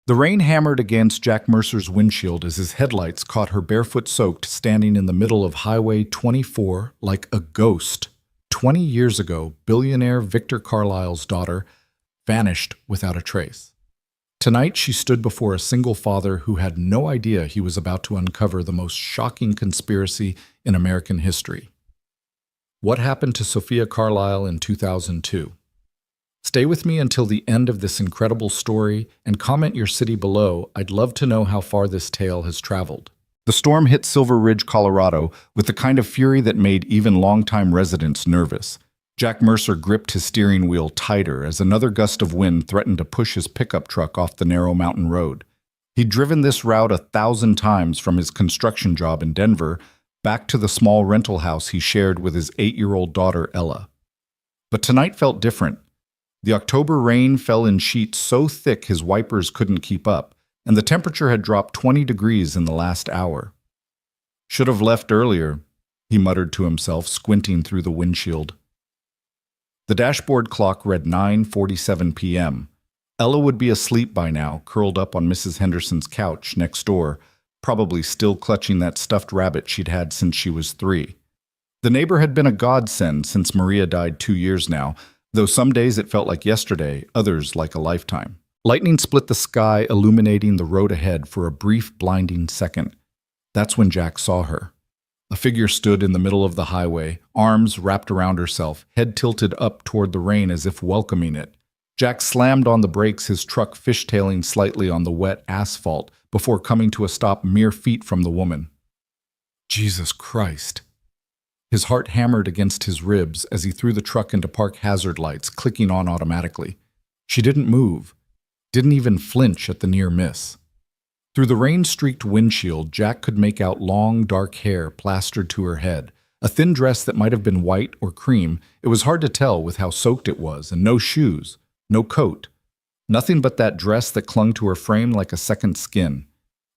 The rain hammered against Jack Mercer's windshield as his headlights caught her barefoot soaked standing in the middle of Highway 24 like a ghost. 20 years ago, billionaire Victor Carlyle's daughter vanished without a trace. Tonight she stood before a single father who had no idea he was about to uncover the most shocking conspiracy in American history. What happened to Sophia Carlyle in 2002? Stay with me until the end of this incredible story and comment your city below. I'd love to know how far this tale has traveled. The storm hit Silver Ridge, Colorado, with the kind of fury that made even longtime residents nervous. Jack Mercer gripped his steering wheel tighter as another gust of wind threatened to push his pickup truck off the narrow mountain road. He'd driven this route 1,000 times from his construction job in Denver back to the small rental house he shared with his 8-year-old daughter, Ella. But tonight felt different. The October rain fell in sheets so thick his wipers couldn't keep up, and the temperature had dropped 20 degrees in the last hour. Should have left earlier, he muttered to himself, squinting through the windshield. The dashboard clock read 9:47 p.m. Ella would be asleep by now, curled up on Mrs. Henderson's couch next door, probably still clutching that stuffed rabbit she'd had since she was 3. The neighbor had been a godsend since Maria died 2 years now, though some days it felt like yesterday, others like a lifetime. Lightning split the sky, illuminating the road ahead for a brief, blinding second. That's when Jack saw her. A figure stood in the middle of the highway, arms wrapped around herself, head tilted up toward the rain as if welcoming it. Jack slammed on the brakes, his truck fishtailing slightly on the wet asphalt before coming to a stop mere feet from the woman. Jesus Christ! His heart hammered against his ribs as he threw the truck into park hazard lights, clicking on automatically. She didn't move, didn't even flinch at the near miss. Through the rain-streaked windshield, Jack could make out long, dark hair plastered to her head, a thin dress that might have been white or cream. It was hard to tell with how soaked it was, and no shoes, no coat. Nothing but that dress that clung to her frame like a second skin.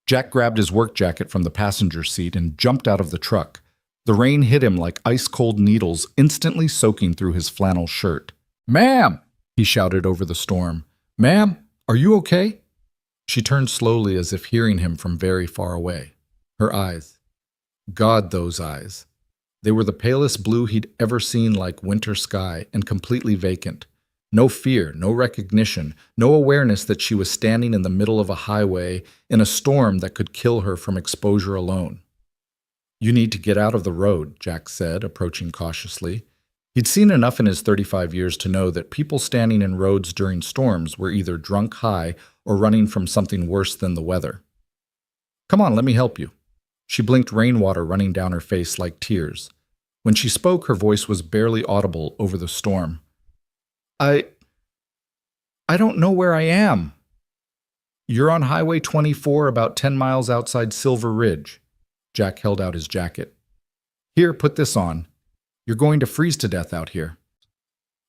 Jack grabbed his work jacket from the passenger seat and jumped out of the truck. The rain hit him like ice-cold needles, instantly soaking through his flannel shirt. "Ma'am!" he shouted over the storm. "Ma'am, are you okay?" She turned slowly as if hearing him from very far away. Her eyes. God, those eyes. They were the palest blue he'd ever seen, like winter sky, and completely vacant. No fear, no recognition, no awareness that she was standing in the middle of a highway in a storm that could kill her from exposure alone. "You need to get out of the road," Jack said, approaching cautiously. He'd seen enough in his 35 years to know that people standing in roads during storms were either drunk high or running from something worse than the weather. "Come on, let me help you." She blinked, rainwater running down her face like tears. When she spoke, her voice was barely audible over the storm. I don't know where I am." "You're on Highway 24, about 10 miles outside Silver Ridge." Jack held out his jacket. "Here, put this on. You're going to freeze to death out here."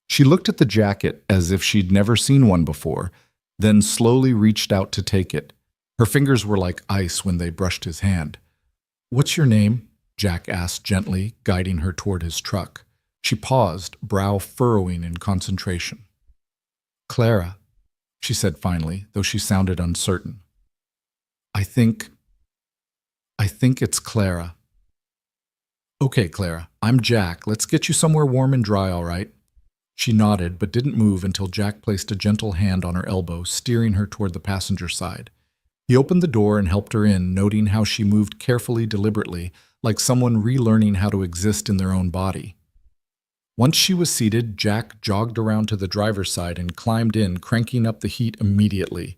She looked at the jacket as if she'd never seen one before, then slowly reached out to take it. Her fingers were like ice when they brushed his hand. "What's your name?" Jack asked gently, guiding her toward his truck. She paused, brow furrowing in concentration. "Clara," she said finally, though she sounded uncertain. I think it's Clara." "Okay, Clara, I'm Jack. Let's get you somewhere warm and dry, all right?" She nodded, but didn't move until Jack placed a gentle hand on her elbow, steering her toward the passenger side. He opened the door and helped her in, noting how she moved carefully, deliberately, like someone relearning how to exist in their own body. Once she was seated, Jack jogged around to the driver's side and climbed in, cranking up the heat immediately.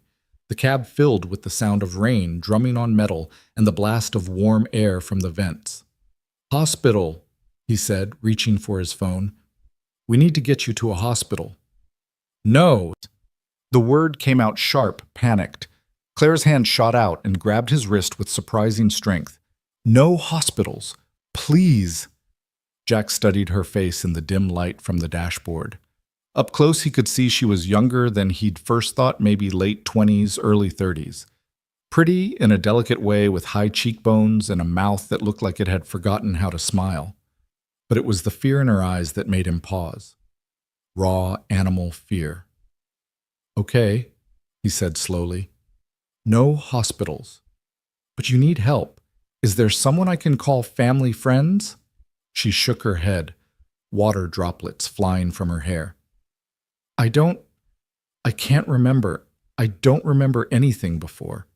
The cab filled with the sound of rain drumming on metal and the blast of warm air from the vents. "Hospital," he said, reaching for his phone. "We need to get you to a hospital." "No!" The word came out sharp, panicked. Claire's hand shot out and grabbed his wrist with surprising strength. "No hospitals. Please." Jack studied her face in the dim light from the dashboard. Up close, he could see she was younger than he'd first thought, maybe late 20s, early 30s. Pretty in a delicate way, with high cheekbones and a mouth that looked like it had forgotten how to smile. But it was the fear in her eyes that made him pause. Raw, animal fear. "Okay," he said slowly. No hospitals. But you need help. Is there someone I can call family friends? She shook her head, water droplets flying from her hair. I can't remember. I don't remember anything before.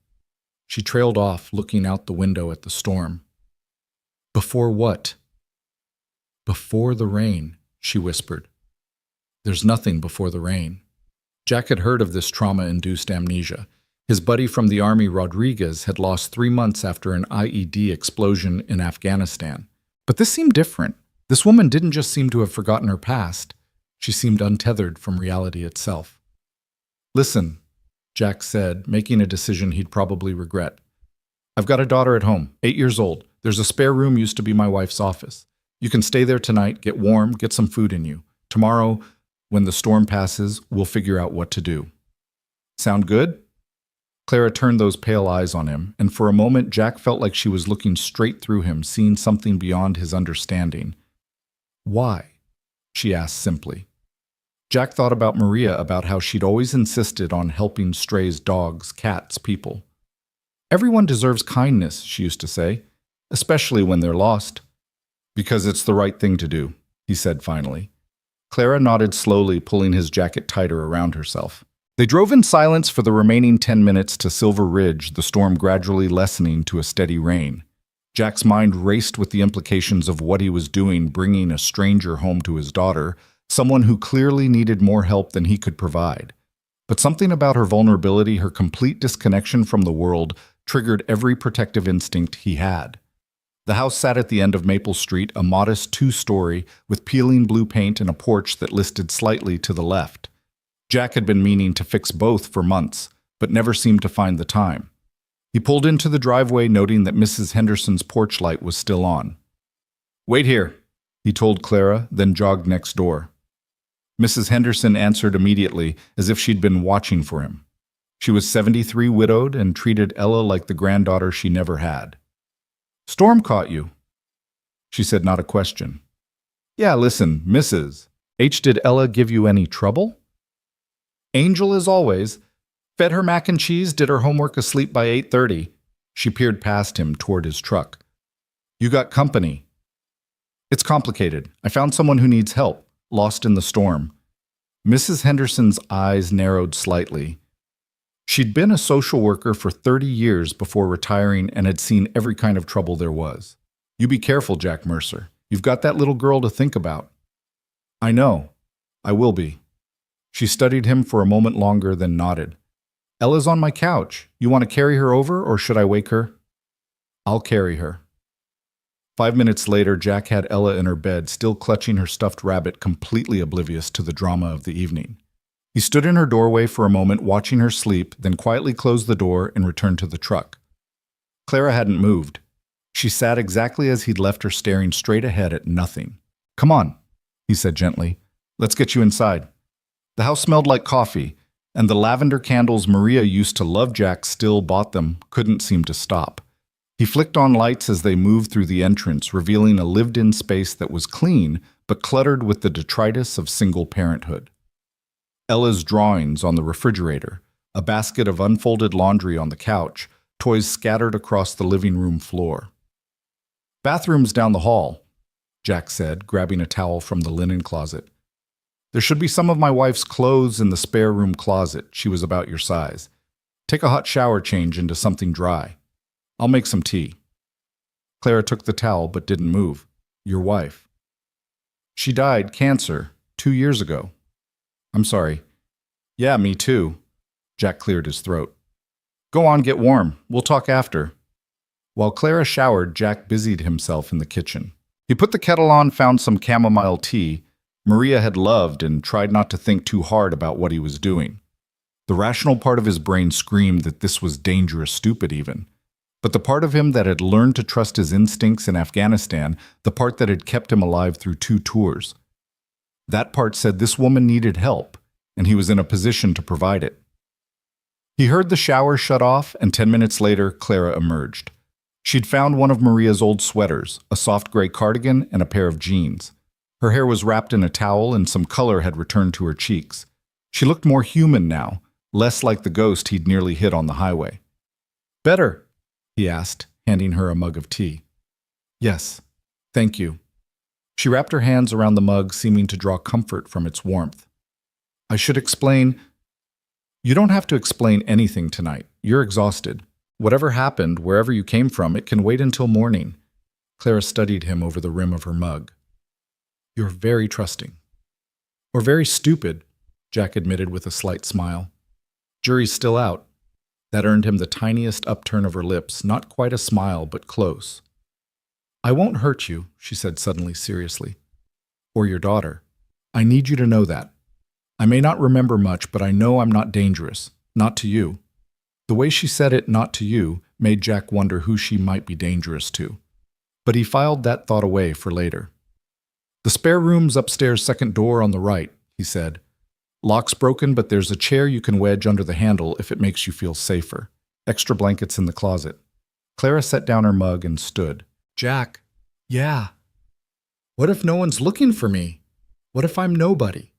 She trailed off, looking out the window at the storm. Before what? Before the rain, she whispered. There's nothing before the rain. Jack had heard of this trauma-induced amnesia. His buddy from the army, Rodriguez, had lost 3 months after an IED explosion in Afghanistan. But this seemed different. This woman didn't just seem to have forgotten her past. She seemed untethered from reality itself. Listen, Jack said, making a decision he'd probably regret. I've got a daughter at home, 8 years old. There's a spare room used to be my wife's office. You can stay there tonight, get warm, get some food in you. Tomorrow, when the storm passes, we'll figure out what to do. Sound good? Clara turned those pale eyes on him, and for a moment Jack felt like she was looking straight through him, seeing something beyond his understanding. Why? She asked simply. Jack thought about Maria, about how she'd always insisted on helping strays, dogs, cats, people. Everyone deserves kindness, she used to say, especially when they're lost. Because it's the right thing to do, he said finally. Clara nodded slowly, pulling his jacket tighter around herself. They drove in silence for the remaining 10 minutes to Silver Ridge, the storm gradually lessening to a steady rain. Jack's mind raced with the implications of what he was doing, bringing a stranger home to his daughter, someone who clearly needed more help than he could provide. But something about her vulnerability, her complete disconnection from the world, triggered every protective instinct he had. The house sat at the end of Maple Street, a modest 2-story, with peeling blue paint and a porch that listed slightly to the left. Jack had been meaning to fix both for months, but never seemed to find the time. He pulled into the driveway, noting that Mrs. Henderson's porch light was still on. "Wait here," he told Clara, then jogged next door. Mrs. Henderson answered immediately, as if she'd been watching for him. She was 73, widowed, and treated Ella like the granddaughter she never had. "Storm caught you," she said, not a question. "Yeah, listen, Mrs. H, did Ella give you any trouble?" "Angel as always. Fed her mac and cheese, did her homework asleep by 8:30. She peered past him toward his truck. "You got company." "It's complicated. I found someone who needs help, lost in the storm." Mrs. Henderson's eyes narrowed slightly. She'd been a social worker for 30 years before retiring and had seen every kind of trouble there was. "You be careful, Jack Mercer. You've got that little girl to think about." "I know. I will be." She studied him for a moment longer, then nodded. "Ella's on my couch. You want to carry her over, or should I wake her?" "I'll carry her." 5 minutes later, Jack had Ella in her bed, still clutching her stuffed rabbit, completely oblivious to the drama of the evening. He stood in her doorway for a moment, watching her sleep, then quietly closed the door and returned to the truck. Clara hadn't moved. She sat exactly as he'd left her, staring straight ahead at nothing. "Come on," he said gently. "Let's get you inside." The house smelled like coffee, and the lavender candles Maria used to love, Jack still bought them, couldn't seem to stop. He flicked on lights as they moved through the entrance, revealing a lived-in space that was clean, but cluttered with the detritus of single parenthood. Ella's drawings on the refrigerator, a basket of unfolded laundry on the couch, toys scattered across the living room floor. "Bathroom's down the hall," Jack said, grabbing a towel from the linen closet. "There should be some of my wife's clothes in the spare room closet. She was about your size. Take a hot shower change into something dry. I'll make some tea." Clara took the towel but didn't move. "Your wife." "She died, cancer, 2 years ago." "I'm sorry." "Yeah, me too." Jack cleared his throat. "Go on, get warm. We'll talk after." While Clara showered, Jack busied himself in the kitchen. He put the kettle on, found some chamomile tea Maria had loved, and tried not to think too hard about what he was doing. The rational part of his brain screamed that this was dangerous, stupid even. But the part of him that had learned to trust his instincts in Afghanistan, the part that had kept him alive through 2 tours, that part said this woman needed help, and he was in a position to provide it. He heard the shower shut off, and 10 minutes later, Clara emerged. She'd found one of Maria's old sweaters, a soft gray cardigan, and a pair of jeans. Her hair was wrapped in a towel, and some color had returned to her cheeks. She looked more human now, less like the ghost he'd nearly hit on the highway. Better? He asked, handing her a mug of tea. Yes, thank you. She wrapped her hands around the mug, seeming to draw comfort from its warmth. I should explain. You don't have to explain anything tonight. You're exhausted. Whatever happened, wherever you came from, it can wait until morning. Clara studied him over the rim of her mug. You're very trusting. Or very stupid, Jack admitted with a slight smile. Jury's still out. That earned him the tiniest upturn of her lips, not quite a smile, but close. I won't hurt you, she said suddenly seriously. Or your daughter. I need you to know that. I may not remember much, but I know I'm not dangerous. Not to you. The way she said it, not to you, made Jack wonder who she might be dangerous to. But he filed that thought away for later. The spare room's upstairs, second door on the right, he said. Lock's broken, but there's a chair you can wedge under the handle if it makes you feel safer. Extra blankets in the closet. Clara set down her mug and stood. Jack, yeah. What if no one's looking for me? What if I'm nobody?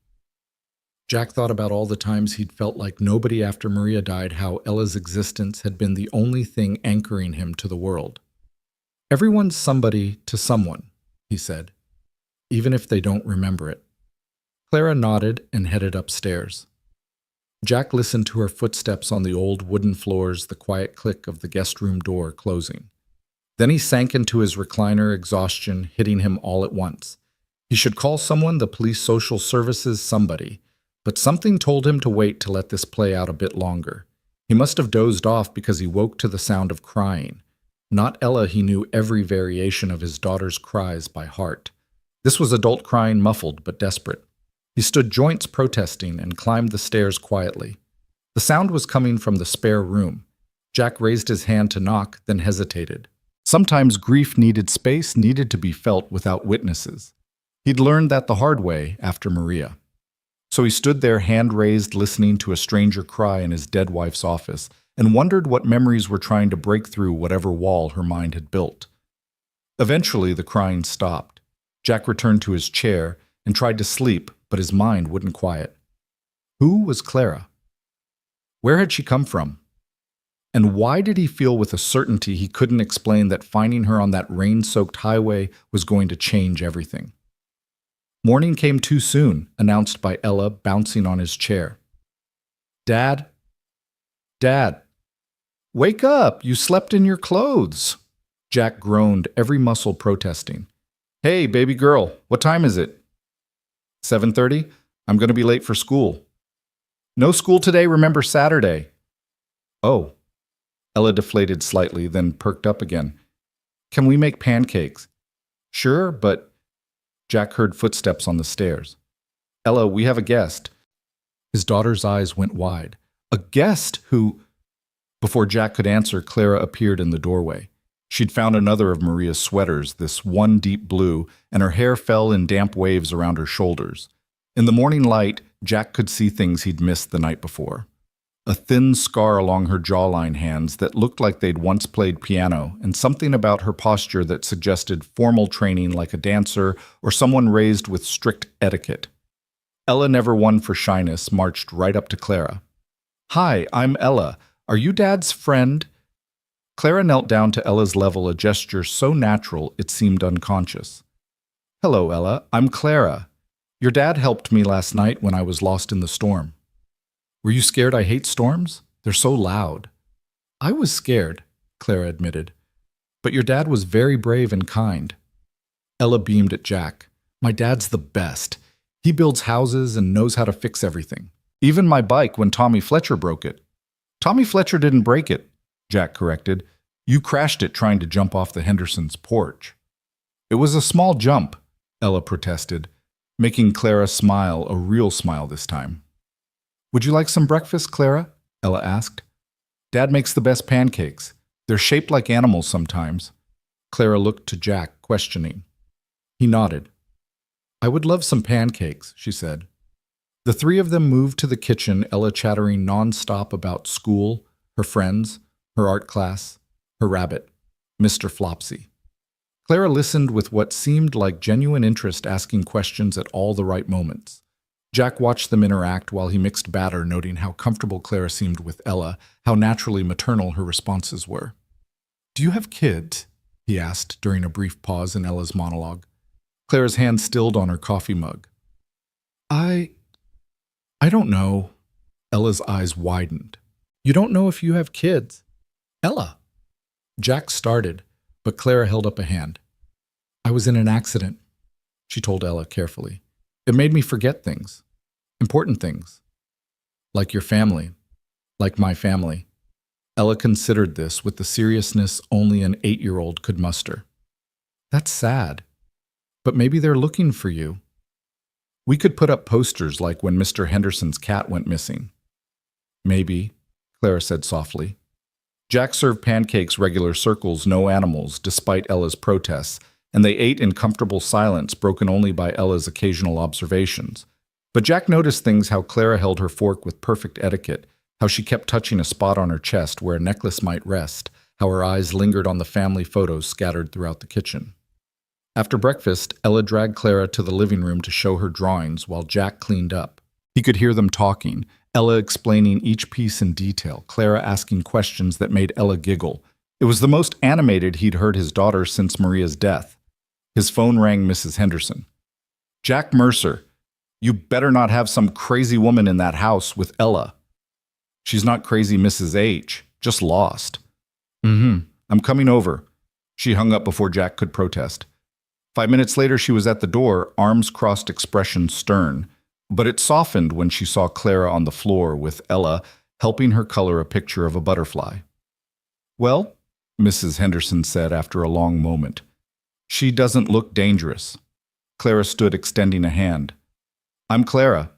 Jack thought about all the times he'd felt like nobody after Maria died, how Ella's existence had been the only thing anchoring him to the world. Everyone's somebody to someone, he said, even if they don't remember it. Clara nodded and headed upstairs. Jack listened to her footsteps on the old wooden floors, the quiet click of the guest room door closing. Then he sank into his recliner, exhaustion hitting him all at once. He should call someone, the police, social services, somebody. But something told him to wait to let this play out a bit longer. He must have dozed off because he woke to the sound of crying. Not Ella, he knew every variation of his daughter's cries by heart. This was adult crying, muffled but desperate. He stood joints protesting and climbed the stairs quietly. The sound was coming from the spare room. Jack raised his hand to knock, then hesitated. Sometimes grief needed space, needed to be felt without witnesses. He'd learned that the hard way after Maria. So he stood there, hand raised, listening to a stranger cry in his dead wife's office, and wondered what memories were trying to break through whatever wall her mind had built. Eventually, the crying stopped. Jack returned to his chair and tried to sleep, but his mind wouldn't quiet. Who was Clara? Where had she come from? And why did he feel with a certainty he couldn't explain that finding her on that rain-soaked highway was going to change everything? Morning came too soon, announced by Ella, bouncing on his chair. Dad? Dad? Wake up! You slept in your clothes! Jack groaned, every muscle protesting. Hey, baby girl, what time is it? 7:30? I'm going to be late for school. No school today, remember Saturday. Oh. Ella deflated slightly, then perked up again. Can we make pancakes? Sure, but... Jack heard footsteps on the stairs. Ella, we have a guest. His daughter's eyes went wide. A guest who... Before Jack could answer, Clara appeared in the doorway. She'd found another of Maria's sweaters, this one deep blue, and her hair fell in damp waves around her shoulders. In the morning light, Jack could see things he'd missed the night before. A thin scar along her jawline hands that looked like they'd once played piano, and something about her posture that suggested formal training like a dancer or someone raised with strict etiquette. Ella, never one for shyness, marched right up to Clara. Hi, I'm Ella. Are you Dad's friend? Clara knelt down to Ella's level, a gesture so natural it seemed unconscious. Hello, Ella. I'm Clara. Your dad helped me last night when I was lost in the storm. Were you scared? I hate storms. They're so loud. I was scared, Clara admitted. But your dad was very brave and kind. Ella beamed at Jack. My dad's the best. He builds houses and knows how to fix everything. Even my bike when Tommy Fletcher broke it. Tommy Fletcher didn't break it, Jack corrected. You crashed it trying to jump off the Hendersons' porch. It was a small jump, Ella protested, making Clara smile, a real smile this time. Would you like some breakfast, Clara? Ella asked. Dad makes the best pancakes. They're shaped like animals sometimes. Clara looked to Jack, questioning. He nodded. I would love some pancakes, she said. The three of them moved to the kitchen, Ella chattering non-stop about school, her friends, her art class, her rabbit, Mr. Flopsy. Clara listened with what seemed like genuine interest, asking questions at all the right moments. Jack watched them interact while he mixed batter, noting how comfortable Clara seemed with Ella, how naturally maternal her responses were. "Do you have kids?" he asked during a brief pause in Ella's monologue. Clara's hand stilled on her coffee mug. I don't know." Ella's eyes widened. "You don't know if you have kids?" "Ella." Jack started, but Clara held up a hand. "I was in an accident," she told Ella carefully. "It made me forget things. Important things. Like your family. Like my family." Ella considered this with the seriousness only an 8-year-old could muster. "That's sad. But maybe they're looking for you. We could put up posters like when Mr. Henderson's cat went missing." "Maybe," Clara said softly. Jack served pancakes regular circles, no animals, despite Ella's protests, and they ate in comfortable silence broken only by Ella's occasional observations. But Jack noticed things: how Clara held her fork with perfect etiquette, how she kept touching a spot on her chest where a necklace might rest, how her eyes lingered on the family photos scattered throughout the kitchen. After breakfast, Ella dragged Clara to the living room to show her drawings while Jack cleaned up. He could hear them talking, Ella explaining each piece in detail, Clara asking questions that made Ella giggle. It was the most animated he'd heard his daughter since Maria's death. His phone rang Mrs. Henderson. "Jack Mercer, you better not have some crazy woman in that house with Ella." "She's not crazy, Mrs. H, just lost." I'm coming over." She hung up before Jack could protest. 5 minutes later, she was at the door, arms crossed, expression stern. But it softened when she saw Clara on the floor with Ella helping her color a picture of a butterfly. "Well," Mrs. Henderson said after a long moment, "she doesn't look dangerous." Clara stood, extending a hand. "I'm Clara.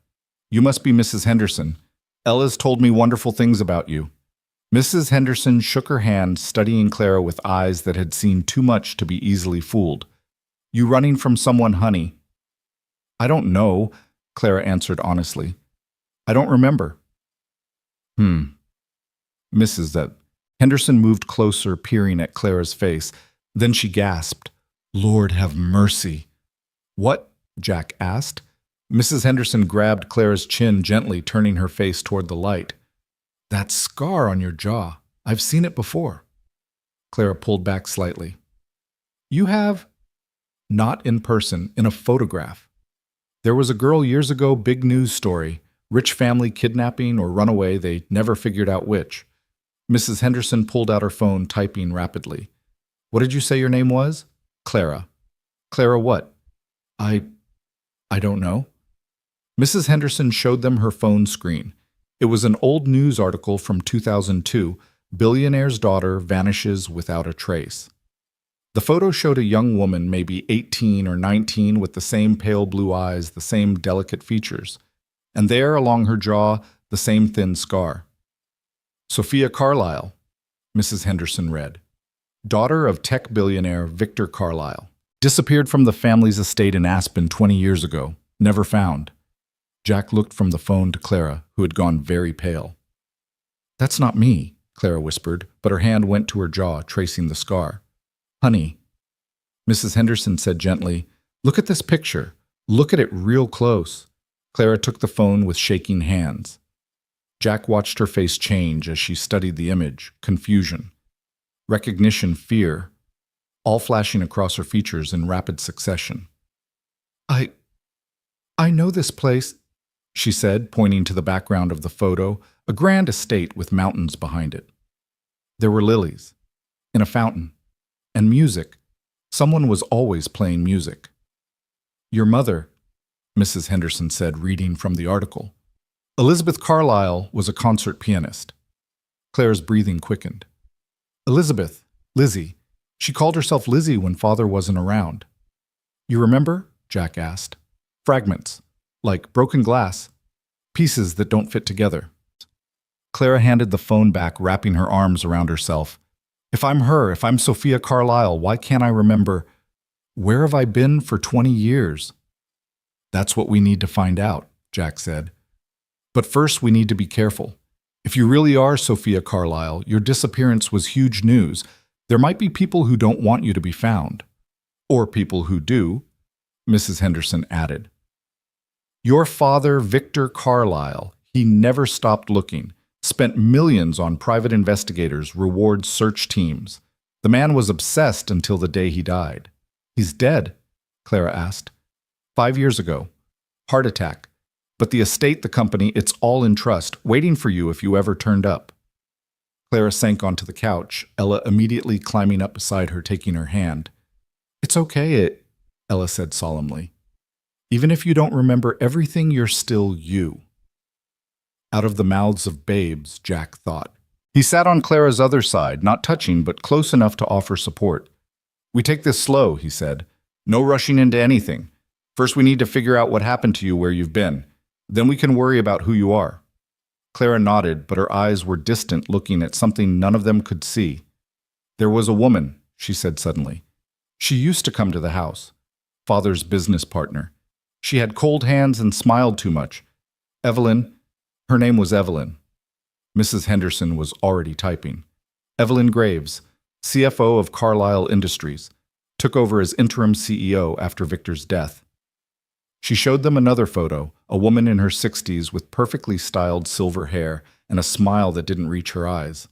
You must be Mrs. Henderson. Ella's told me wonderful things about you." Mrs. Henderson shook her hand, studying Clara with eyes that had seen too much to be easily fooled. "You running from someone, honey?" "I don't know," Clara answered honestly. "I don't remember." Mrs. Henderson moved closer, peering at Clara's face. Then she gasped, "Lord have mercy." "What?" Jack asked. Mrs. Henderson grabbed Clara's chin gently, turning her face toward the light. "That scar on your jaw. I've seen it before." Clara pulled back slightly. "You have?" "Not in person, in a photograph. There was a girl years ago, big news story, rich family kidnapping or runaway, they never figured out which." Mrs. Henderson pulled out her phone, typing rapidly. "What did you say your name was?" "Clara." "Clara what?" I don't know." Mrs. Henderson showed them her phone screen. It was an old news article from 2002, "Billionaire's Daughter Vanishes Without a Trace." The photo showed a young woman, maybe 18 or 19, with the same pale blue eyes, the same delicate features. And there, along her jaw, the same thin scar. "Sophia Carlyle," Mrs. Henderson read. "Daughter of tech billionaire Victor Carlyle. Disappeared from the family's estate in Aspen 20 years ago. Never found." Jack looked from the phone to Clara, who had gone very pale. "That's not me," Clara whispered, but her hand went to her jaw, tracing the scar. "Honey," Mrs. Henderson said gently, "look at this picture. Look at it real close." Clara took the phone with shaking hands. Jack watched her face change as she studied the image, confusion, recognition, fear, all flashing across her features in rapid succession. I know this place," she said, pointing to the background of the photo, a grand estate with mountains behind it. There were lilies, in a fountain, and music. Someone was always playing music. "Your mother," Mrs. Henderson said, reading from the article. "Elizabeth Carlyle was a concert pianist." Claire's breathing quickened. "Elizabeth, Lizzie. She called herself Lizzie when father wasn't around." "You remember?" Jack asked. "Fragments, like broken glass, pieces that don't fit together." Clara handed the phone back, wrapping her arms around herself. "If I'm her, if I'm Sophia Carlyle, why can't I remember? Where have I been for 20 years? "That's what we need to find out," Jack said. "But first we need to be careful. If you really are Sophia Carlyle, your disappearance was huge news. There might be people who don't want you to be found. Or people who do," Mrs. Henderson added. Your father, Victor Carlyle, he never stopped looking, spent millions on private investigators, reward search teams. The man was obsessed until the day he died. He's dead? Clara asked. 5 years ago. Heart attack. But the estate, the company, it's all in trust, waiting for you if you ever turned up. Clara sank onto the couch, Ella immediately climbing up beside her, taking her hand. It's okay, Ella said solemnly. Even if you don't remember everything, you're still you. Out of the mouths of babes, Jack thought. He sat on Clara's other side, not touching, but close enough to offer support. We take this slow, he said. No rushing into anything. First, we need to figure out what happened to you where you've been. Then we can worry about who you are. Clara nodded, but her eyes were distant, looking at something none of them could see. There was a woman, she said suddenly. She used to come to the house. Father's business partner. She had cold hands and smiled too much. Evelyn, her name was Evelyn. Mrs. Henderson was already typing. Evelyn Graves, CFO of Carlyle Industries, took over as interim CEO after Victor's death. She showed them another photo, a woman in her 60s with perfectly styled silver hair and a smile that didn't reach her eyes.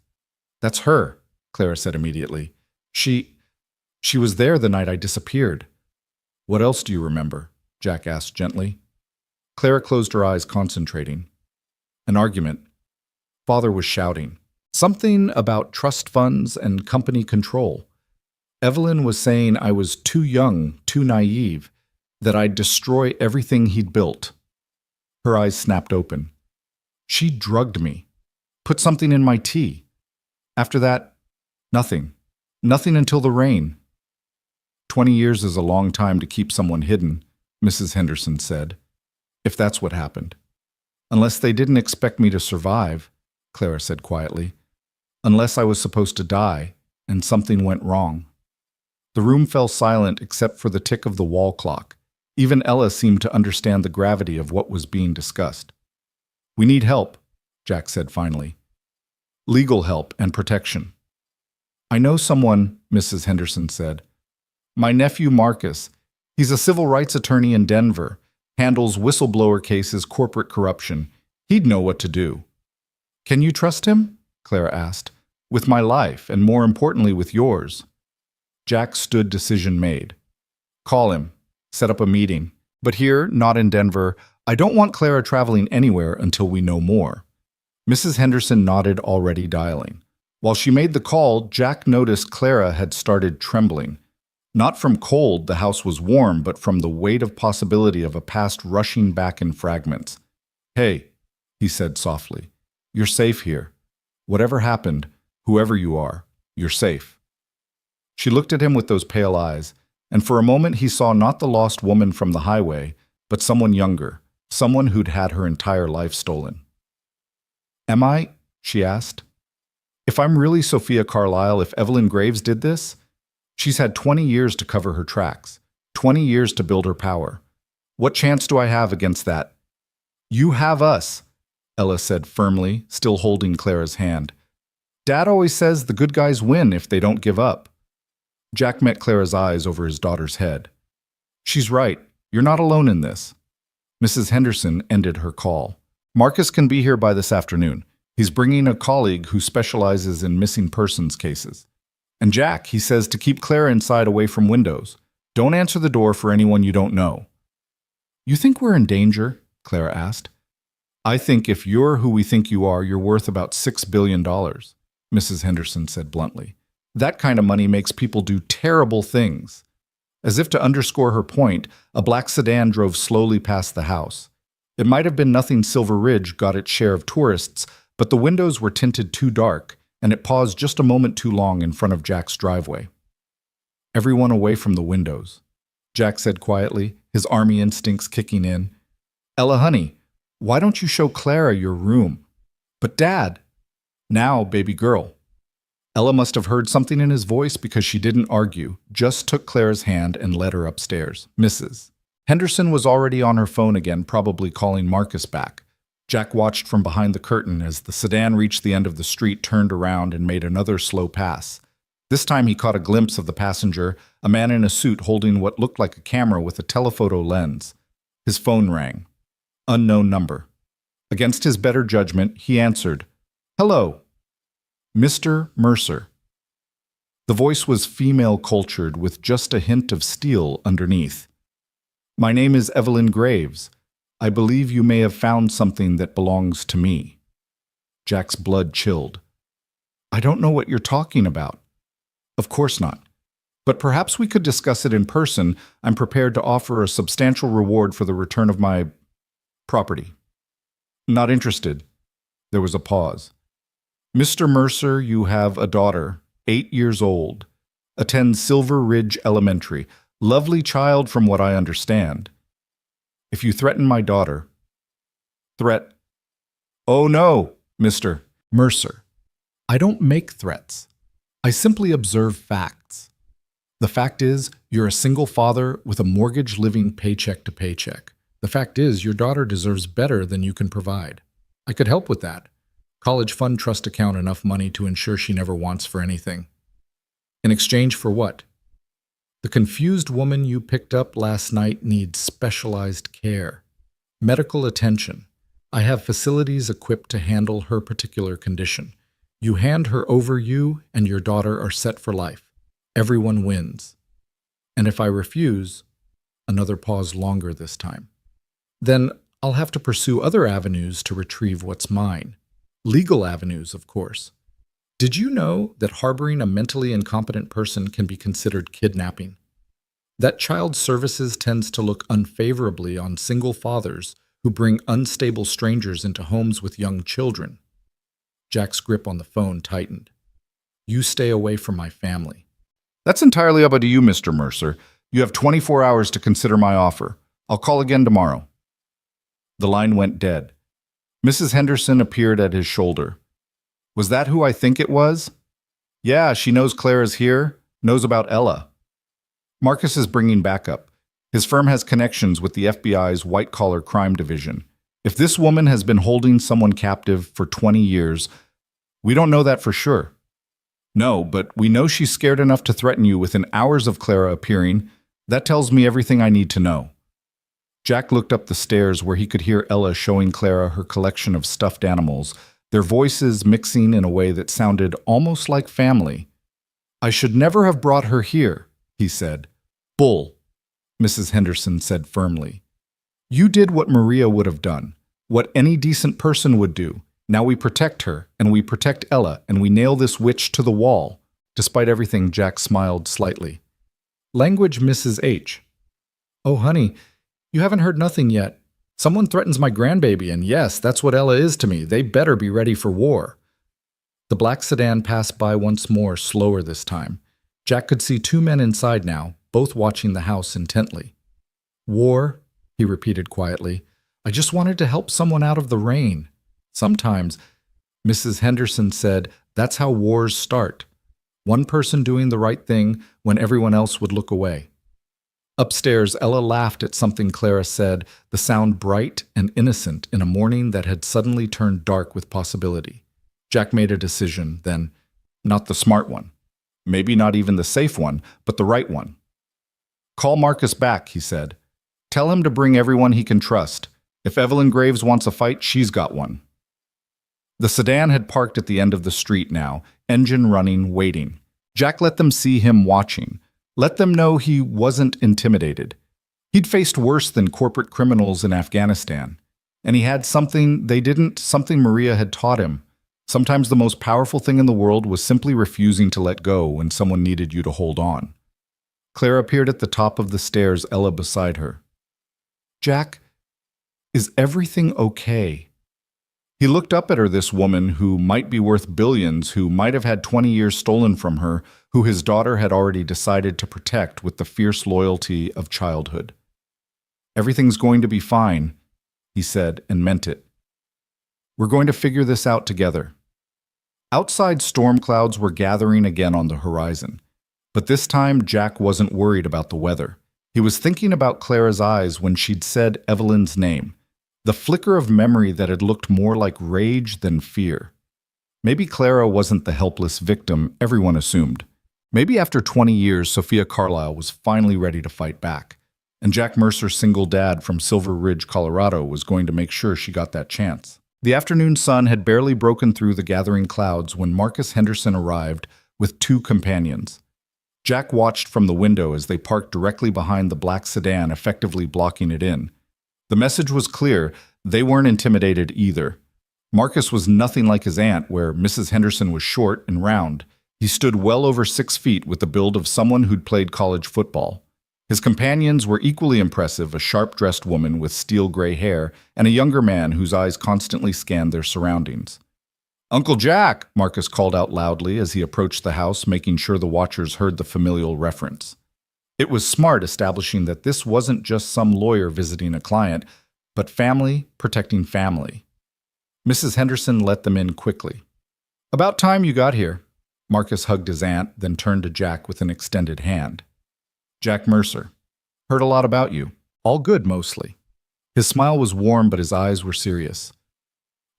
That's her, Clara said immediately. She was there the night I disappeared. What else do you remember? Jack asked gently. Clara closed her eyes, concentrating. An argument. Father was shouting. Something about trust funds and company control. Evelyn was saying I was too young, too naive, that I'd destroy everything he'd built. Her eyes snapped open. She drugged me, put something in my tea. After that, nothing. Nothing until the rain. 20 years is a long time to keep someone hidden, Mrs. Henderson said, if that's what happened. Unless they didn't expect me to survive, Clara said quietly. Unless I was supposed to die, and something went wrong. The room fell silent except for the tick of the wall clock. Even Ella seemed to understand the gravity of what was being discussed. We need help, Jack said finally. Legal help and protection. I know someone, Mrs. Henderson said. My nephew Marcus. He's a civil rights attorney in Denver, handles whistleblower cases, corporate corruption. He'd know what to do. Can you trust him? Clara asked. With my life, and more importantly with yours. Jack stood, decision made. Call him. Set up a meeting. But here, not in Denver, I don't want Clara traveling anywhere until we know more. Mrs. Henderson nodded, already dialing. While she made the call, Jack noticed Clara had started trembling. Not from cold, the house was warm, but from the weight of possibility of a past rushing back in fragments. Hey, he said softly, you're safe here. Whatever happened, whoever you are, you're safe. She looked at him with those pale eyes, and for a moment he saw not the lost woman from the highway, but someone younger, someone who'd had her entire life stolen. Am I? She asked. If I'm really Sophia Carlyle, if Evelyn Graves did this? She's had 20 years to cover her tracks, 20 years to build her power. What chance do I have against that? You have us, Ella said firmly, still holding Clara's hand. Dad always says the good guys win if they don't give up. Jack met Clara's eyes over his daughter's head. She's right. You're not alone in this. Mrs. Henderson ended her call. Marcus can be here by this afternoon. He's bringing a colleague who specializes in missing persons cases. And Jack, he says to keep Clara inside away from windows. Don't answer the door for anyone you don't know. You think we're in danger? Clara asked. I think if you're who we think you are, you're worth about $6 billion, Mrs. Henderson said bluntly. That kind of money makes people do terrible things. As if to underscore her point, a black sedan drove slowly past the house. It might have been nothing Silver Ridge got its share of tourists, but the windows were tinted too dark, and it paused just a moment too long in front of Jack's driveway. Everyone away from the windows, Jack said quietly, his army instincts kicking in. Ella, honey, why don't you show Clara your room? But Dad! Now, baby girl. Ella must have heard something in his voice because she didn't argue, just took Clara's hand and led her upstairs. Mrs. Henderson was already on her phone again, probably calling Marcus back. Jack watched from behind the curtain as the sedan reached the end of the street, turned around, and made another slow pass. This time he caught a glimpse of the passenger, a man in a suit holding what looked like a camera with a telephoto lens. His phone rang. Unknown number. Against his better judgment, he answered, "Hello, Mr. Mercer." The voice was female-cultured with just a hint of steel underneath. "My name is Evelyn Graves. I believe you may have found something that belongs to me." Jack's blood chilled. "I don't know what you're talking about." "Of course not. But perhaps we could discuss it in person. I'm prepared to offer a substantial reward for the return of my property." "Not interested." There was a pause. "Mr. Mercer, you have a daughter, 8 years old, attends Silver Ridge Elementary. Lovely child from what I understand. If you threaten my daughter..." "Oh no, Mr. Mercer, I don't make threats. I simply observe facts. The fact is, you're a single father with a mortgage living paycheck to paycheck. The fact is, your daughter deserves better than you can provide. I could help with that. College fund trust account enough money to ensure she never wants for anything." "In exchange for what?" "The confused woman you picked up last night needs specialized care. Medical attention. I have facilities equipped to handle her particular condition. You hand her over, you and your daughter are set for life. Everyone wins. And if I refuse," another pause longer this time, "then I'll have to pursue other avenues to retrieve what's mine. Legal avenues, of course. Did you know that harboring a mentally incompetent person can be considered kidnapping? That child services tends to look unfavorably on single fathers who bring unstable strangers into homes with young children." Jack's grip on the phone tightened. "You stay away from my family." "That's entirely up to you, Mr. Mercer. You have 24 hours to consider my offer. I'll call again tomorrow." The line went dead. Mrs. Henderson appeared at his shoulder. "Was that who I think it was?" "Yeah, she knows Clara's here, knows about Ella. Marcus is bringing backup. His firm has connections with the FBI's white-collar crime division. If this woman has been holding someone captive for 20 years, we don't know that for sure." "No, but we know she's scared enough to threaten you within hours of Clara appearing. That tells me everything I need to know." Jack looked up the stairs where he could hear Ella showing Clara her collection of stuffed animals, their voices mixing in a way that sounded almost like family. "I should never have brought her here," he said. "Bull," Mrs. Henderson said firmly. "You did what Maria would have done, what any decent person would do. Now we protect her, and we protect Ella, and we nail this witch to the wall." Despite everything, Jack smiled slightly. "Language, Mrs. H." "Oh, honey, you haven't heard nothing yet. Someone threatens my grandbaby, and yes, that's what Ella is to me. They better be ready for war." The black sedan passed by once more, slower this time. Jack could see 2 men inside now, both watching the house intently. "War," he repeated quietly. "I just wanted to help someone out of the rain. Sometimes," Mrs. Henderson said, "that's how wars start. One person doing the right thing when everyone else would look away." Upstairs, Ella laughed at something Clara said, the sound bright and innocent in a morning that had suddenly turned dark with possibility. Jack made a decision, then. Not the smart one. Maybe not even the safe one, but the right one. "Call Marcus back," he said. "Tell him to bring everyone he can trust. If Evelyn Graves wants a fight, she's got one." The sedan had parked at the end of the street now, engine running, waiting. Jack let them see him watching. Let them know he wasn't intimidated. He'd faced worse than corporate criminals in Afghanistan. And he had something they didn't, something Maria had taught him. Sometimes the most powerful thing in the world was simply refusing to let go when someone needed you to hold on. Clara appeared at the top of the stairs, Ella beside her. "Jack, is everything okay?" He looked up at her, this woman who might be worth billions, who might have had 20 years stolen from her, who his daughter had already decided to protect with the fierce loyalty of childhood. "Everything's going to be fine," he said, and meant it. "We're going to figure this out together." Outside, storm clouds were gathering again on the horizon. But this time, Jack wasn't worried about the weather. He was thinking about Clara's eyes when she'd said Evelyn's name. The flicker of memory that had looked more like rage than fear. Maybe Clara wasn't the helpless victim everyone assumed. Maybe after 20 years, Sophia Carlyle was finally ready to fight back. and Jack Mercer's single dad from Silver Ridge, Colorado, was going to make sure she got that chance. The afternoon sun had barely broken through the gathering clouds when Marcus Henderson arrived with two companions. Jack watched from the window as they parked directly behind the black sedan, effectively blocking it in. The message was clear: they weren't intimidated either. Marcus was nothing like his aunt, where Mrs. Henderson was short and round. He stood well over 6 feet with the build of someone who'd played college football. His companions were equally impressive, a sharp-dressed woman with steel gray hair and a younger man whose eyes constantly scanned their surroundings. "Uncle Jack," Marcus called out loudly as he approached the house, making sure the watchers heard the familial reference. It was smart, establishing that this wasn't just some lawyer visiting a client, but family protecting family. Mrs. Henderson let them in quickly. "About time you got here." Marcus hugged his aunt, then turned to Jack with an extended hand. "Jack Mercer. Heard a lot about you. All good, mostly." His smile was warm, but his eyes were serious.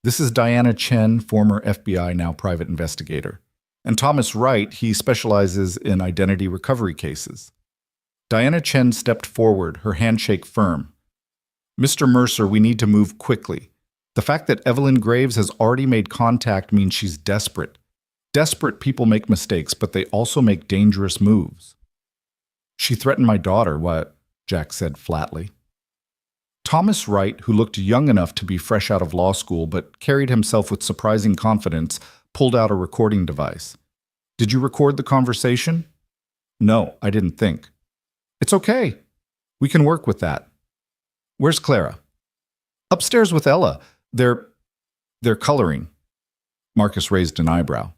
"This is Diana Chen, former FBI, now private investigator. And Thomas Wright, he specializes in identity recovery cases." Diana Chen stepped forward, her handshake firm. "Mr. Mercer, we need to move quickly. The fact that Evelyn Graves has already made contact means she's desperate. Desperate people make mistakes, but they also make dangerous moves." "She threatened my daughter, what?" Jack said flatly. Thomas Wright, who looked young enough to be fresh out of law school but carried himself with surprising confidence, pulled out a recording device. "Did you record the conversation?" "No, I didn't think." "It's okay. We can work with that." "Where's Clara?" "Upstairs with Ella. They're coloring." Marcus raised an eyebrow.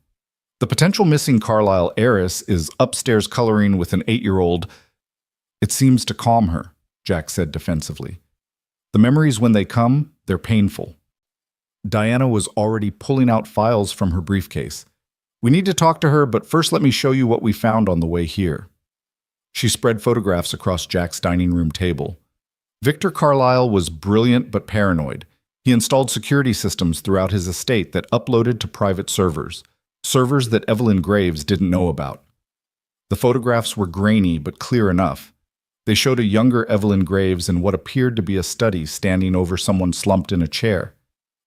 "The potential missing Carlisle heiress is upstairs coloring with an 8-year-old. It seems to calm her," Jack said defensively. "The memories, when they come, they're painful." Diana was already pulling out files from her briefcase. "We need to talk to her, but first let me show you what we found on the way here." She spread photographs across Jack's dining room table. Victor Carlisle was brilliant but paranoid. He installed security systems throughout his estate that uploaded to private servers that Evelyn Graves didn't know about. The photographs were grainy but clear enough. They showed a younger Evelyn Graves in what appeared to be a study, standing over someone slumped in a chair.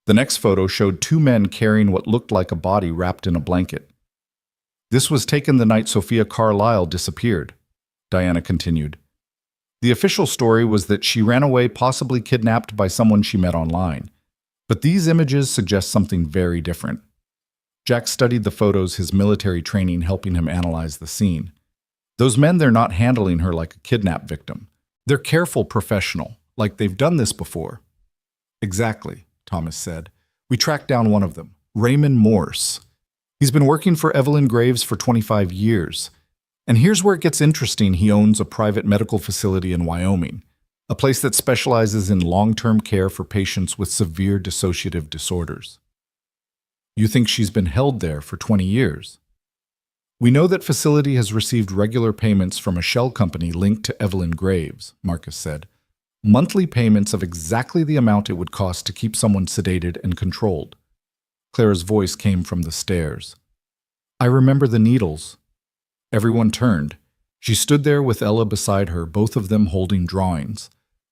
The next photo showed 2 men carrying what looked like a body wrapped in a blanket. "This was taken the night Sophia Carlisle disappeared," Diana continued. "The official story was that she ran away, possibly kidnapped by someone she met online. But these images suggest something very different." Jack studied the photos, his military training helping him analyze the scene. "Those men, they're not handling her like a kidnap victim. They're careful, professional, like they've done this before." "Exactly," Thomas said. "We tracked down one of them, Raymond Morse. He's been working for Evelyn Graves for 25 years. And here's where it gets interesting. He owns a private medical facility in Wyoming, a place that specializes in long-term care for patients with severe dissociative disorders." "You think she's been held there for 20 years? "We know that facility has received regular payments from a shell company linked to Evelyn Graves," Marcus said. "Monthly payments of exactly the amount it would cost to keep someone sedated and controlled." Clara's voice came from the stairs. "I remember the needles." Everyone turned. She stood there with Ella beside her, both of them holding drawings.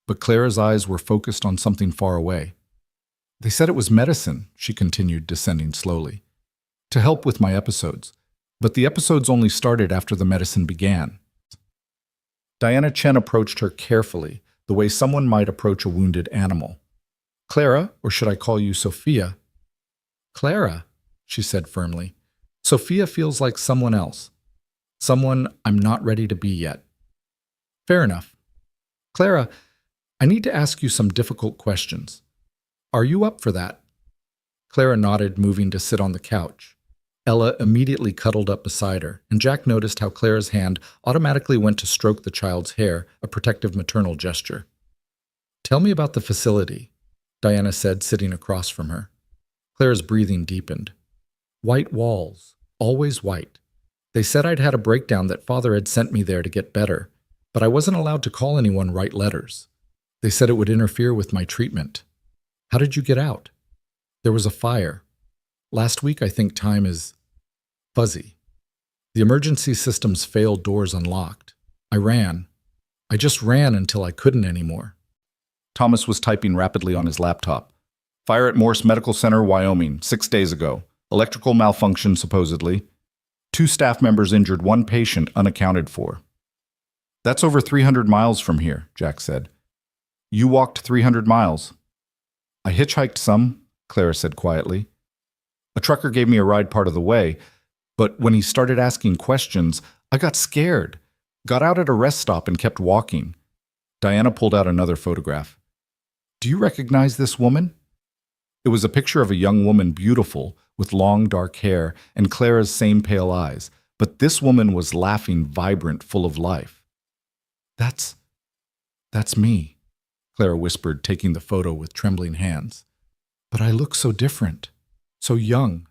But Clara's eyes were focused on something far away. "They said it was medicine," she continued, descending slowly, "to help with my episodes. But the episodes only started after the medicine began." Diana Chen approached her carefully, the way someone might approach a wounded animal. "Clara, or should I call you Sophia?" "Clara," she said firmly. "Sophia feels like someone else. Someone I'm not ready to be yet." "Fair enough. Clara, I need to ask you some difficult questions. Are you up for that?" Clara nodded, moving to sit on the couch. Ella immediately cuddled up beside her, and Jack noticed how Clara's hand automatically went to stroke the child's hair, a protective maternal gesture. "Tell me about the facility," Diana said, sitting across from her. Clara's breathing deepened. "White walls, always white. They said I'd had a breakdown, that Father had sent me there to get better, but I wasn't allowed to call anyone, write letters. They said it would interfere with my treatment. How did you get out?" "There was a fire. Last week, I think time is fuzzy. The emergency systems failed, doors unlocked. I ran. I just ran until I couldn't anymore. Thomas was typing rapidly on his laptop. Fire at Morse Medical Center, Wyoming, 6 days ago. Electrical malfunction, supposedly. 2 staff members injured, 1 patient unaccounted for. That's over 300 miles from here, Jack said. You walked 300 miles. I hitchhiked some, Clara said quietly. A trucker gave me a ride part of the way, but when he started asking questions, I got scared, got out at a rest stop and kept walking. Diana pulled out another photograph. Do you recognize this woman? It was a picture of a young woman, beautiful, with long dark hair and Clara's same pale eyes, but this woman was laughing, vibrant, full of life. That's me, Clara whispered, taking the photo with trembling hands. But I look so different, so young.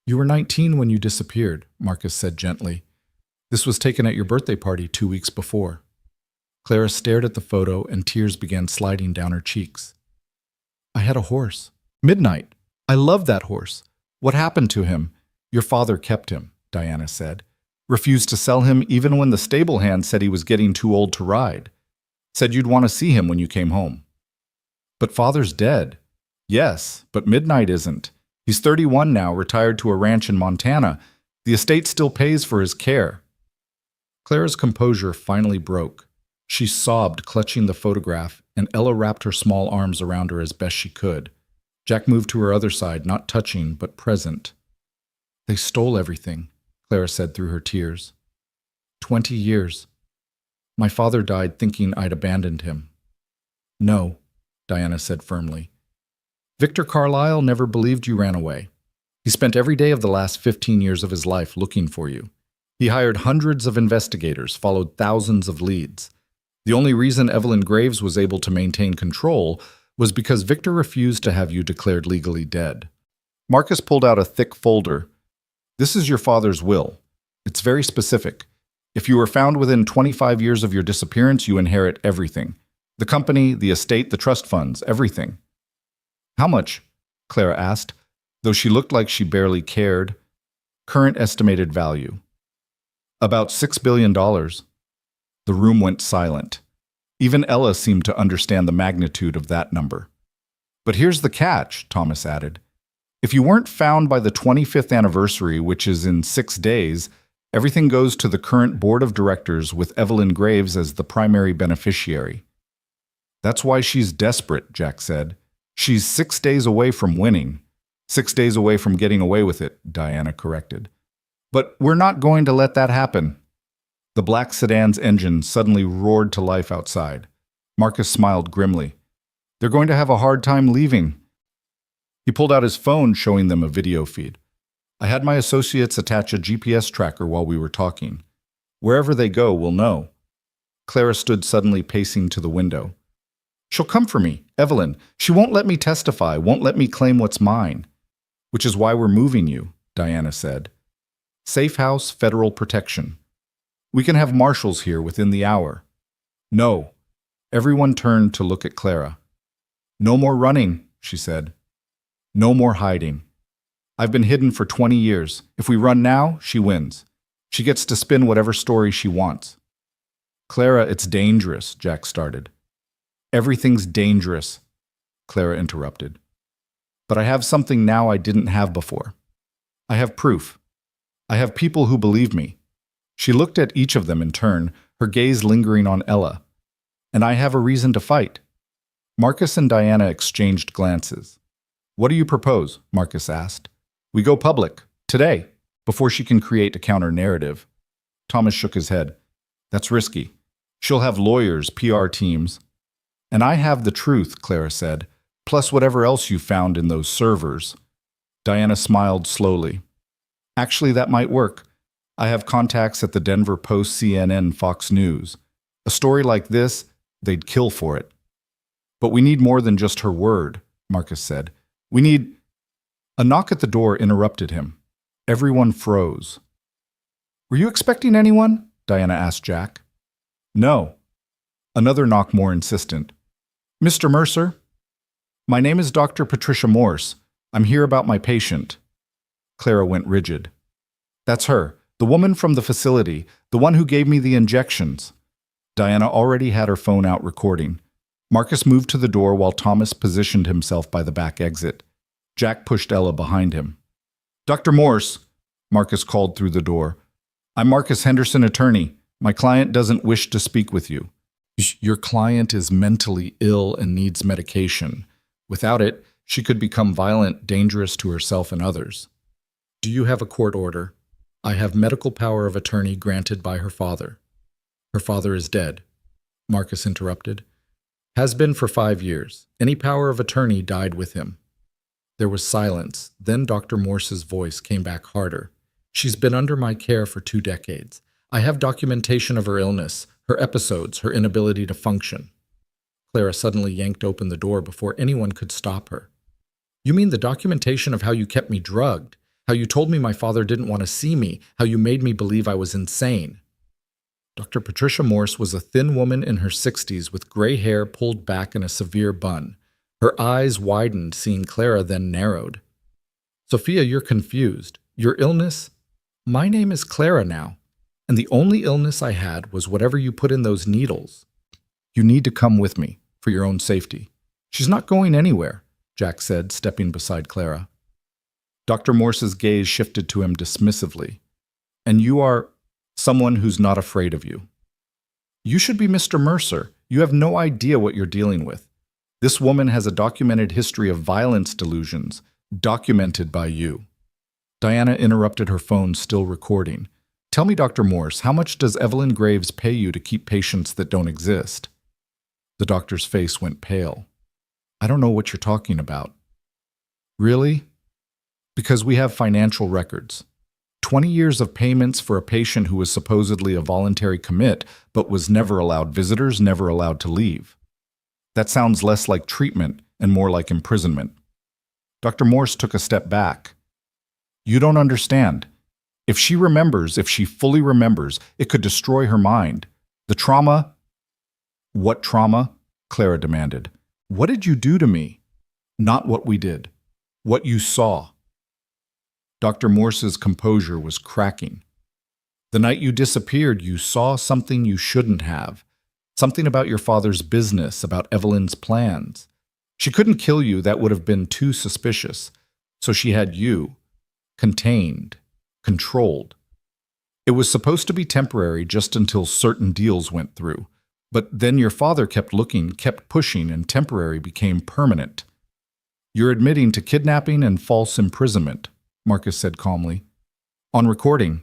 You were 19 when you disappeared, Marcus said gently. This was taken at your birthday party 2 weeks before. Clara stared at the photo and tears began sliding down her cheeks. I had a horse. Midnight. I loved that horse. What happened to him? Your father kept him, Diana said. Refused to sell him even when the stable hand said he was getting too old to ride. Said you'd want to see him when you came home. But father's dead. Yes, but Midnight isn't. He's 31 now, retired to a ranch in Montana. The estate still pays for his care. Clara's composure finally broke. She sobbed, clutching the photograph, and Ella wrapped her small arms around her as best she could. Jack moved to her other side, not touching, but present. They stole everything, Clara said through her tears. 20 years. My father died thinking I'd abandoned him. No, Diana said firmly. Victor Carlyle never believed you ran away. He spent every day of the last 15 years of his life looking for you. He hired hundreds of investigators, followed thousands of leads. The only reason Evelyn Graves was able to maintain control was because Victor refused to have you declared legally dead. Marcus pulled out a thick folder. This is your father's will. It's very specific. If you were found within 25 years of your disappearance, you inherit everything. The company, the estate, the trust funds, everything. How much? Clara asked, though she looked like she barely cared. Current estimated value. About $6 billion. The room went silent. Even Ella seemed to understand the magnitude of that number. But here's the catch, Thomas added. If you weren't found by the 25th anniversary, which is in 6 days, everything goes to the current board of directors with Evelyn Graves as the primary beneficiary. That's why she's desperate, Jack said. She's 6 days away from winning. 6 days away from getting away with it, Diana corrected. But we're not going to let that happen. The black sedan's engine suddenly roared to life outside. Marcus smiled grimly. They're going to have a hard time leaving. He pulled out his phone, showing them a video feed. I had my associates attach a GPS tracker while we were talking. Wherever they go, we'll know. Clara stood suddenly pacing to the window. She'll come for me, Evelyn. She won't let me testify, won't let me claim what's mine. Which is why we're moving you, Diana said. Safe house, federal protection. We can have marshals here within the hour. No. Everyone turned to look at Clara. No more running, she said. No more hiding. I've been hidden for 20 years. If we run now, she wins. She gets to spin whatever story she wants. Clara, it's dangerous, Jack started. Everything's dangerous, Clara interrupted. But I have something now I didn't have before. I have proof. I have people who believe me. She looked at each of them in turn, her gaze lingering on Ella. And I have a reason to fight. Marcus and Diana exchanged glances. What do you propose? Marcus asked. We go public, today, before she can create a counter-narrative. Thomas shook his head. That's risky. She'll have lawyers, PR teams. And I have the truth, Clara said, plus whatever else you found in those servers. Diana smiled slowly. Actually, that might work. I have contacts at the Denver Post, CNN, Fox News. A story like this, they'd kill for it. But we need more than just her word, Marcus said. We need... A knock at the door interrupted him. Everyone froze. Were you expecting anyone? Diana asked Jack. No. Another knock more insistent. Mr. Mercer? My name is Dr. Patricia Morse. I'm here about my patient. Clara went rigid. That's her, the woman from the facility, the one who gave me the injections. Diana already had her phone out recording. Marcus moved to the door while Thomas positioned himself by the back exit. Jack pushed Ella behind him. "Dr. Morse," Marcus called through the door. "I'm Marcus Henderson, attorney. My client doesn't wish to speak with you." "Your client is mentally ill and needs medication. Without it, she could become violent, dangerous to herself and others." "Do you have a court order?" "I have medical power of attorney granted by her father." "Her father is dead," Marcus interrupted. "Has been for 5 years. Any power of attorney died with him." There was silence. Then Dr. Morse's voice came back harder. "She's been under my care for 2 decades. I have documentation of her illness, her episodes, her inability to function." Clara suddenly yanked open the door before anyone could stop her. "You mean the documentation of how you kept me drugged? How you told me my father didn't want to see me? How you made me believe I was insane?" Dr. Patricia Morse was a thin woman in her 60s with gray hair pulled back in a severe bun. Her eyes widened, seeing Clara, then narrowed. "Sophia, you're confused. Your illness? My name is Clara now, and the only illness I had was whatever you put in those needles. You need to come with me, for your own safety." "She's not going anywhere," Jack said, stepping beside Clara. Dr. Morse's gaze shifted to him dismissively. "And you are someone who's not afraid of you." "You should be Mr. Mercer. You have no idea what you're dealing with. This woman has a documented history of violence delusions, documented by you." Diana interrupted her phone, still recording. "Tell me, Dr. Morse, how much does Evelyn Graves pay you to keep patients that don't exist?" The doctor's face went pale. "I don't know what you're talking about." "Really?" "Because we have financial records. 20 years of payments for a patient who was supposedly a voluntary commit, but was never allowed visitors, never allowed to leave. That sounds less like treatment and more like imprisonment." Dr. Morse took a step back. "You don't understand. If she remembers, if she fully remembers, it could destroy her mind. The trauma—" "What trauma?" Clara demanded. "What did you do to me?" "Not what we did. What you saw." Dr. Morse's composure was cracking. "The night you disappeared, you saw something you shouldn't have. Something about your father's business, about Evelyn's plans. She couldn't kill you, that would have been too suspicious. So she had you, contained, controlled. It was supposed to be temporary just until certain deals went through. But then your father kept looking, kept pushing, and temporary became permanent. You're admitting to kidnapping and false imprisonment," Marcus said calmly. "On recording."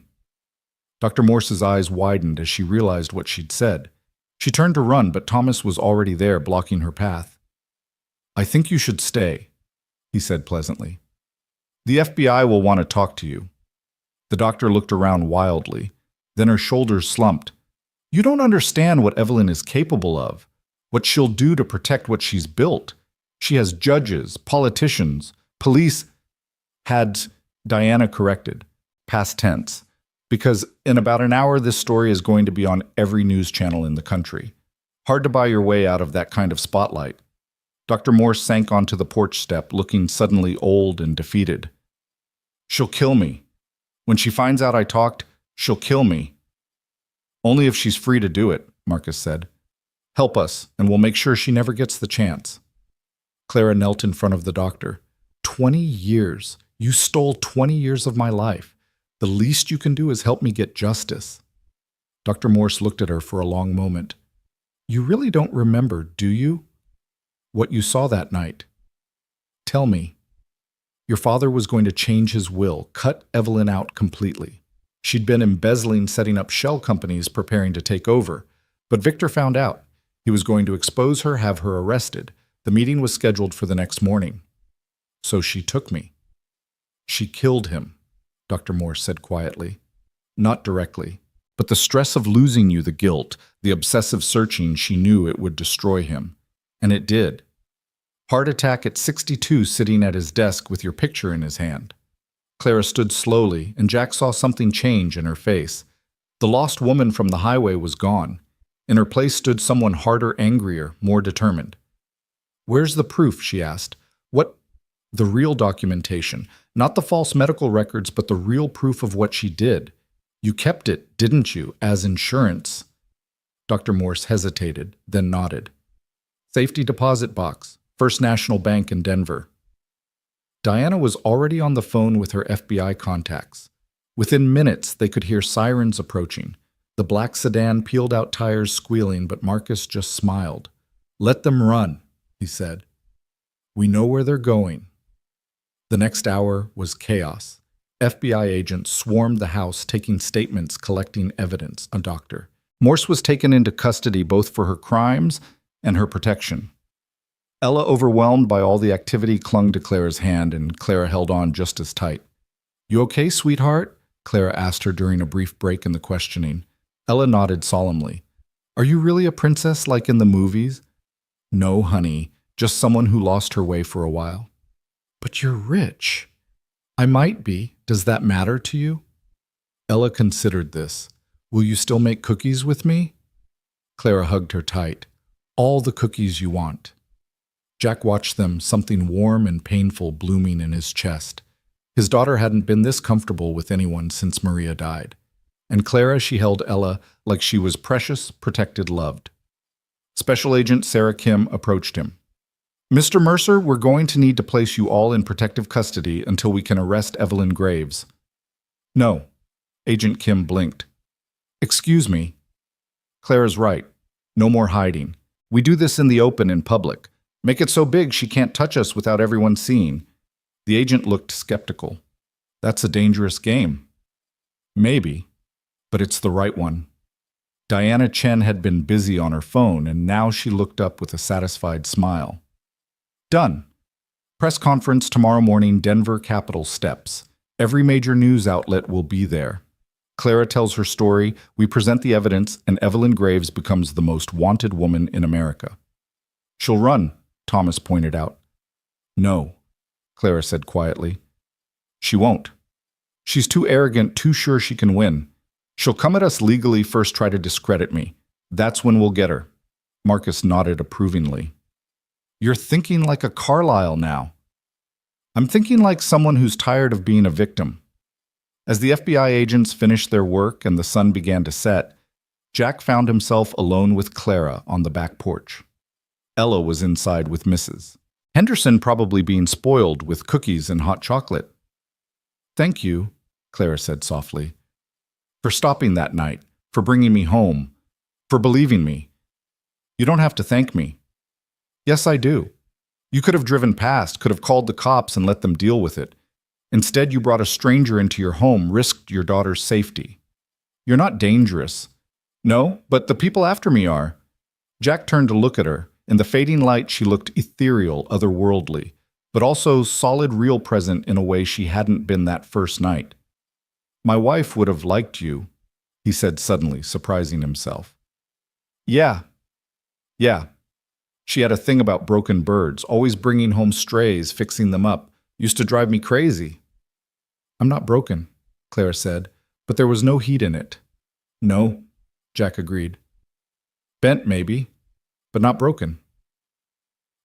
Dr. Morse's eyes widened as she realized what she'd said. She turned to run, but Thomas was already there, blocking her path. "I think you should stay," he said pleasantly. "The FBI will want to talk to you." The doctor looked around wildly. Then her shoulders slumped. "You don't understand what Evelyn is capable of, what she'll do to protect what she's built. She has judges, politicians, police." Had Diana corrected, past tense, because in about an hour this story is going to be on every news channel in the country. Hard to buy your way out of that kind of spotlight. Dr. Morse sank onto the porch step, looking suddenly old and defeated. "She'll kill me. When she finds out I talked, she'll kill me." "Only if she's free to do it," Marcus said. "Help us, and we'll make sure she never gets the chance." Clara knelt in front of the doctor. 20 years. You stole 20 years of my life. The least you can do is help me get justice." Dr. Morse looked at her for a long moment. "You really don't remember, do you? What you saw that night? Tell me." "Your father was going to change his will, cut Evelyn out completely. She'd been embezzling, setting up shell companies, preparing to take over. But Victor found out. He was going to expose her, have her arrested. The meeting was scheduled for the next morning. So she took me." "She killed him," Dr. Morse said quietly. "Not directly, but the stress of losing you, the guilt, the obsessive searching, she knew it would destroy him. And it did. Heart attack at 62, sitting at his desk with your picture in his hand." Clara stood slowly, and Jack saw something change in her face. The lost woman from the highway was gone. In her place stood someone harder, angrier, more determined. "Where's the proof?" she asked. "What? The real documentation. Not the false medical records, but the real proof of what she did. You kept it, didn't you, as insurance?" Dr. Morse hesitated, then nodded. Safety deposit box, First National Bank in Denver. Diana was already on the phone with her FBI contacts. Within minutes, they could hear sirens approaching. The black sedan peeled out tires squealing, but Marcus just smiled. "Let them run," he said. "We know where they're going." The next hour was chaos. FBI agents swarmed the house, taking statements, collecting evidence. A doctor. Morse was taken into custody both for her crimes and her protection. Ella, overwhelmed by all the activity, clung to Clara's hand, and Clara held on just as tight. "You okay, sweetheart?" Clara asked her during a brief break in the questioning. Ella nodded solemnly. "Are you really a princess like in the movies?" "No, honey, just someone who lost her way for a while." "But you're rich." "I might be. Does that matter to you?" Ella considered this. "Will you still make cookies with me?" Clara hugged her tight. "All the cookies you want." Jack watched them, something warm and painful blooming in his chest. His daughter hadn't been this comfortable with anyone since Maria died. And Clara, she held Ella like she was precious, protected, loved. Special Agent Sarah Kim approached him. "Mr. Mercer, we're going to need to place you all in protective custody until we can arrest Evelyn Graves." "No." Agent Kim blinked. "Excuse me." "Clara's right. No more hiding. We do this in the open in public. Make it so big she can't touch us without everyone seeing." The agent looked skeptical. "That's a dangerous game." "Maybe, but it's the right one." Diana Chen had been busy on her phone, and now she looked up with a satisfied smile. "Done. Press conference tomorrow morning, Denver Capitol steps. Every major news outlet will be there. Clara tells her story, we present the evidence, and Evelyn Graves becomes the most wanted woman in America." "She'll run," Thomas pointed out. "No," Clara said quietly. "She won't. She's too arrogant, too sure she can win. She'll come at us legally, first try to discredit me. That's when we'll get her." Marcus nodded approvingly. "You're thinking like a Carlyle now." "I'm thinking like someone who's tired of being a victim." As the FBI agents finished their work and the sun began to set, Jack found himself alone with Clara on the back porch. Ella was inside with Mrs. Henderson, probably being spoiled with cookies and hot chocolate. "Thank you," Clara said softly, "for stopping that night, for bringing me home, for believing me. You don't have to thank me." "Yes, I do. You could have driven past, could have called the cops and let them deal with it. Instead, you brought a stranger into your home, risked your daughter's safety. You're not dangerous." "No, but the people after me are." Jack turned to look at her. In the fading light, she looked ethereal, otherworldly, but also solid, real, present in a way she hadn't been that first night. "My wife would have liked you," he said suddenly, surprising himself. Yeah. She had a thing about broken birds, always bringing home strays, fixing them up. Used to drive me crazy." "I'm not broken," Clara said, but there was no heat in it. "No," Jack agreed. "Bent, maybe, but not broken."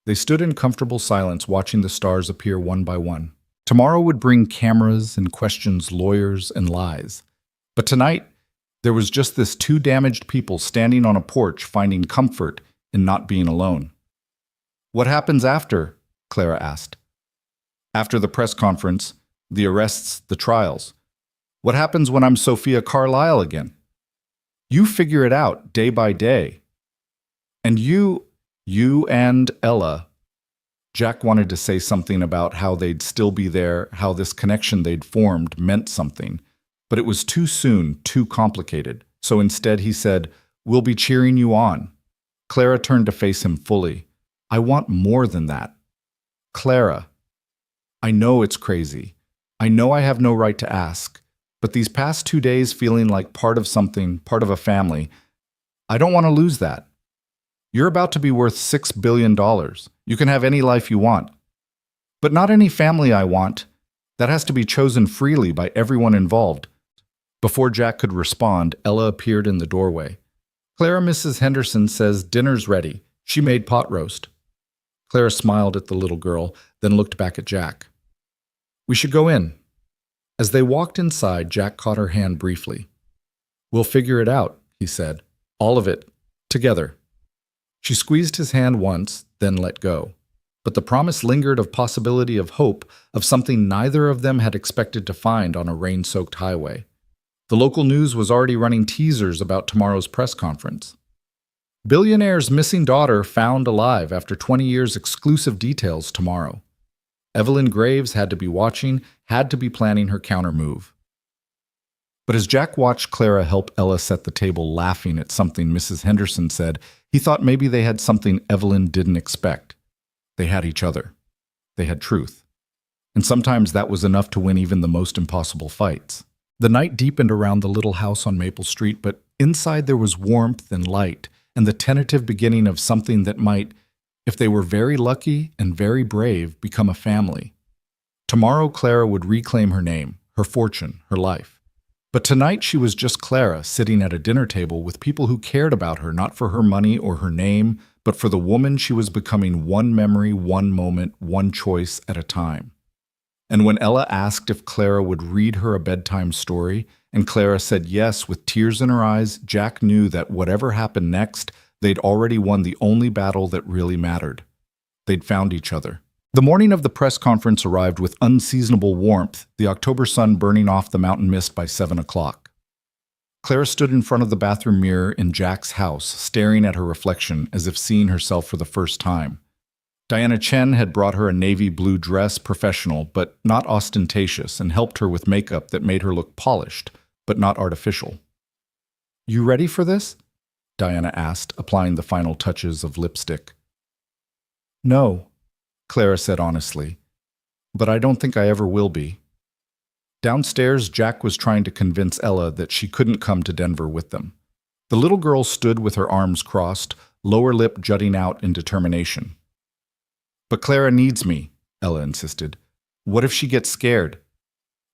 They stood in comfortable silence, watching the stars appear one by one. Tomorrow would bring cameras and questions, lawyers and lies. But tonight, there was just this two damaged people standing on a porch, finding comfort in not being alone. "What happens after?" Clara asked. "After the press conference, the arrests, the trials. What happens when I'm Sophia Carlyle again? You figure it out day by day. And you and Ella." Jack wanted to say something about how they'd still be there, how this connection they'd formed meant something, but it was too soon, too complicated. So instead he said, "We'll be cheering you on." Clara turned to face him fully. "I want more than that. Clara, I know it's crazy. I know I have no right to ask, but these past 2 days feeling like part of something, part of a family, I don't want to lose that. You're about to be worth $6 billion. You can have any life you want. But not any family I want. That has to be chosen freely by everyone involved." Before Jack could respond, Ella appeared in the doorway. "Clara, Mrs. Henderson says dinner's ready. She made pot roast." Clara smiled at the little girl, then looked back at Jack. "We should go in." As they walked inside, Jack caught her hand briefly. "We'll figure it out," he said. "All of it. Together. She squeezed his hand once, then let go. But the promise lingered of possibility of hope, of something neither of them had expected to find on a rain-soaked highway. The local news was already running teasers about tomorrow's press conference. Billionaire's missing daughter found alive after 20 years. Exclusive details tomorrow. Evelyn Graves had to be watching, had to be planning her countermove. But as Jack watched Clara help Ella set the table laughing at something Mrs. Henderson said, he thought maybe they had something Evelyn didn't expect. They had each other. They had truth. And sometimes that was enough to win even the most impossible fights. The night deepened around the little house on Maple Street, but inside there was warmth and light, and the tentative beginning of something that might, if they were very lucky and very brave, become a family. Tomorrow Clara would reclaim her name, her fortune, her life. But tonight she was just Clara, sitting at a dinner table with people who cared about her, not for her money or her name, but for the woman she was becoming, one memory, one moment, one choice at a time. And when Ella asked if Clara would read her a bedtime story, and Clara said yes with tears in her eyes, Jack knew that whatever happened next, they'd already won the only battle that really mattered. They'd found each other. The morning of the press conference arrived with unseasonable warmth, the October sun burning off the mountain mist by 7 o'clock. Clara stood in front of the bathroom mirror in Jack's house, staring at her reflection as if seeing herself for the first time. Diana Chen had brought her a navy blue dress, professional but not ostentatious, and helped her with makeup that made her look polished, but not artificial. "You ready for this?" Diana asked, applying the final touches of lipstick. "No," Clara said honestly, "but I don't think I ever will be." Downstairs, Jack was trying to convince Ella that she couldn't come to Denver with them. The little girl stood with her arms crossed, lower lip jutting out in determination. "But Clara needs me," Ella insisted. "What if she gets scared?"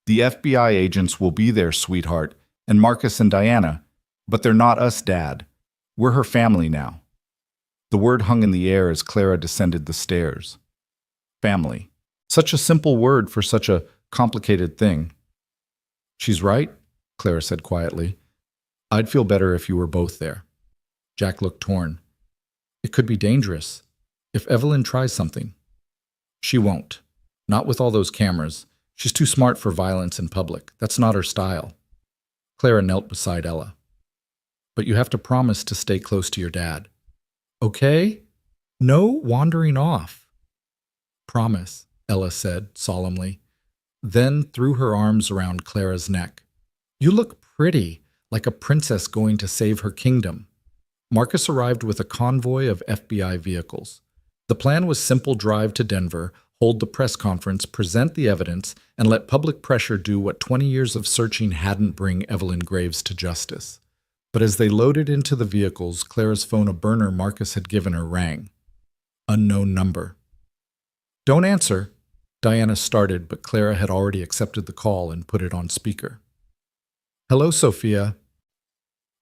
"The FBI agents will be there, sweetheart, and Marcus and Diana, but they're not us, Dad. We're her family now." The word hung in the air as Clara descended the stairs. Family. Such a simple word for such a complicated thing. "She's right," Clara said quietly. "I'd feel better if you were both there." Jack looked torn. "It could be dangerous. If Evelyn tries something." "She won't. Not with all those cameras. She's too smart for violence in public. That's not her style." Clara knelt beside Ella. "But you have to promise to stay close to your dad. Okay? No wandering off." "Promise," Ella said solemnly, then threw her arms around Clara's neck. "You look pretty, like a princess going to save her kingdom." Marcus arrived with a convoy of FBI vehicles. The plan was simple: drive to Denver, hold the press conference, present the evidence, and let public pressure do what 20 years of searching hadn't bring Evelyn Graves to justice. But as they loaded into the vehicles, Clara's phone, a burner Marcus had given her, rang. Unknown number. "Don't answer," Diana started, but Clara had already accepted the call and put it on speaker. "Hello, Sophia."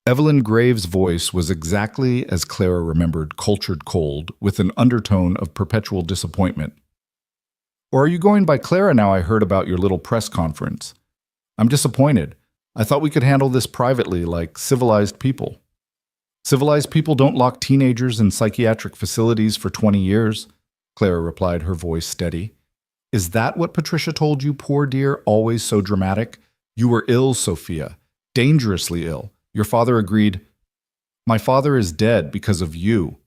Evelyn Graves' voice was exactly as Clara remembered, cultured cold, with an undertone of perpetual disappointment. "Or are you going by Clara now I heard about your little press conference? I'm disappointed. I thought we could handle this privately, like civilized people." "Civilized people don't lock teenagers in psychiatric facilities for 20 years, Clara replied, her voice steady. "Is that what Patricia told you, poor dear, always so dramatic? You were ill, Sophia, dangerously ill. Your father agreed." "My father is dead because of you."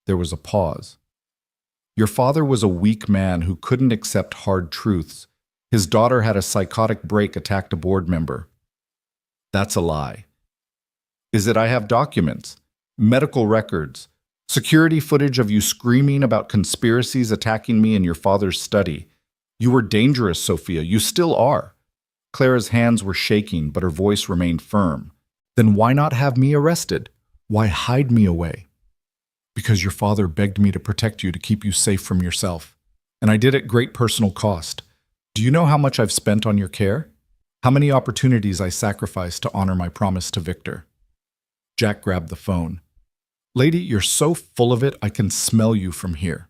There was a pause. "Your father was a weak man who couldn't accept hard truths. His daughter had a psychotic break, attacked a board member." "That's a lie." "Is it? I have documents, medical records, security footage of you screaming about conspiracies attacking me in your father's study. You were dangerous, Sophia. You still are." Clara's hands were shaking, but her voice remained firm. "Then why not have me arrested? Why hide me away?" "Because your father begged me to protect you, to keep you safe from yourself. And I did at great personal cost. Do you know how much I've spent on your care? How many opportunities I sacrificed to honor my promise to Victor?" Jack grabbed the phone. "Lady, you're so full of it, I can smell you from here."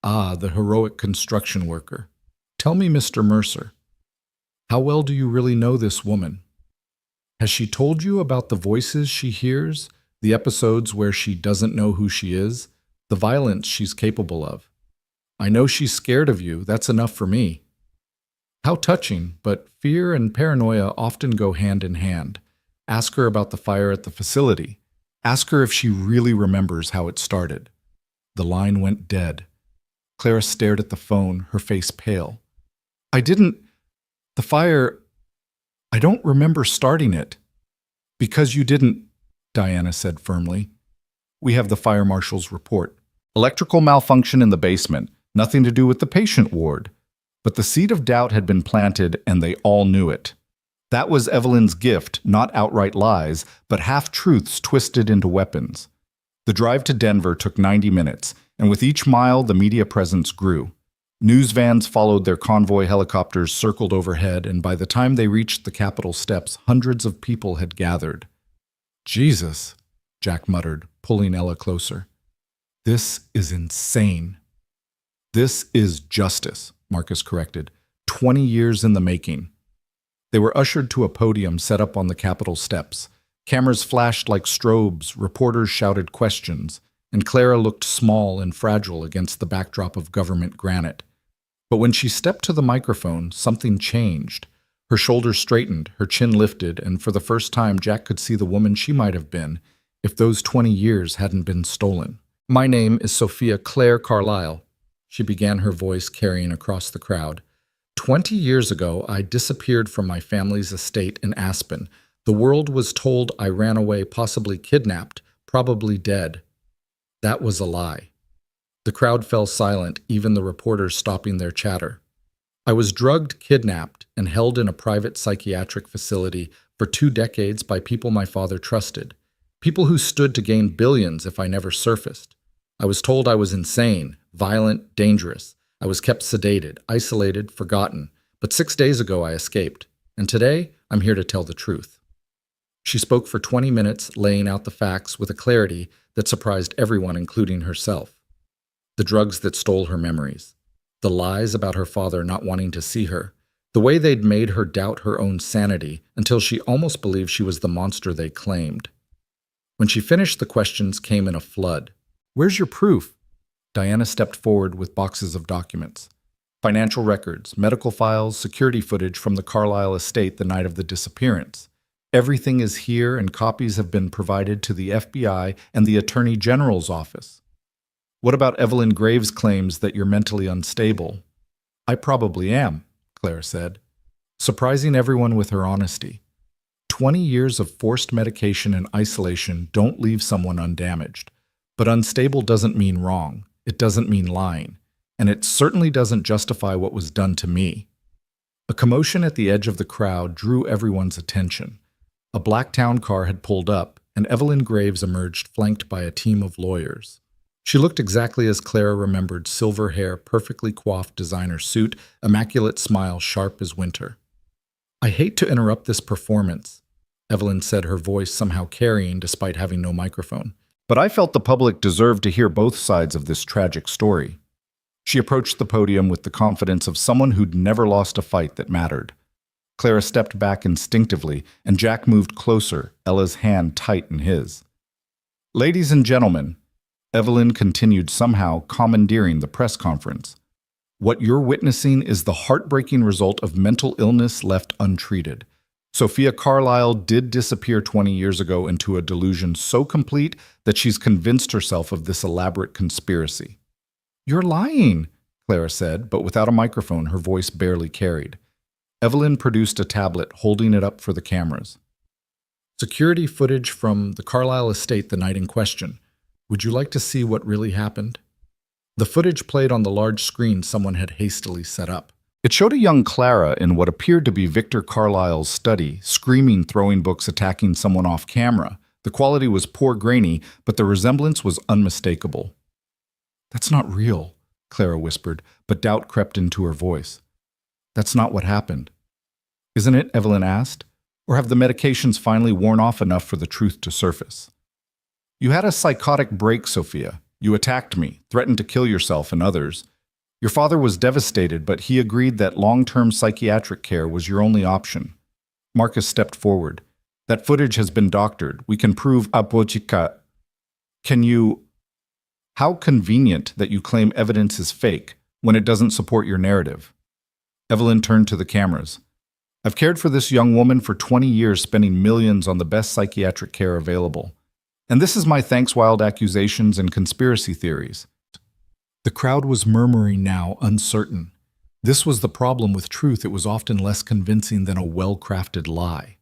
"Ah, the heroic construction worker. Tell me, Mr. Mercer, how well do you really know this woman? Has she told you about the voices she hears, The episodes where she doesn't know who she is, the violence she's capable of. I know she's scared of you, that's enough for me. How touching, but fear and paranoia often go hand in hand. Ask her about the fire at the facility. Ask her if she really remembers how it started. The line went dead. Clara stared at the phone, her face pale. The fire, I don't remember starting it. Because you didn't, Diana said firmly. We have the fire marshal's report. Electrical malfunction in the basement, nothing to do with the patient ward. But the seed of doubt had been planted, and they all knew it. That was Evelyn's gift, not outright lies, but half-truths twisted into weapons. The drive to Denver took 90 minutes, and with each mile the media presence grew. News vans followed their convoy, helicopters circled overhead, and by the time they reached the Capitol steps, hundreds of people had gathered. Jesus, Jack muttered, pulling Ella closer. This is insane. This is justice, Marcus corrected. 20 years in the making. They were ushered to a podium set up on the Capitol steps. Cameras flashed like strobes, reporters shouted questions, and Clara looked small and fragile against the backdrop of government granite. But when she stepped to the microphone, something changed. Her shoulders straightened, her chin lifted, and for the first time Jack could see the woman she might have been if those 20 years hadn't been stolen. My name is Sophia Claire Carlyle, she began, her voice carrying across the crowd. 20 years ago, I disappeared from my family's estate in Aspen. The world was told I ran away, possibly kidnapped, probably dead. That was a lie. The crowd fell silent, even the reporters stopping their chatter. I was drugged, kidnapped, and held in a private psychiatric facility for 2 decades by people my father trusted, people who stood to gain billions if I never surfaced. I was told I was insane, violent, dangerous. I was kept sedated, isolated, forgotten. But 6 days ago I escaped, and today I'm here to tell the truth. She spoke for 20 minutes, laying out the facts with a clarity that surprised everyone, including herself. The drugs that stole her memories, the lies about her father not wanting to see her, the way they'd made her doubt her own sanity until she almost believed she was the monster they claimed. When she finished, the questions came in a flood. Where's your proof? Diana stepped forward with boxes of documents. Financial records, medical files, security footage from the Carlyle estate the night of the disappearance. Everything is here, and copies have been provided to the FBI and the Attorney General's office. What about Evelyn Graves' claims that you're mentally unstable? I probably am, Claire said, surprising everyone with her honesty. 20 years of forced medication and isolation don't leave someone undamaged. But unstable doesn't mean wrong. It doesn't mean lying. And it certainly doesn't justify what was done to me. A commotion at the edge of the crowd drew everyone's attention. A black town car had pulled up, and Evelyn Graves emerged flanked by a team of lawyers. She looked exactly as Clara remembered, silver hair, perfectly coiffed designer suit, immaculate smile sharp as winter. I hate to interrupt this performance, Evelyn said, her voice somehow carrying despite having no microphone. But I felt the public deserved to hear both sides of this tragic story. She approached the podium with the confidence of someone who'd never lost a fight that mattered. Clara stepped back instinctively, and Jack moved closer, Ella's hand tight in his. Ladies and gentlemen, Evelyn continued, somehow commandeering the press conference. What you're witnessing is the heartbreaking result of mental illness left untreated. Sophia Carlyle did disappear 20 years ago into a delusion so complete that she's convinced herself of this elaborate conspiracy. You're lying, Clara said, but without a microphone, her voice barely carried. Evelyn produced a tablet, holding it up for the cameras. Security footage from the Carlyle estate the night in question. Would you like to see what really happened? The footage played on the large screen someone had hastily set up. It showed a young Clara in what appeared to be Victor Carlyle's study, screaming, throwing books, attacking someone off camera. The quality was poor, grainy, but the resemblance was unmistakable. That's not real, Clara whispered, but doubt crept into her voice. That's not what happened. Isn't it? Evelyn asked. Or have the medications finally worn off enough for the truth to surface? You had a psychotic break, Sophia. You attacked me, threatened to kill yourself and others. Your father was devastated, but he agreed that long-term psychiatric care was your only option. Marcus stepped forward. That footage has been doctored. We can prove apochika. Can you... How convenient that you claim evidence is fake when it doesn't support your narrative. Evelyn turned to the cameras. I've cared for this young woman for 20 years, spending millions on the best psychiatric care available. And this is my thanks wild accusations and conspiracy theories. The crowd was murmuring now, uncertain. This was the problem with truth. It was often less convincing than a well-crafted lie.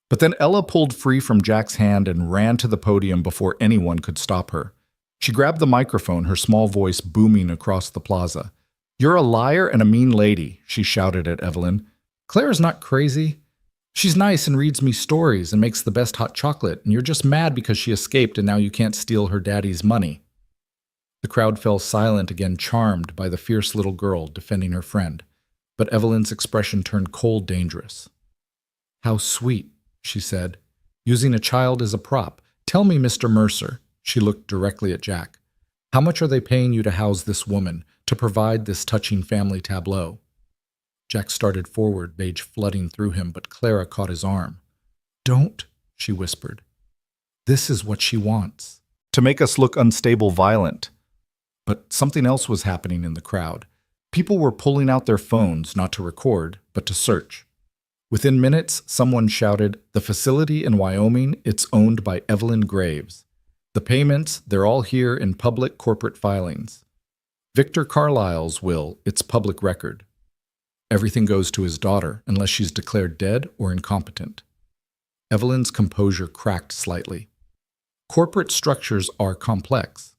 But then Ella pulled free from Jack's hand and ran to the podium before anyone could stop her. She grabbed the microphone, her small voice booming across the plaza. "You're a liar and a mean lady," she shouted at Evelyn. "Claire's not crazy. She's nice and reads me stories and makes the best hot chocolate, and you're just mad because she escaped and now you can't steal her daddy's money." The crowd fell silent again, charmed by the fierce little girl defending her friend. But Evelyn's expression turned cold, dangerous. "How sweet," she said, "using a child as a prop. Tell me, Mr. Mercer," she looked directly at Jack, "how much are they paying you to house this woman, to provide this touching family tableau?" Jack started forward, rage flooding through him, but Clara caught his arm. "Don't," she whispered. "This is what she wants." To make us look unstable, violent. But something else was happening in the crowd. People were pulling out their phones, not to record, but to search. Within minutes, someone shouted, "The facility in Wyoming, it's owned by Evelyn Graves. The payments, they're all here in public corporate filings. Victor Carlisle's will, it's public record. Everything goes to his daughter, unless she's declared dead or incompetent." Evelyn's composure cracked slightly. "Corporate structures are complex.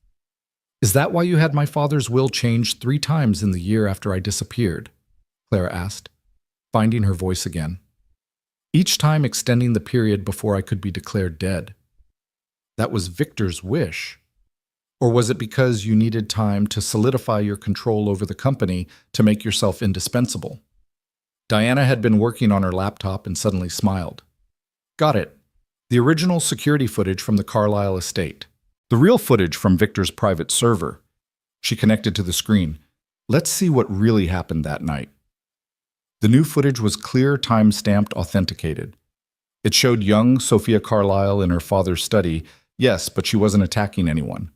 Is that why you had my father's will changed 3 times in the year after I disappeared?" Clara asked, finding her voice again. "Each time extending the period before I could be declared dead. That was Victor's wish. Or was it because you needed time to solidify your control over the company to make yourself indispensable?" Diana had been working on her laptop and suddenly smiled. "Got it. The original security footage from the Carlisle estate. The real footage from Victor's private server." She connected to the screen. "Let's see what really happened that night." The new footage was clear, time-stamped, authenticated. It showed young Sophia Carlisle in her father's study, yes, but she wasn't attacking anyone.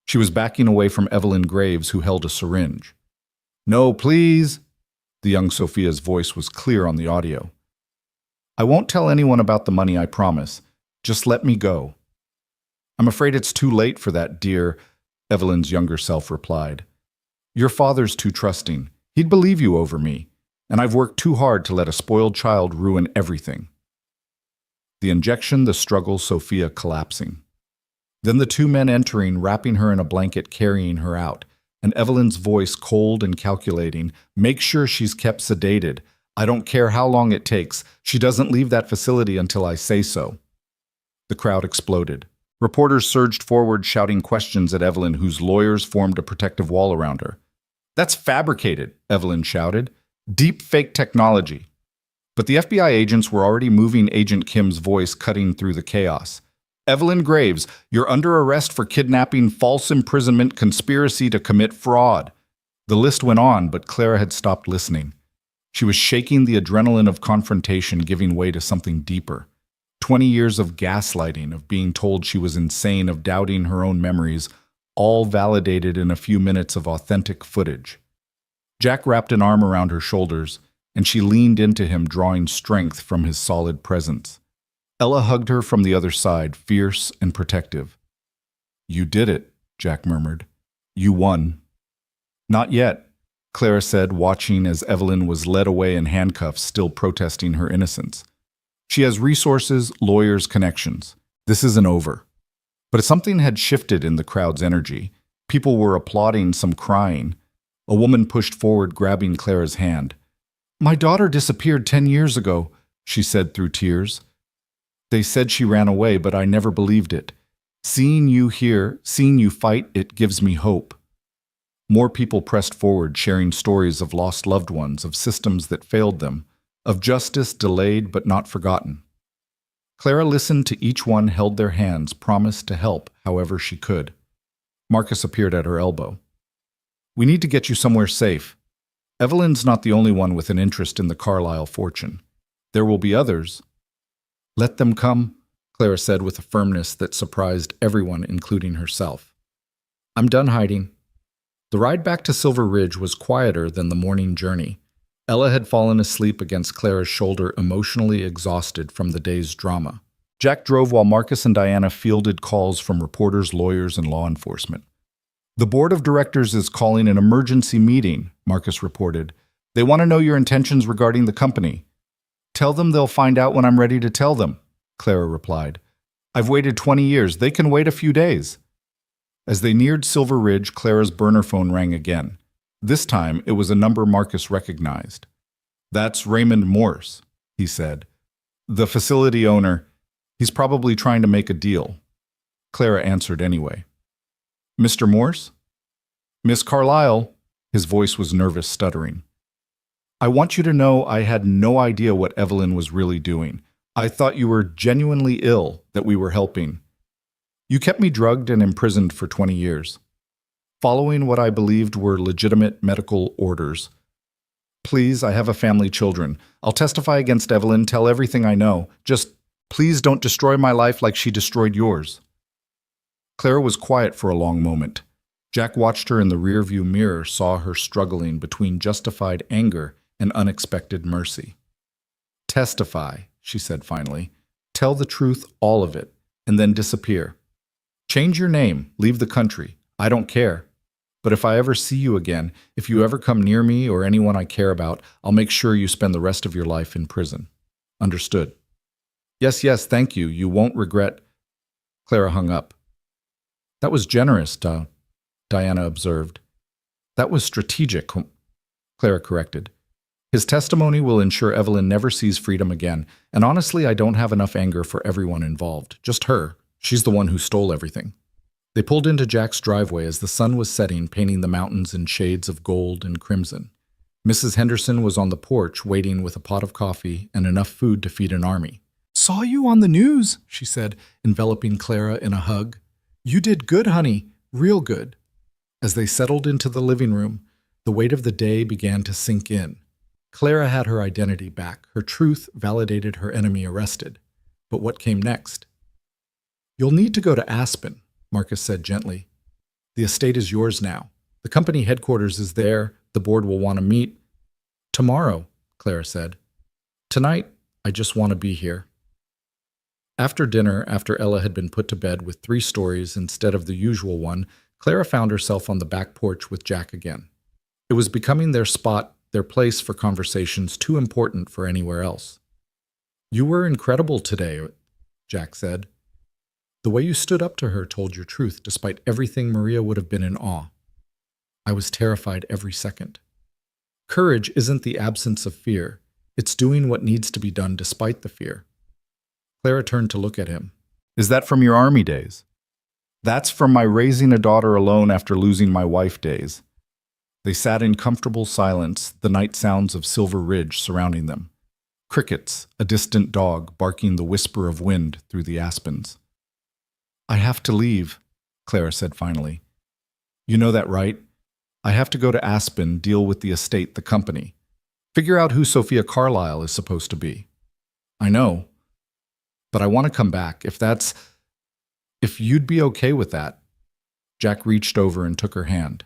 She was backing away from Evelyn Graves, who held a syringe. "No, please." The young Sophia's voice was clear on the audio. "I won't tell anyone about the money, I promise. Just let me go." "I'm afraid it's too late for that, dear," Evelyn's younger self replied. "Your father's too trusting. He'd believe you over me, and I've worked too hard to let a spoiled child ruin everything." The injection, the struggle, Sophia collapsing. Then the 2 men entering, wrapping her in a blanket, carrying her out, and Evelyn's voice cold and calculating. "Make sure she's kept sedated. I don't care how long it takes. She doesn't leave that facility until I say so." The crowd exploded. Reporters surged forward, shouting questions at Evelyn, whose lawyers formed a protective wall around her. "That's fabricated," Evelyn shouted. "Deep fake technology." But the FBI agents were already moving Agent Kim's voice, cutting through the chaos. "Evelyn Graves, you're under arrest for kidnapping, false imprisonment, conspiracy to commit fraud." The list went on, but Clara had stopped listening. She was shaking, the adrenaline of confrontation giving way to something deeper. 20 years of gaslighting, of being told she was insane, of doubting her own memories, all validated in a few minutes of authentic footage. Jack wrapped an arm around her shoulders, and she leaned into him, drawing strength from his solid presence. Ella hugged her from the other side, fierce and protective. "You did it," Jack murmured. "You won." "Not yet," Clara said, watching as Evelyn was led away in handcuffs, still protesting her innocence. "She has resources, lawyers, connections. This isn't over." But something had shifted in the crowd's energy. People were applauding, some crying. A woman pushed forward, grabbing Clara's hand. "My daughter disappeared 10 years ago," she said through tears. "They said she ran away, but I never believed it. Seeing you here, seeing you fight, it gives me hope." More people pressed forward, sharing stories of lost loved ones, of systems that failed them, of justice delayed but not forgotten. Clara listened to each one, held their hands, promised to help however she could. Marcus appeared at her elbow. "We need to get you somewhere safe. Evelyn's not the only one with an interest in the Carlisle fortune. There will be others." Let them come, Clara said with a firmness that surprised everyone, including herself. I'm done hiding. The ride back to Silver Ridge was quieter than the morning journey. Ella had fallen asleep against Clara's shoulder, emotionally exhausted from the day's drama. Jack drove while Marcus and Diana fielded calls from reporters, lawyers, and law enforcement. The board of directors is calling an emergency meeting, Marcus reported. They want to know your intentions regarding the company. Tell them they'll find out when I'm ready to tell them, Clara replied. I've waited 20 years. They can wait a few days. As they neared Silver Ridge, Clara's burner phone rang again. This time, it was a number Marcus recognized. That's Raymond Morse, he said. The facility owner. He's probably trying to make a deal. Clara answered anyway. Mr. Morse? Miss Carlyle. His voice was nervous, stuttering. I want you to know I had no idea what Evelyn was really doing. I thought you were genuinely ill, that we were helping. You kept me drugged and imprisoned for 20 years, following what I believed were legitimate medical orders. Please, I have a family, children. I'll testify against Evelyn, tell everything I know. Just please don't destroy my life like she destroyed yours. Clara was quiet for a long moment. Jack watched her in the rearview mirror, saw her struggling between justified anger and unexpected mercy. Testify, she said finally. Tell the truth, all of it, and then disappear. Change your name, leave the country. I don't care. But if I ever see you again, if you ever come near me or anyone I care about, I'll make sure you spend the rest of your life in prison. Understood? Yes, yes, thank you. You won't regret. Clara hung up. That was generous, Diana observed. That was strategic, Clara corrected. His testimony will ensure Evelyn never sees freedom again, and honestly, I don't have enough anger for everyone involved. Just her. She's the one who stole everything. They pulled into Jack's driveway as the sun was setting, painting the mountains in shades of gold and crimson. Mrs. Henderson was on the porch, waiting with a pot of coffee and enough food to feed an army. Saw you on the news, she said, enveloping Clara in a hug. You did good, honey, real good. As they settled into the living room, the weight of the day began to sink in. Clara had her identity back. Her truth validated her enemy arrested. But what came next? You'll need to go to Aspen, Marcus said gently. The estate is yours now. The company headquarters is there. The board will want to meet. Tomorrow, Clara said. Tonight, I just want to be here. After dinner, after Ella had been put to bed with 3 stories instead of the usual one, Clara found herself on the back porch with Jack again. It was becoming their spot, their place for conversations too important for anywhere else. You were incredible today, Jack said. The way you stood up to her told your truth, despite everything. Maria would have been in awe. I was terrified every second. Courage isn't the absence of fear. It's doing what needs to be done despite the fear. Clara turned to look at him. Is that from your army days? That's from my raising a daughter alone after losing my wife days. They sat in comfortable silence, the night sounds of Silver Ridge surrounding them. Crickets, a distant dog barking the whisper of wind through the aspens. I have to leave, Clara said finally. You know that, right? I have to go to Aspen, deal with the estate, the company. Figure out who Sophia Carlyle is supposed to be. I know. But I want to come back, if you'd be okay with that. Jack reached over and took her hand.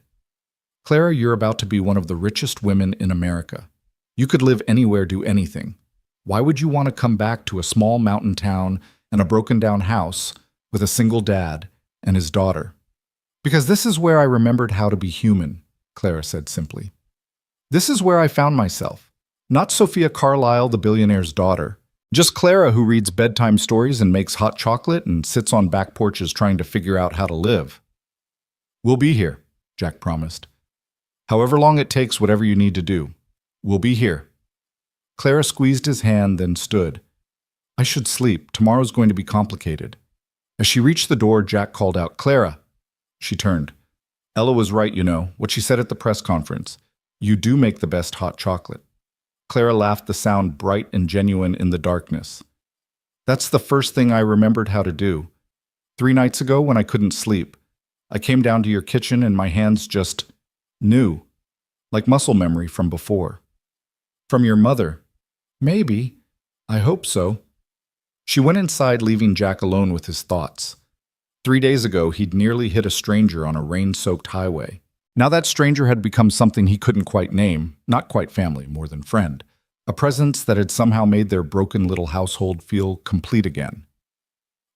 Clara, you're about to be one of the richest women in America. You could live anywhere, do anything. Why would you want to come back to a small mountain town and a broken-down house with a single dad and his daughter? Because this is where I remembered how to be human, Clara said simply. This is where I found myself. Not Sophia Carlyle, the billionaire's daughter. Just Clara, who reads bedtime stories and makes hot chocolate and sits on back porches trying to figure out how to live. We'll be here, Jack promised. However long it takes, whatever you need to do. We'll be here. Clara squeezed his hand, then stood. I should sleep. Tomorrow's going to be complicated. As she reached the door, Jack called out, Clara. She turned. Ella was right, you know, what she said at the press conference. You do make the best hot chocolate. Clara laughed, the sound bright and genuine in the darkness. That's the first thing I remembered how to do. 3 nights ago when I couldn't sleep, I came down to your kitchen and my hands just knew, like muscle memory from before. From your mother. Maybe. I hope so. She went inside, leaving Jack alone with his thoughts. 3 days ago, he'd nearly hit a stranger on a rain-soaked highway. Now that stranger had become something he couldn't quite name, not quite family, more than friend. A presence that had somehow made their broken little household feel complete again.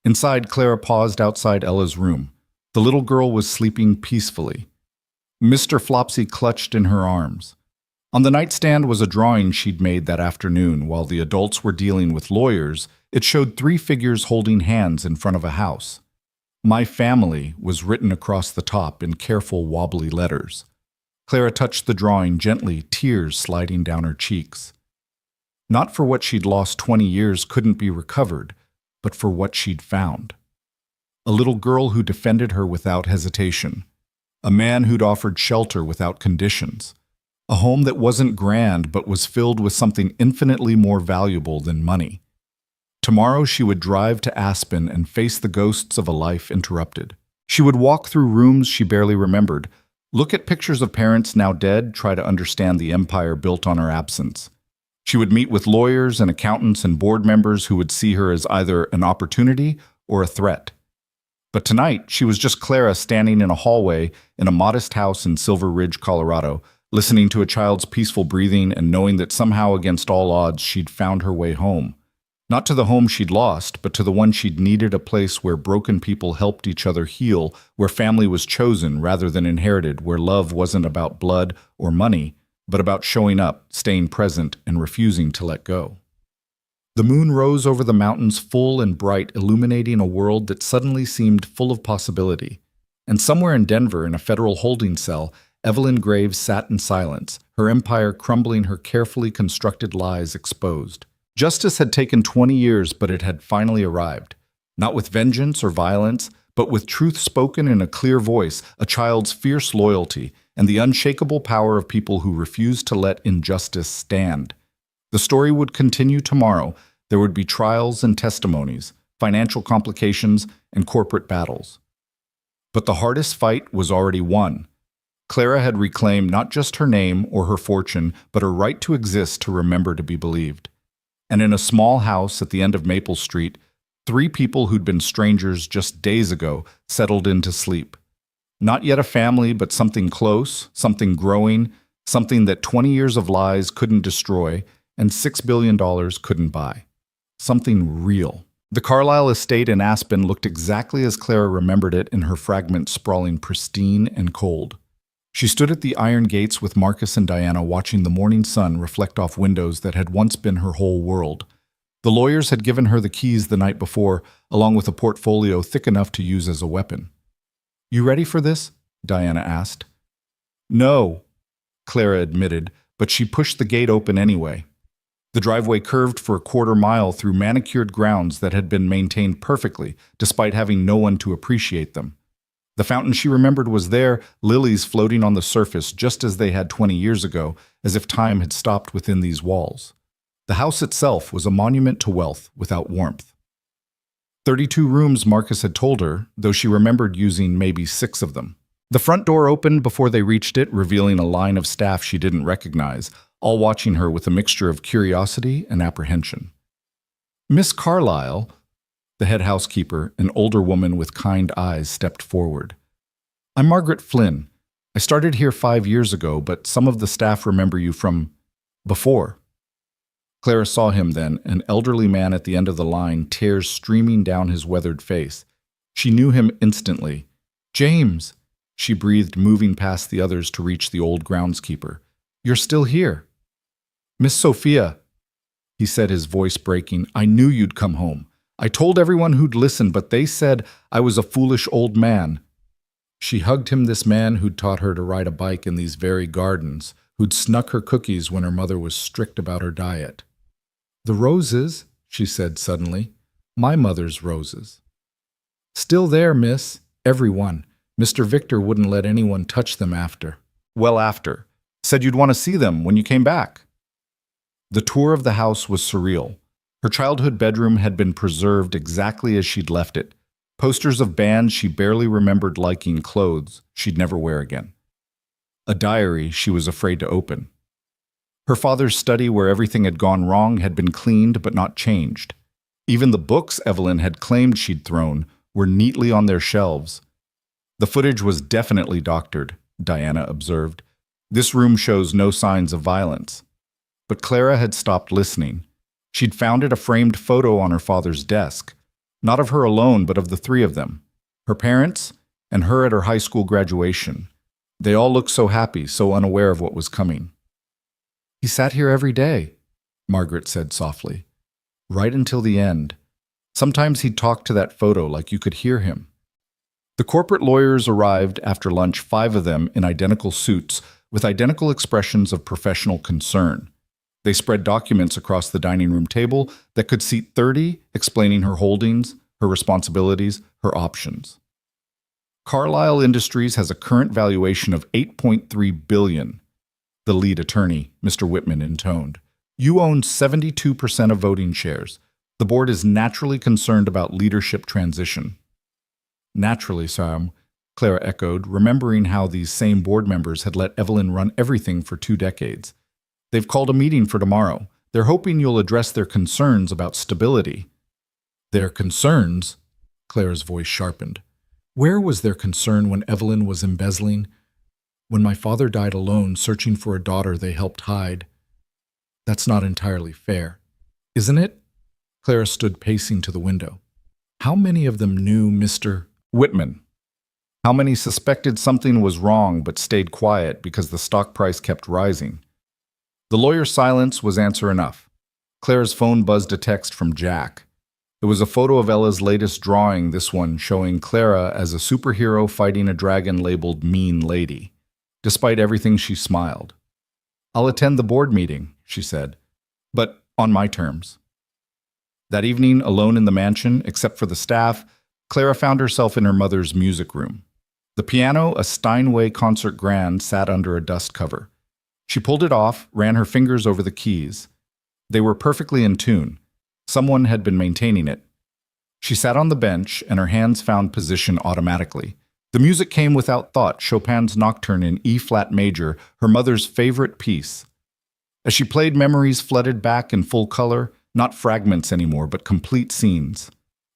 Inside, Clara paused outside Ella's room. The little girl was sleeping peacefully. Mr. Flopsy clutched in her arms. On the nightstand was a drawing she'd made that afternoon. While the adults were dealing with lawyers, it showed 3 figures holding hands in front of a house. "My family" was written across the top in careful, wobbly letters. Clara touched the drawing gently, tears sliding down her cheeks. Not for what she'd lost 20 years couldn't be recovered, but for what she'd found. A little girl who defended her without hesitation. A man who'd offered shelter without conditions. A home that wasn't grand but was filled with something infinitely more valuable than money. Tomorrow she would drive to Aspen and face the ghosts of a life interrupted. She would walk through rooms she barely remembered, look at pictures of parents now dead, try to understand the empire built on her absence. She would meet with lawyers and accountants and board members who would see her as either an opportunity or a threat. But tonight, she was just Clara standing in a hallway in a modest house in Silver Ridge, Colorado, listening to a child's peaceful breathing and knowing that somehow against all odds she'd found her way home. Not to the home she'd lost, but to the one she'd needed, a place where broken people helped each other heal, where family was chosen rather than inherited, where love wasn't about blood or money, but about showing up, staying present, and refusing to let go. The moon rose over the mountains full and bright, illuminating a world that suddenly seemed full of possibility. And somewhere in Denver, in a federal holding cell, Evelyn Graves sat in silence, her empire crumbling, her carefully constructed lies exposed. Justice had taken 20 years, but it had finally arrived. Not with vengeance or violence, but with truth spoken in a clear voice, a child's fierce loyalty, and the unshakable power of people who refused to let injustice stand. The story would continue tomorrow. There would be trials and testimonies, financial complications, and corporate battles. But the hardest fight was already won. Clara had reclaimed not just her name or her fortune, but her right to exist, to remember, to be believed. And in a small house at the end of Maple Street, 3 people who'd been strangers just days ago settled into sleep. Not yet a family, but something close, something growing, something that 20 years of lies couldn't destroy and $6 billion couldn't buy. Something real. The Carlisle estate in Aspen looked exactly as Clara remembered it in her fragments, sprawling pristine and cold. She stood at the iron gates with Marcus and Diana, watching the morning sun reflect off windows that had once been her whole world. The lawyers had given her the keys the night before, along with a portfolio thick enough to use as a weapon. "You ready for this?" Diana asked. "No," Clara admitted, but she pushed the gate open anyway. The driveway curved for a quarter mile through manicured grounds that had been maintained perfectly, despite having no one to appreciate them. The fountain she remembered was there, lilies floating on the surface just as they had 20 years ago, as if time had stopped within these walls. The house itself was a monument to wealth without warmth. 32 rooms, Marcus had told her, though she remembered using maybe 6 of them. The front door opened before they reached it, revealing a line of staff she didn't recognize, all watching her with a mixture of curiosity and apprehension. "Miss Carlisle," the head housekeeper, an older woman with kind eyes, stepped forward. "I'm Margaret Flynn. I started here 5 years ago, but some of the staff remember you from before." Clara saw him then, an elderly man at the end of the line, tears streaming down his weathered face. She knew him instantly. "James," she breathed, moving past the others to reach the old groundskeeper. "You're still here." "Miss Sophia," he said, his voice breaking, "I knew you'd come home. I told everyone who'd listen, but they said I was a foolish old man." She hugged him, this man who'd taught her to ride a bike in these very gardens, who'd snuck her cookies when her mother was strict about her diet. "The roses," she said suddenly, "my mother's roses." "Still there, miss. Every one. Mr. Victor wouldn't let anyone touch them after." "Well, after. Said you'd want to see them when you came back." The tour of the house was surreal. Her childhood bedroom had been preserved exactly as she'd left it. Posters of bands she barely remembered liking, clothes she'd never wear again. A diary she was afraid to open. Her father's study, where everything had gone wrong, had been cleaned but not changed. Even the books Evelyn had claimed she'd thrown were neatly on their shelves. The footage was definitely doctored, Diana observed. This room shows no signs of violence. But Clara had stopped listening. She'd found a framed photo on her father's desk, not of her alone, but of the three of them, her parents and her at her high school graduation. They all looked so happy, so unaware of what was coming. "He sat here every day," Margaret said softly, "right until the end. Sometimes he'd talk to that photo like you could hear him." The corporate lawyers arrived after lunch, 5 of them in identical suits with identical expressions of professional concern. They spread documents across the dining room table that could seat 30, explaining her holdings, her responsibilities, her options. Carlyle Industries has a current valuation of $8.3 billion, the lead attorney, Mr. Whitman, intoned. "You own 72% of voting shares. The board is naturally concerned about leadership transition." "Naturally, Sam," Clara echoed, remembering how these same board members had let Evelyn run everything for 2 decades. "They've called a meeting for tomorrow. They're hoping you'll address their concerns about stability." "Their concerns?" Clara's voice sharpened. Where was their concern when Evelyn was embezzling? When my father died alone, searching for a daughter they helped hide. That's not entirely fair, isn't it? Clara stood pacing to the window. How many of them knew Mr. Whitman? How many suspected something was wrong but stayed quiet because the stock price kept rising? The lawyer's silence was answer enough. Clara's phone buzzed a text from Jack. It was a photo of Ella's latest drawing, this one showing Clara as a superhero fighting a dragon labeled Mean Lady. Despite everything, she smiled. "I'll attend the board meeting," she said, "but on my terms." That evening, alone in the mansion, except for the staff, Clara found herself in her mother's music room. The piano, a Steinway concert grand, sat under a dust cover. She pulled it off, ran her fingers over the keys. They were perfectly in tune. Someone had been maintaining it. She sat on the bench, and her hands found position automatically. The music came without thought, Chopin's Nocturne in E-flat major, her mother's favorite piece. As she played, memories flooded back in full color, not fragments anymore, but complete scenes.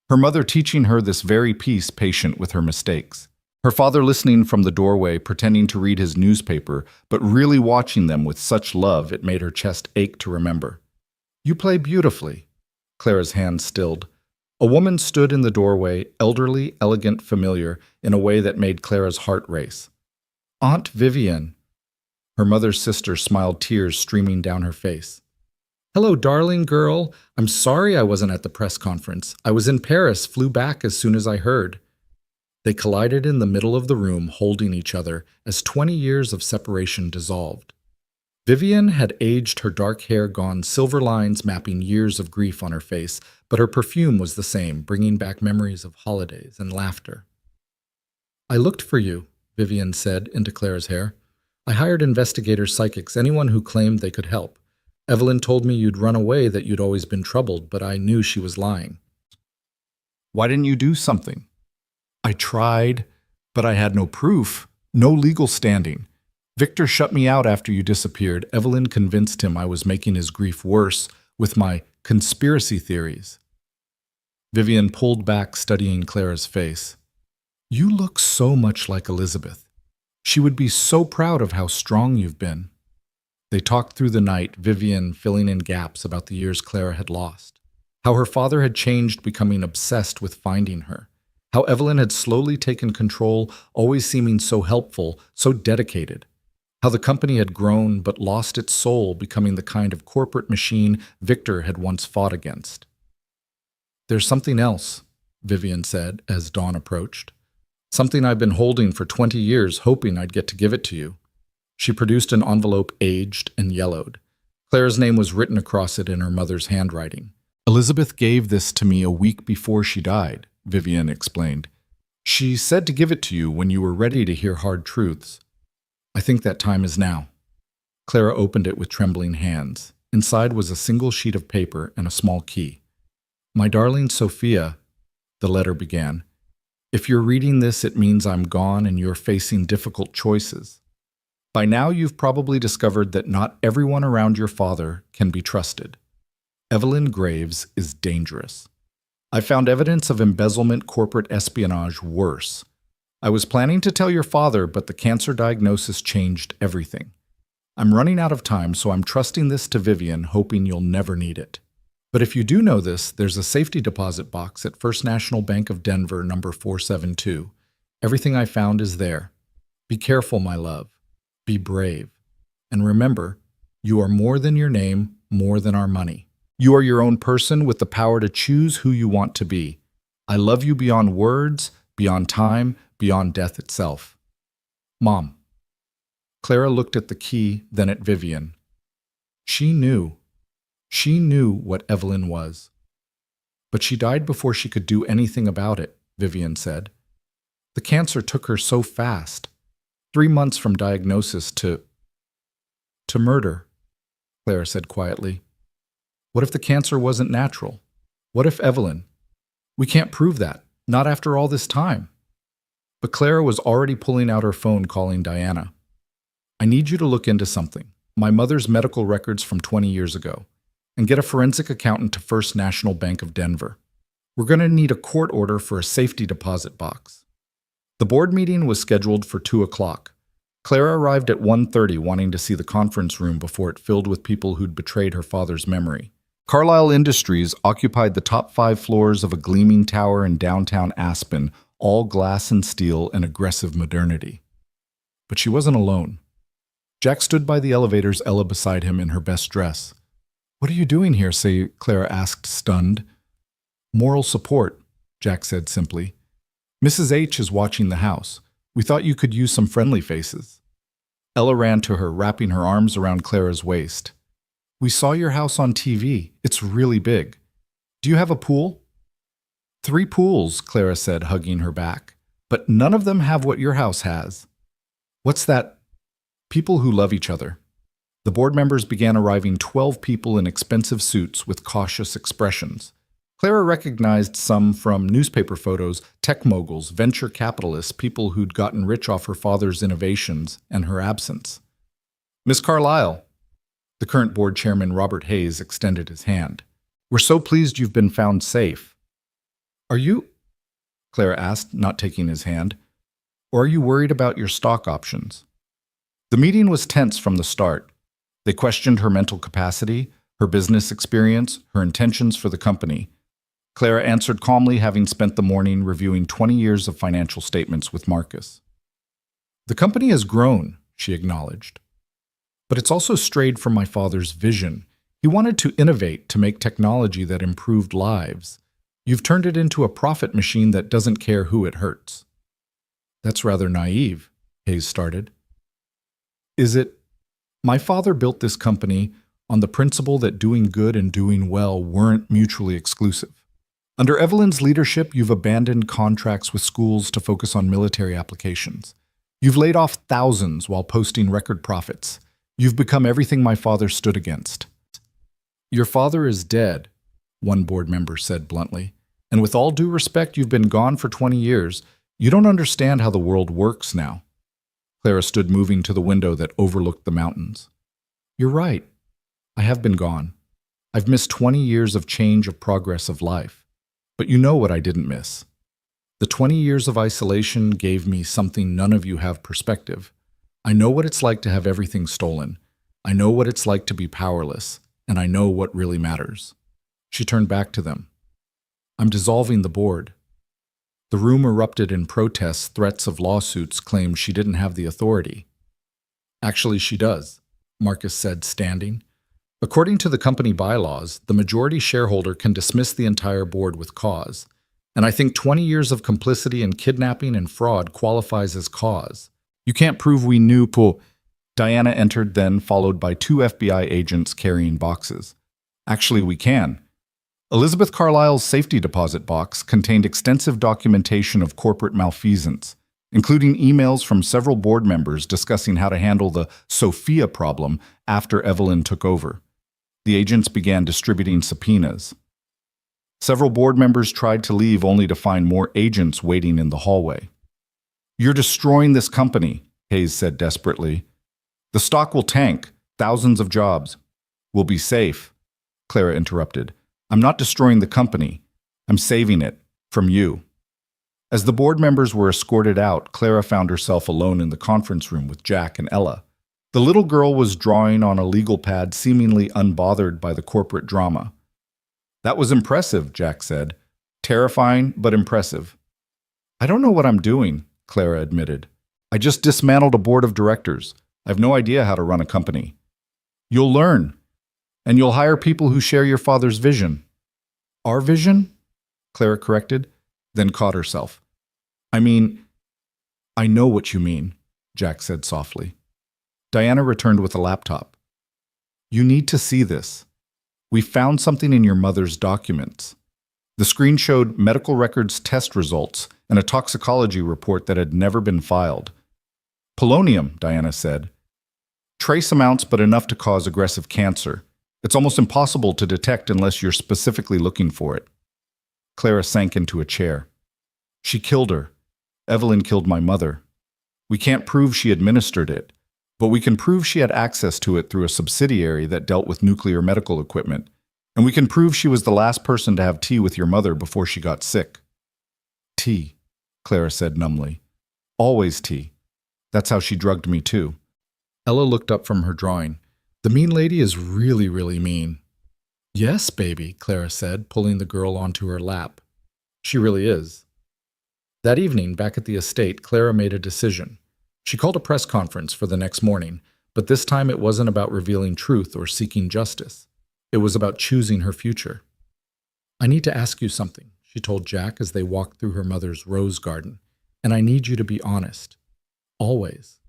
Her mother teaching her this very piece, patient with her mistakes. Her father listening from the doorway, pretending to read his newspaper, but really watching them with such love it made her chest ache to remember. "You play beautifully." Clara's hand stilled. A woman stood in the doorway, elderly, elegant, familiar, in a way that made Clara's heart race. "Aunt Vivian." Her mother's sister smiled, tears streaming down her face. "Hello, darling girl. I'm sorry I wasn't at the press conference. I was in Paris, flew back as soon as I heard." They collided in the middle of the room, holding each other, as 20 years of separation dissolved. Vivian had aged, her dark hair gone, silver lines mapping years of grief on her face, but her perfume was the same, bringing back memories of holidays and laughter. "I looked for you," Vivian said into Clara's hair. "I hired investigators, psychics, anyone who claimed they could help. Evelyn told me you'd run away, that you'd always been troubled, but I knew she was lying." "Why didn't you do something?" "I tried, but I had no proof, no legal standing. Victor shut me out after you disappeared. Evelyn convinced him I was making his grief worse with my conspiracy theories." Vivian pulled back, studying Clara's face. "You look so much like Elizabeth. She would be so proud of how strong you've been." They talked through the night, Vivian filling in gaps about the years Clara had lost. How her father had changed, becoming obsessed with finding her. How Evelyn had slowly taken control, always seeming so helpful, so dedicated. How the company had grown but lost its soul, becoming the kind of corporate machine Victor had once fought against. "There's something else," Vivian said as dawn approached. "Something I've been holding for 20 years, hoping I'd get to give it to you." She produced an envelope, aged and yellowed. Clara's name was written across it in her mother's handwriting. "Elizabeth gave this to me a week before she died," Vivian explained. "She said to give it to you when you were ready to hear hard truths. I think that time is now." Clara opened it with trembling hands. Inside was a single sheet of paper and a small key. "My darling Sophia," the letter began, "if you're reading this, it means I'm gone and you're facing difficult choices. By now you've probably discovered that not everyone around your father can be trusted. Evelyn Graves is dangerous. I found evidence of embezzlement, corporate espionage, worse. I was planning to tell your father, but the cancer diagnosis changed everything. I'm running out of time, so I'm trusting this to Vivian, hoping you'll never need it. But if you do know this, there's a safety deposit box at First National Bank of Denver, number 472. Everything I found is there. Be careful, my love. Be brave. And remember, you are more than your name, more than our money. You are your own person with the power to choose who you want to be. I love you beyond words, beyond time, beyond death itself. Mom. Clara looked at the key, then at Vivian. She knew what Evelyn was. But she died before she could do anything about it, Vivian said. The cancer took her so fast. 3 months from diagnosis to murder, Clara said quietly. What if the cancer wasn't natural? What if Evelyn? We can't prove that, not after all this time. But Clara was already pulling out her phone calling Diana. I need you to look into something, my mother's medical records from 20 years ago, and get a forensic accountant to First National Bank of Denver. We're going to need a court order for a safety deposit box. The board meeting was scheduled for 2 o'clock. Clara arrived at 1:30 wanting to see the conference room before it filled with people who'd betrayed her father's memory. Carlisle Industries occupied the top 5 floors of a gleaming tower in downtown Aspen, all glass and steel and aggressive modernity. But she wasn't alone. Jack stood by the elevators, Ella beside him in her best dress. What are you doing here? Clara asked, stunned. Moral support, Jack said simply. Mrs. H is watching the house. We thought you could use some friendly faces. Ella ran to her, wrapping her arms around Clara's waist. We saw your house on TV. It's really big. Do you have a pool? 3 pools, Clara said, hugging her back. But none of them have what your house has. What's that? People who love each other. The board members began arriving, 12 people in expensive suits with cautious expressions. Clara recognized some from newspaper photos, tech moguls, venture capitalists, people who'd gotten rich off her father's innovations and her absence. Miss Carlisle. The current board chairman, Robert Hayes, extended his hand. We're so pleased you've been found safe. Are you? Clara asked, not taking his hand. Or are you worried about your stock options? The meeting was tense from the start. They questioned her mental capacity, her business experience, her intentions for the company. Clara answered calmly, having spent the morning reviewing 20 years of financial statements with Marcus. The company has grown, she acknowledged. But it's also strayed from my father's vision. He wanted to innovate, to make technology that improved lives. You've turned it into a profit machine that doesn't care who it hurts. That's rather naive, Hayes started. Is it? My father built this company on the principle that doing good and doing well weren't mutually exclusive. Under Evelyn's leadership, you've abandoned contracts with schools to focus on military applications. You've laid off thousands while posting record profits. You've become everything my father stood against. Your father is dead, one board member said bluntly. And with all due respect, you've been gone for 20 years. You don't understand how the world works now. Clara stood moving to the window that overlooked the mountains. You're right. I have been gone. I've missed 20 years of change, of progress, of life. But you know what I didn't miss. The 20 years of isolation gave me something none of you have: perspective. I know what it's like to have everything stolen. I know what it's like to be powerless, and I know what really matters. She turned back to them. I'm dissolving the board. The room erupted in protests, threats of lawsuits claimed she didn't have the authority. Actually, she does, Marcus said, standing. According to the company bylaws, the majority shareholder can dismiss the entire board with cause. And I think 20 years of complicity in kidnapping and fraud qualifies as cause. You can't prove we knew Diana entered then, followed by 2 FBI agents carrying boxes. Actually, we can. Elizabeth Carlisle's safety deposit box contained extensive documentation of corporate malfeasance, including emails from several board members discussing how to handle the Sophia problem after Evelyn took over. The agents began distributing subpoenas. Several board members tried to leave only to find more agents waiting in the hallway. You're destroying this company, Hayes said desperately. The stock will tank. Thousands of jobs. We'll be safe. Clara interrupted. I'm not destroying the company. I'm saving it. From you. As the board members were escorted out, Clara found herself alone in the conference room with Jack and Ella. The little girl was drawing on a legal pad, seemingly unbothered by the corporate drama. That was impressive, Jack said. Terrifying, but impressive. I don't know what I'm doing, Clara admitted. I just dismantled a board of directors. I have no idea how to run a company. You'll learn, and you'll hire people who share your father's vision. Our vision? Clara corrected, then caught herself. I know what you mean, Jack said softly. Diana returned with a laptop. You need to see this. We found something in your mother's documents. The screen showed medical records test results and a toxicology report that had never been filed. Polonium, Diana said. Trace amounts, but enough to cause aggressive cancer. It's almost impossible to detect unless you're specifically looking for it. Clara sank into a chair. She killed her. Evelyn killed my mother. We can't prove she administered it, but we can prove she had access to it through a subsidiary that dealt with nuclear medical equipment, and we can prove she was the last person to have tea with your mother before she got sick. Tea, Clara said numbly. Always tea. That's how she drugged me too. Ella looked up from her drawing. The mean lady is really, really mean. Yes, baby, Clara said, pulling the girl onto her lap. She really is. That evening, back at the estate, Clara made a decision. She called a press conference for the next morning, but this time it wasn't about revealing truth or seeking justice. It was about choosing her future. I need to ask you something, she told Jack as they walked through her mother's rose garden, and I need you to be honest. Always.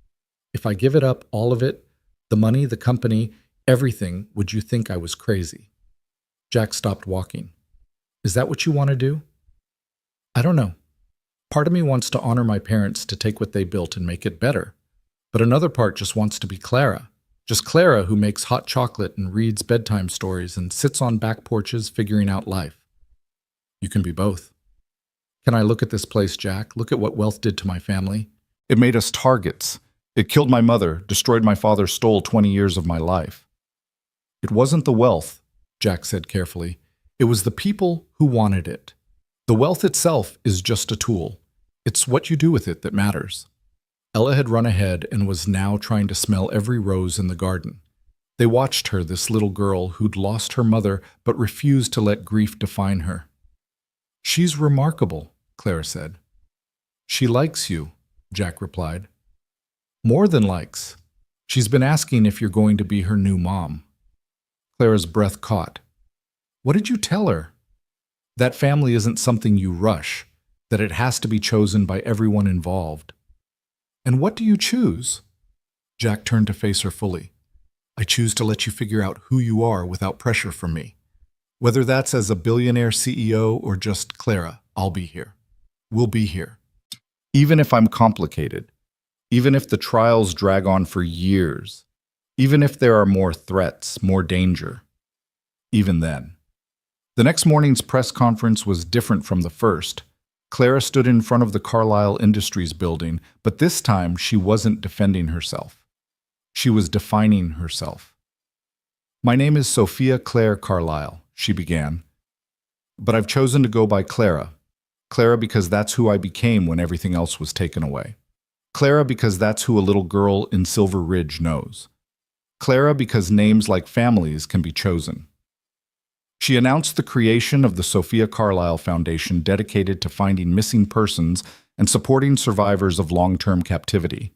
If I give it up, all of it, the money, the company, everything, would you think I was crazy? Jack stopped walking. Is that what you want to do? I don't know. Part of me wants to honor my parents to take what they built and make it better. But another part just wants to be Clara. Just Clara who makes hot chocolate and reads bedtime stories and sits on back porches figuring out life. You can be both. Can I look at this place, Jack? Look at what wealth did to my family. It made us targets. It killed my mother, destroyed my father, stole 20 years of my life. It wasn't the wealth, Jack said carefully. It was the people who wanted it. The wealth itself is just a tool. It's what you do with it that matters. Ella had run ahead and was now trying to smell every rose in the garden. They watched her, this little girl who'd lost her mother but refused to let grief define her. She's remarkable, Clara said. She likes you, Jack replied. More than likes. She's been asking if you're going to be her new mom. Clara's breath caught. What did you tell her? That family isn't something you rush, that it has to be chosen by everyone involved. And what do you choose? Jack turned to face her fully. I choose to let you figure out who you are without pressure from me. Whether that's as a billionaire CEO or just Clara, I'll be here. We'll be here. Even if I'm complicated, even if the trials drag on for years, even if there are more threats, more danger, even then. The next morning's press conference was different from the first. Clara stood in front of the Carlisle Industries building, but this time she wasn't defending herself. She was defining herself. My name is Sophia Claire Carlisle, she began. But I've chosen to go by Clara. Clara because that's who I became when everything else was taken away. Clara because that's who a little girl in Silver Ridge knows. Clara because names like families can be chosen. She announced the creation of the Sophia Carlisle Foundation dedicated to finding missing persons and supporting survivors of long-term captivity.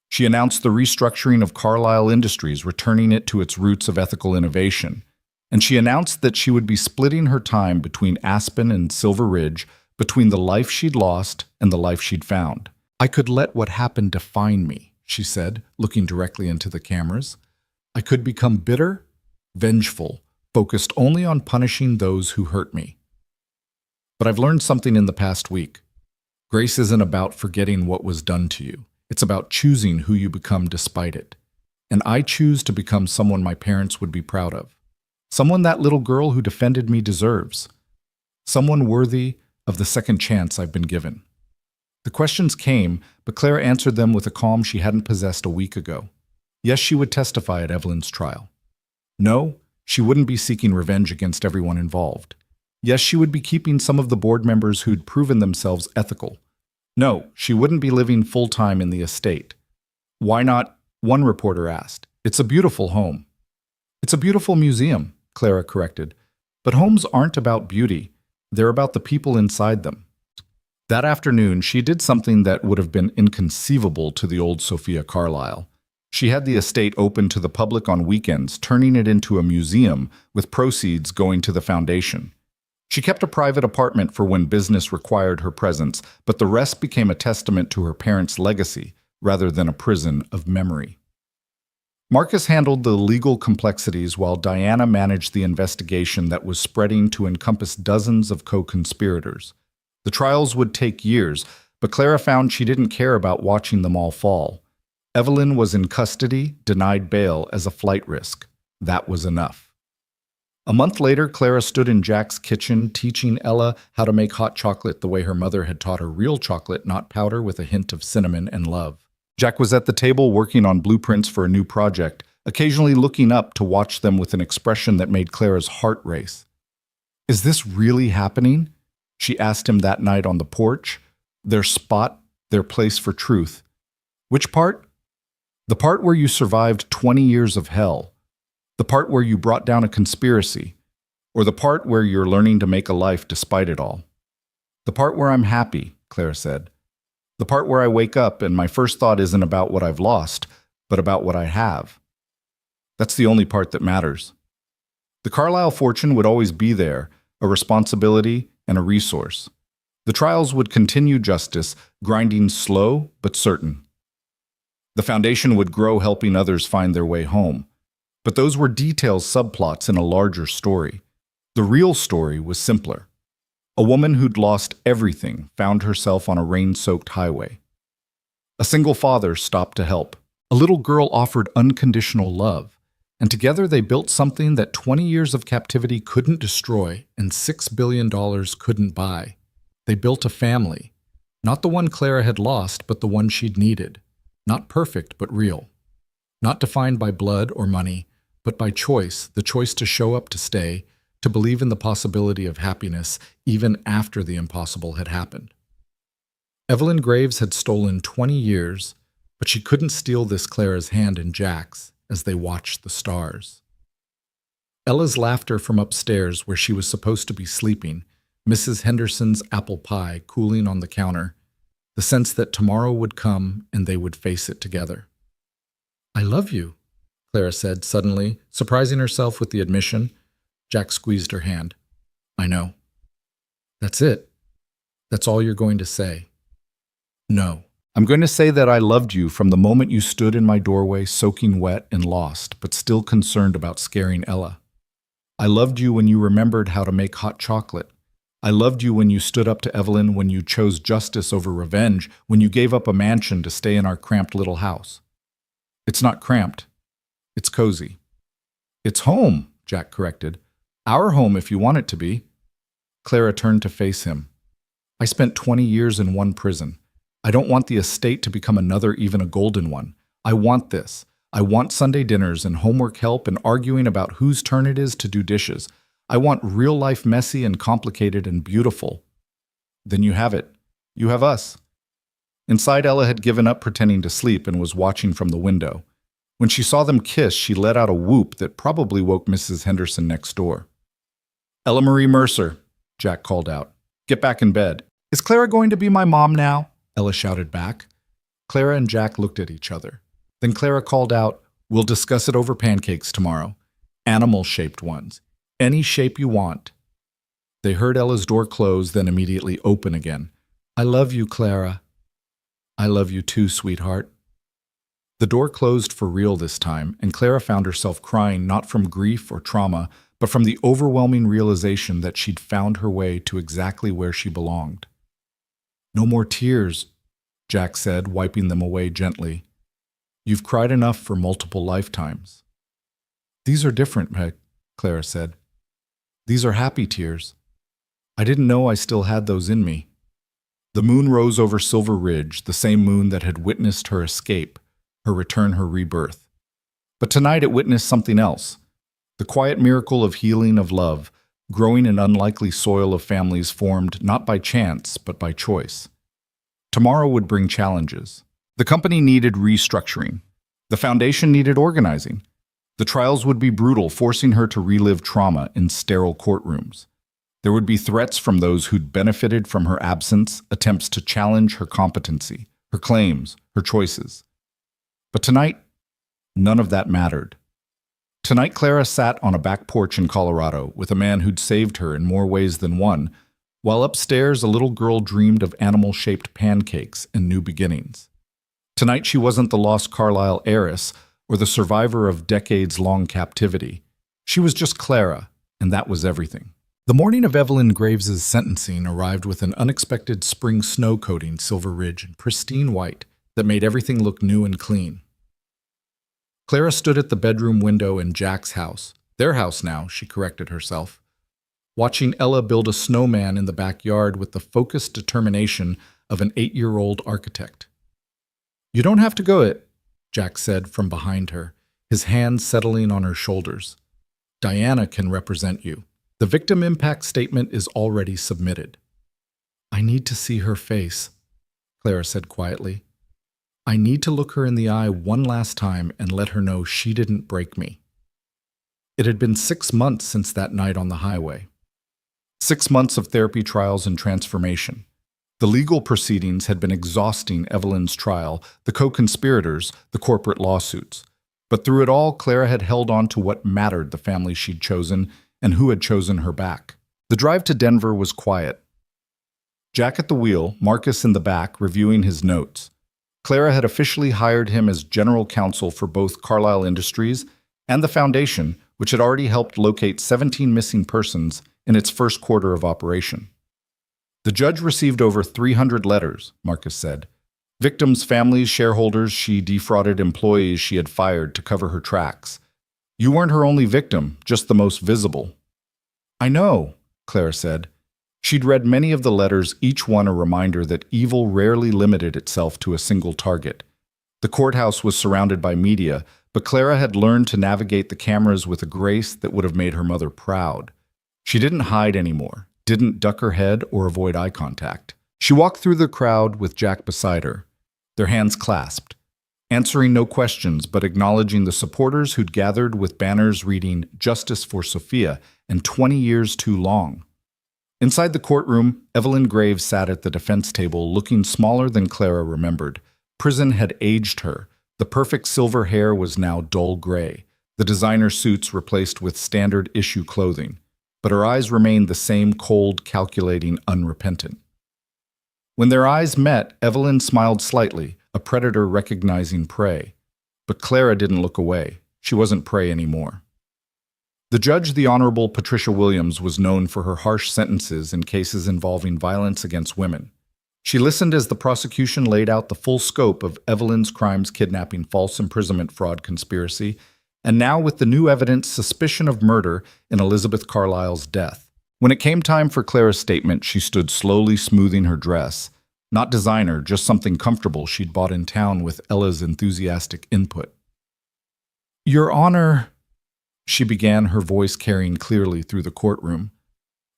She announced the restructuring of Carlisle Industries, returning it to its roots of ethical innovation. And she announced that she would be splitting her time between Aspen and Silver Ridge, between the life she'd lost and the life she'd found. I could let what happened define me, she said, looking directly into the cameras. I could become bitter, vengeful, focused only on punishing those who hurt me. But I've learned something in the past week. Grace isn't about forgetting what was done to you. It's about choosing who you become despite it. And I choose to become someone my parents would be proud of. Someone that little girl who defended me deserves. Someone worthy of the second chance I've been given. The questions came, but Clara answered them with a calm she hadn't possessed a week ago. Yes, she would testify at Evelyn's trial. No, she wouldn't be seeking revenge against everyone involved. Yes, she would be keeping some of the board members who'd proven themselves ethical. No, she wouldn't be living full-time in the estate. Why not? One reporter asked. It's a beautiful home. It's a beautiful museum, Clara corrected. But homes aren't about beauty. They're about the people inside them. That afternoon, she did something that would have been inconceivable to the old Sophia Carlyle. She had the estate open to the public on weekends, turning it into a museum with proceeds going to the foundation. She kept a private apartment for when business required her presence, but the rest became a testament to her parents' legacy rather than a prison of memory. Marcus handled the legal complexities while Diana managed the investigation that was spreading to encompass dozens of co-conspirators. The trials would take years, but Clara found she didn't care about watching them all fall. Evelyn was in custody, denied bail as a flight risk. That was enough. A month later, Clara stood in Jack's kitchen teaching Ella how to make hot chocolate the way her mother had taught her real chocolate, not powder with a hint of cinnamon and love. Jack was at the table working on blueprints for a new project, occasionally looking up to watch them with an expression that made Clara's heart race. "Is this really happening?" she asked him that night on the porch. Their spot, their place for truth. "Which part?" "The part where you survived 20 years of hell. The part where you brought down a conspiracy. Or the part where you're learning to make a life despite it all." "The part where I'm happy," Clara said. "The part where I wake up and my first thought isn't about what I've lost, but about what I have. That's the only part that matters." The Carlyle fortune would always be there, a responsibility and a resource. The trials would continue justice, grinding slow but certain. The foundation would grow, helping others find their way home. But those were details, subplots in a larger story. The real story was simpler. A woman who'd lost everything found herself on a rain-soaked highway. A single father stopped to help. A little girl offered unconditional love. And together they built something that 20 years of captivity couldn't destroy and $6 billion couldn't buy. They built a family. Not the one Clara had lost, but the one she'd needed. Not perfect, but real. Not defined by blood or money, but by choice, the choice to show up, to stay, to believe in the possibility of happiness even after the impossible had happened. Evelyn Graves had stolen 20 years, but she couldn't steal this Clara's hand in Jack's as they watched the stars. Ella's laughter from upstairs, where she was supposed to be sleeping, Mrs. Henderson's apple pie cooling on the counter, the sense that tomorrow would come and they would face it together. "I love you," Clara said suddenly, surprising herself with the admission. Jack squeezed her hand. "I know." "That's it? That's all you're going to say?" "No. I'm going to say that I loved you from the moment you stood in my doorway, soaking wet and lost, but still concerned about scaring Ella. I loved you when you remembered how to make hot chocolate. I loved you when you stood up to Evelyn, when you chose justice over revenge, when you gave up a mansion to stay in our cramped little house. It's not cramped. It's cozy." "It's home," Jack corrected. "Our home if you want it to be." Clara turned to face him. "I spent 20 years in one prison. I don't want the estate to become another, even a golden one. I want this. I want Sunday dinners and homework help and arguing about whose turn it is to do dishes. I want real life messy and complicated and beautiful." "Then you have it. You have us." Inside, Ella had given up pretending to sleep and was watching from the window. When she saw them kiss, she let out a whoop that probably woke Mrs. Henderson next door. "Ella Marie Mercer," Jack called out. "Get back in bed." "Is Clara going to be my mom now?" Ella shouted back. Clara and Jack looked at each other. Then Clara called out, "We'll discuss it over pancakes tomorrow. Animal-shaped ones. Any shape you want." They heard Ella's door close, then immediately open again. "I love you, Clara." "I love you too, sweetheart." The door closed for real this time, and Clara found herself crying not from grief or trauma, but from the overwhelming realization that she'd found her way to exactly where she belonged. "No more tears," Jack said, wiping them away gently. "You've cried enough for multiple lifetimes." "These are different, Meg," Clara said. "These are happy tears. I didn't know I still had those in me." The moon rose over Silver Ridge, the same moon that had witnessed her escape, her return, her rebirth. But tonight it witnessed something else. The quiet miracle of healing, of love, growing in unlikely soil of families formed not by chance, but by choice. Tomorrow would bring challenges. The company needed restructuring. The foundation needed organizing. The trials would be brutal, forcing her to relive trauma in sterile courtrooms. There would be threats from those who'd benefited from her absence, attempts to challenge her competency, her claims, her choices. But tonight, none of that mattered. Tonight, Clara sat on a back porch in Colorado with a man who'd saved her in more ways than one, while upstairs a little girl dreamed of animal-shaped pancakes and new beginnings. Tonight, she wasn't the lost Carlisle heiress or the survivor of decades-long captivity. She was just Clara, and that was everything. The morning of Evelyn Graves' sentencing arrived with an unexpected spring snow coating Silver Ridge in pristine white that made everything look new and clean. Clara stood at the bedroom window in Jack's house, their house now, she corrected herself, watching Ella build a snowman in the backyard with the focused determination of an 8-year-old architect. "You don't have to go it," Jack said from behind her, his hand settling on her shoulders. "Diana can represent you. The victim impact statement is already submitted." "I need to see her face," Clara said quietly. "I need to look her in the eye one last time and let her know she didn't break me." It had been 6 months since that night on the highway. 6 months of therapy trials and transformation. The legal proceedings had been exhausting. Evelyn's trial, the co-conspirators, the corporate lawsuits. But through it all, Clara had held on to what mattered, the family she'd chosen and who had chosen her back. The drive to Denver was quiet. Jack at the wheel, Marcus in the back, reviewing his notes. Clara had officially hired him as general counsel for both Carlisle Industries and the foundation, which had already helped locate 17 missing persons in its first quarter of operation. The judge received over 300 letters, Marcus said. Victims' families, shareholders, she defrauded employees she had fired to cover her tracks. "You weren't her only victim, just the most visible." "I know," Clara said. She'd read many of the letters, each one a reminder that evil rarely limited itself to a single target. The courthouse was surrounded by media, but Clara had learned to navigate the cameras with a grace that would have made her mother proud. She didn't hide anymore, didn't duck her head or avoid eye contact. She walked through the crowd with Jack beside her, their hands clasped, answering no questions but acknowledging the supporters who'd gathered with banners reading "Justice for Sophia" and 20 years too long. Inside the courtroom, Evelyn Graves sat at the defense table, looking smaller than Clara remembered. Prison had aged her. The perfect silver hair was now dull gray, the designer suits replaced with standard-issue clothing. But her eyes remained the same cold, calculating, unrepentant. When their eyes met, Evelyn smiled slightly, a predator recognizing prey. But Clara didn't look away. She wasn't prey anymore. The judge, the Honorable Patricia Williams, was known for her harsh sentences in cases involving violence against women. She listened as the prosecution laid out the full scope of Evelyn's crimes: kidnapping, false imprisonment, fraud, conspiracy, and now with the new evidence, suspicion of murder in Elizabeth Carlisle's death. When it came time for Clara's statement, she stood slowly smoothing her dress. Not designer, just something comfortable she'd bought in town with Ella's enthusiastic input. "Your Honor," she began, her voice carrying clearly through the courtroom.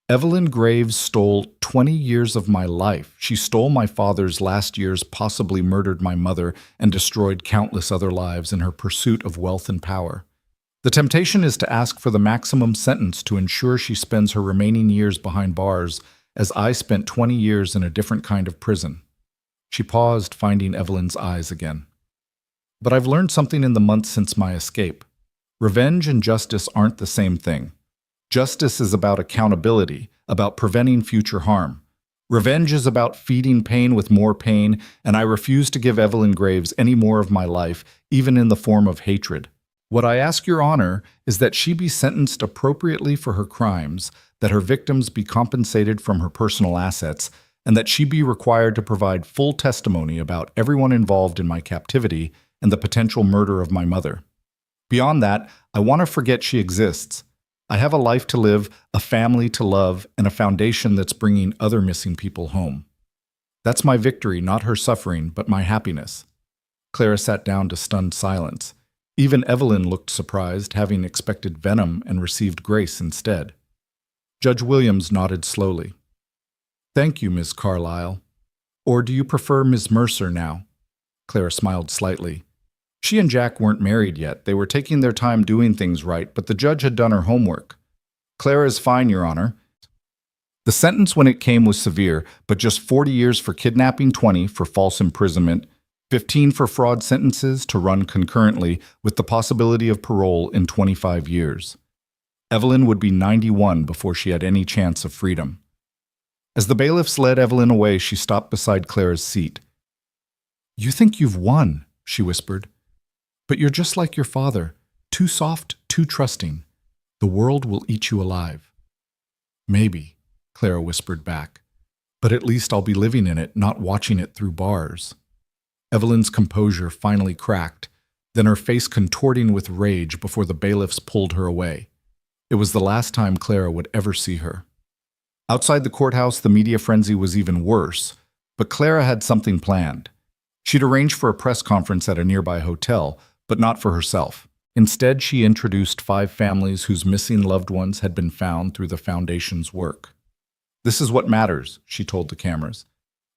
"Evelyn Graves stole 20 years of my life. She stole my father's last years, possibly murdered my mother, and destroyed countless other lives in her pursuit of wealth and power. The temptation is to ask for the maximum sentence to ensure she spends her remaining years behind bars, as I spent 20 years in a different kind of prison." She paused, finding Evelyn's eyes again. "But I've learned something in the months since my escape. Revenge and justice aren't the same thing. Justice is about accountability, about preventing future harm. Revenge is about feeding pain with more pain, and I refuse to give Evelyn Graves any more of my life, even in the form of hatred. What I ask Your Honor is that she be sentenced appropriately for her crimes, that her victims be compensated from her personal assets, and that she be required to provide full testimony about everyone involved in my captivity and the potential murder of my mother. Beyond that, I want to forget she exists. I have a life to live, a family to love, and a foundation that's bringing other missing people home. That's my victory, not her suffering, but my happiness." Clara sat down to stunned silence. Even Evelyn looked surprised, having expected venom and received grace instead. Judge Williams nodded slowly. Thank you, Miss Carlyle. Or do you prefer Miss Mercer now? Clara smiled slightly. She and Jack weren't married yet. They were taking their time doing things right, but the judge had done her homework. Clara is fine, Your Honor. The sentence when it came was severe, but just 40 years for kidnapping, 20 for false imprisonment, 15 for fraud sentences to run concurrently with the possibility of parole in 25 years. Evelyn would be 91 before she had any chance of freedom. As the bailiffs led Evelyn away, she stopped beside Clara's seat. You think you've won, she whispered. But you're just like your father, too soft, too trusting. The world will eat you alive. Maybe, Clara whispered back, but at least I'll be living in it, not watching it through bars. Evelyn's composure finally cracked, then her face contorting with rage before the bailiffs pulled her away. It was the last time Clara would ever see her. Outside the courthouse, the media frenzy was even worse, but Clara had something planned. She'd arranged for a press conference at a nearby hotel, but not for herself. Instead, she introduced 5 families whose missing loved ones had been found through the foundation's work. This is what matters, she told the cameras.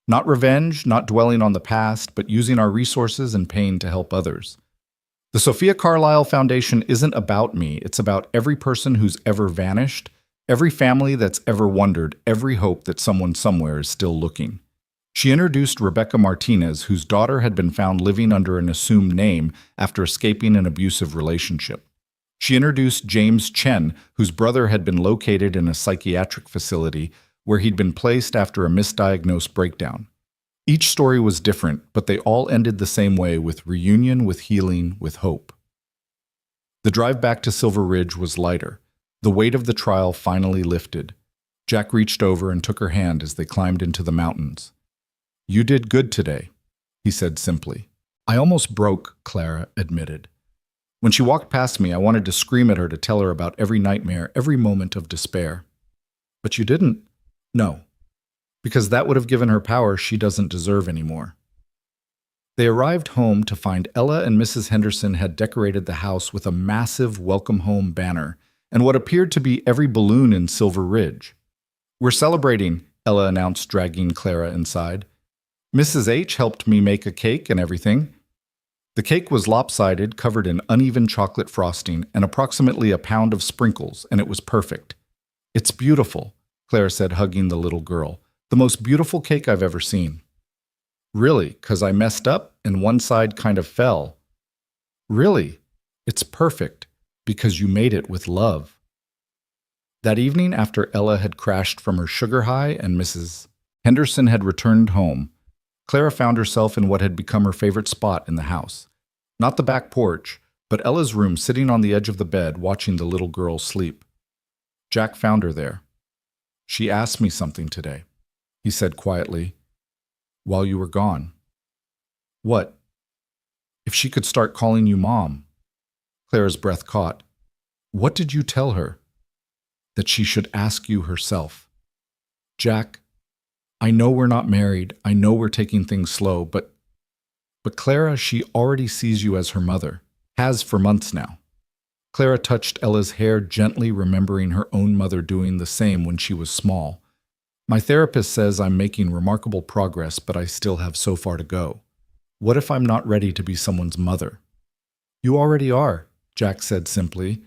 Not revenge, not dwelling on the past, but using our resources and pain to help others. The Sophia Carlyle Foundation isn't about me, it's about every person who's ever vanished, every family that's ever wondered, every hope that someone somewhere is still looking. She introduced Rebecca Martinez, whose daughter had been found living under an assumed name after escaping an abusive relationship. She introduced James Chen, whose brother had been located in a psychiatric facility where he'd been placed after a misdiagnosed breakdown. Each story was different, but they all ended the same way, with reunion, with healing, with hope. The drive back to Silver Ridge was lighter. The weight of the trial finally lifted. Jack reached over and took her hand as they climbed into the mountains. You did good today, he said simply. I almost broke, Clara admitted. When she walked past me, I wanted to scream at her to tell her about every nightmare, every moment of despair. But you didn't. No, because that would have given her power she doesn't deserve anymore. They arrived home to find Ella and Mrs. Henderson had decorated the house with a massive welcome home banner and what appeared to be every balloon in Silver Ridge. We're celebrating, Ella announced, dragging Clara inside. Mrs. H helped me make a cake and everything. The cake was lopsided, covered in uneven chocolate frosting and approximately a pound of sprinkles, and it was perfect. It's beautiful, Clara said, hugging the little girl. The most beautiful cake I've ever seen. Really, 'cause I messed up and one side kind of fell. Really, it's perfect because you made it with love. That evening, after Ella had crashed from her sugar high and Mrs. Henderson had returned home, Clara found herself in what had become her favorite spot in the house. Not the back porch, but Ella's room, sitting on the edge of the bed watching the little girl sleep. Jack found her there. She asked me something today, he said quietly, while you were gone. What? If she could start calling you Mom. Clara's breath caught. What did you tell her? That she should ask you herself. Jack, I know we're not married, I know we're taking things slow, but Clara, she already sees you as her mother, has for months now. Clara touched Ella's hair gently, remembering her own mother doing the same when she was small. My therapist says I'm making remarkable progress, but I still have so far to go. What if I'm not ready to be someone's mother? You already are, Jack said simply.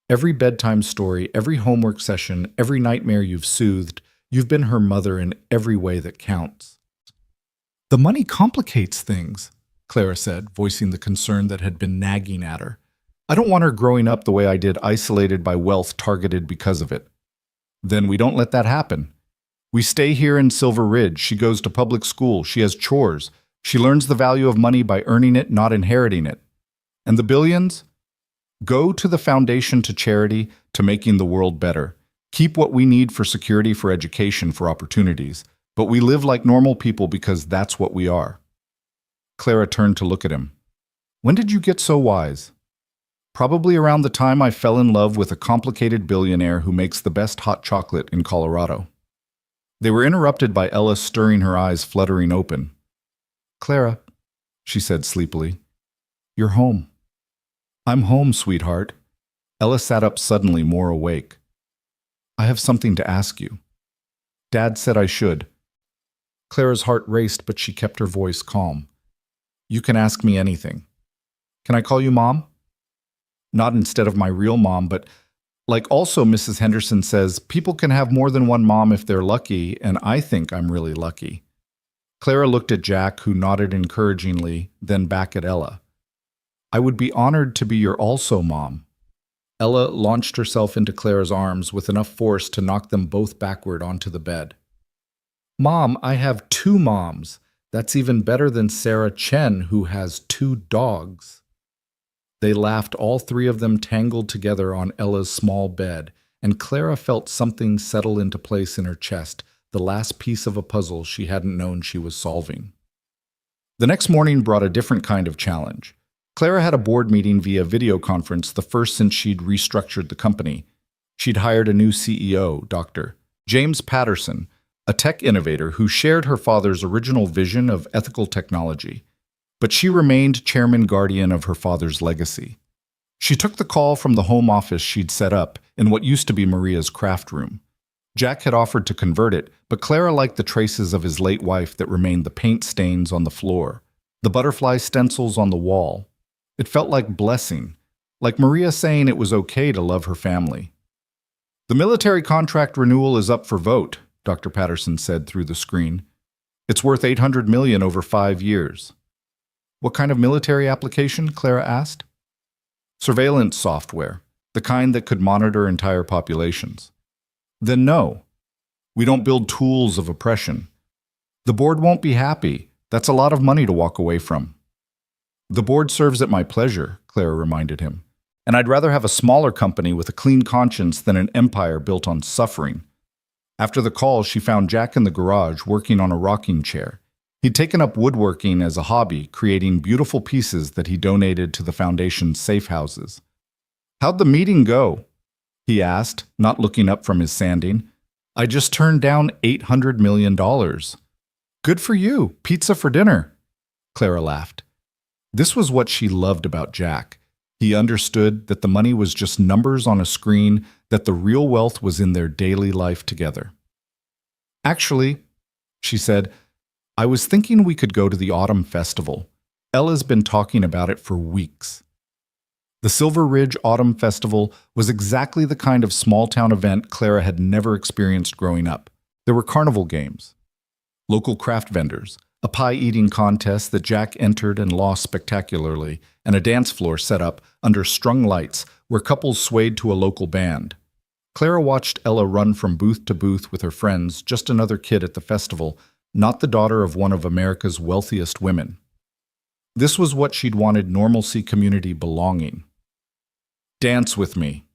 Every bedtime story, every homework session, every nightmare you've soothed, you've been her mother in every way that counts. The money complicates things, Clara said, voicing the concern that had been nagging at her. I don't want her growing up the way I did, isolated by wealth, targeted because of it. Then we don't let that happen. We stay here in Silver Ridge. She goes to public school. She has chores. She learns the value of money by earning it, not inheriting it. And the billions? Go to the foundation, to charity, to making the world better. Keep what we need for security, for education, for opportunities. But we live like normal people because that's what we are. Clara turned to look at him. When did you get so wise? Probably around the time I fell in love with a complicated billionaire who makes the best hot chocolate in Colorado. They were interrupted by Ella stirring, her eyes fluttering open. Clara, she said sleepily, you're home. I'm home, sweetheart. Ella sat up suddenly, more awake. I have something to ask you. Dad said I should. Clara's heart raced, but she kept her voice calm. You can ask me anything. Can I call you Mom? Not instead of my real mom, but also Mrs. Henderson says, people can have more than one mom if they're lucky, and I think I'm really lucky. Clara looked at Jack, who nodded encouragingly, then back at Ella. I would be honored to be your also mom. Ella launched herself into Clara's arms with enough force to knock them both backward onto the bed. Mom, I have 2 moms. That's even better than Sarah Chen, who has 2 dogs. They laughed, all 3 of them tangled together on Ella's small bed, and Clara felt something settle into place in her chest, the last piece of a puzzle she hadn't known she was solving. The next morning brought a different kind of challenge. Clara had a board meeting via video conference, the first since she'd restructured the company. She'd hired a new CEO, Dr. James Patterson, a tech innovator who shared her father's original vision of ethical technology. But she remained chairman guardian of her father's legacy. She took the call from the home office she'd set up in what used to be Maria's craft room. Jack had offered to convert it, but Clara liked the traces of his late wife that remained: the paint stains on the floor, the butterfly stencils on the wall. It felt like blessing, like Maria saying it was okay to love her family. The military contract renewal is up for vote, Dr. Patterson said through the screen. It's worth $800 million over 5 years. What kind of military application? Clara asked. Surveillance software, the kind that could monitor entire populations. Then no, we don't build tools of oppression. The board won't be happy. That's a lot of money to walk away from. The board serves at my pleasure, Clara reminded him. And I'd rather have a smaller company with a clean conscience than an empire built on suffering. After the call, she found Jack in the garage working on a rocking chair. He'd taken up woodworking as a hobby, creating beautiful pieces that he donated to the foundation's safe houses. How'd the meeting go? He asked, not looking up from his sanding. I just turned down $800 million. Good for you. Pizza for dinner. Clara laughed. This was what she loved about Jack. He understood that the money was just numbers on a screen, that the real wealth was in their daily life together. Actually, she said, I was thinking we could go to the autumn festival. Ella's been talking about it for weeks. The Silver Ridge Autumn Festival was exactly the kind of small-town event Clara had never experienced growing up. There were carnival games, local craft vendors, a pie-eating contest that Jack entered and lost spectacularly, and a dance floor set up under strung lights where couples swayed to a local band. Clara watched Ella run from booth to booth with her friends, just another kid at the festival, not the daughter of one of America's wealthiest women. This was what she'd wanted: normalcy, community, belonging. Dance with me,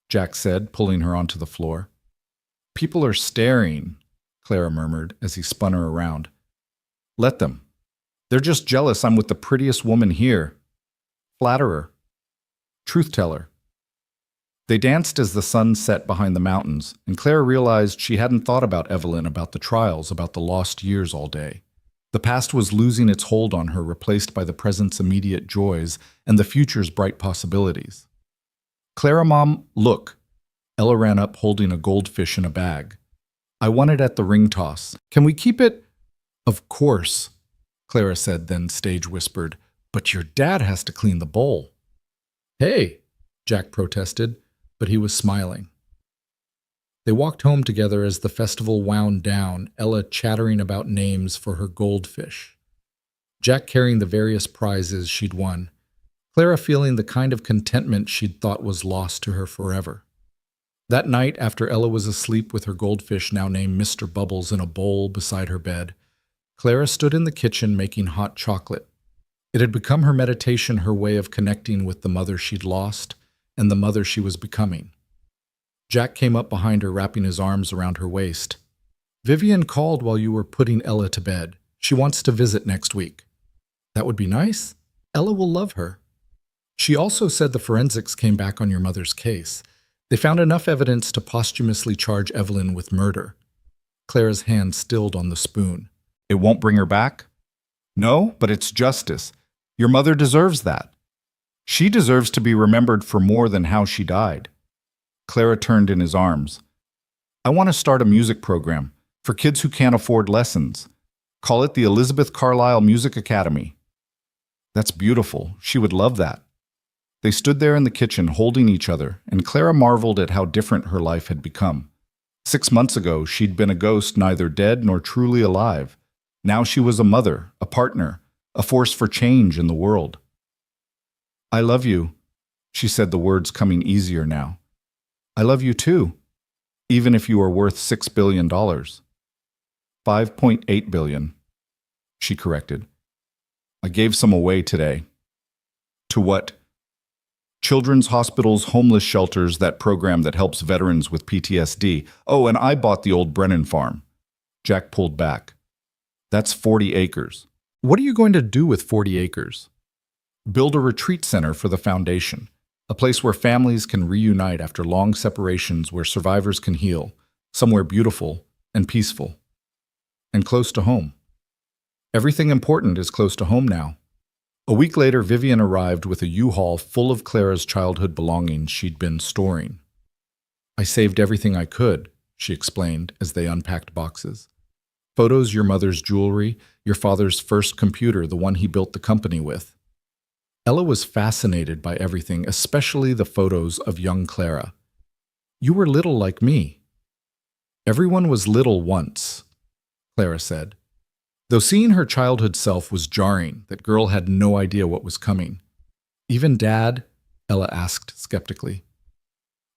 Jack said, pulling her onto the floor. People are staring, Clara murmured as he spun her around. Let them. They're just jealous I'm with the prettiest woman here. Flatterer. Truth-teller. They danced as the sun set behind the mountains, and Clara realized she hadn't thought about Evelyn, about the trials, about the lost years all day. The past was losing its hold on her, replaced by the present's immediate joys and the future's bright possibilities. Clara, Mom, look. Ella ran up holding a goldfish in a bag. I won it at the ring toss. Can we keep it? Of course, Clara said, then stage whispered, but your dad has to clean the bowl. Hey, Jack protested, but he was smiling. They walked home together as the festival wound down, Ella chattering about names for her goldfish. Jack carrying the various prizes she'd won, Clara feeling the kind of contentment she'd thought was lost to her forever. That night, after Ella was asleep with her goldfish, now named Mr. Bubbles, in a bowl beside her bed, Clara stood in the kitchen making hot chocolate. It had become her meditation, her way of connecting with the mother she'd lost and the mother she was becoming. Jack came up behind her, wrapping his arms around her waist. Vivian called while you were putting Ella to bed. She wants to visit next week. That would be nice. Ella will love her. She also said the forensics came back on your mother's case. They found enough evidence to posthumously charge Evelyn with murder. Clara's hand stilled on the spoon. It won't bring her back? No, but it's justice. Your mother deserves that. She deserves to be remembered for more than how she died. Clara turned in his arms. I want to start a music program for kids who can't afford lessons. Call it the Elizabeth Carlisle Music Academy. That's beautiful. She would love that. They stood there in the kitchen holding each other, and Clara marveled at how different her life had become. 6 months ago, she'd been a ghost neither dead nor truly alive. Now she was a mother, a partner, a force for change in the world. I love you, she said, the words coming easier now. I love you too, even if you are worth $6 billion. 5.8 billion, she corrected. I gave some away today. To what? Children's hospitals, homeless shelters, that program that helps veterans with PTSD. Oh, and I bought the old Brennan farm. Jack pulled back. That's 40 acres. What are you going to do with 40 acres? Build a retreat center for the foundation, a place where families can reunite after long separations, where survivors can heal, somewhere beautiful and peaceful, and close to home. Everything important is close to home now. A week later, Vivian arrived with a U-Haul full of Clara's childhood belongings she'd been storing. I saved everything I could, she explained as they unpacked boxes. Photos, your mother's jewelry, your father's first computer, the one he built the company with. Ella was fascinated by everything, especially the photos of young Clara. You were little like me. Everyone was little once, Clara said. Though seeing her childhood self was jarring, that girl had no idea what was coming. Even Dad? Ella asked skeptically.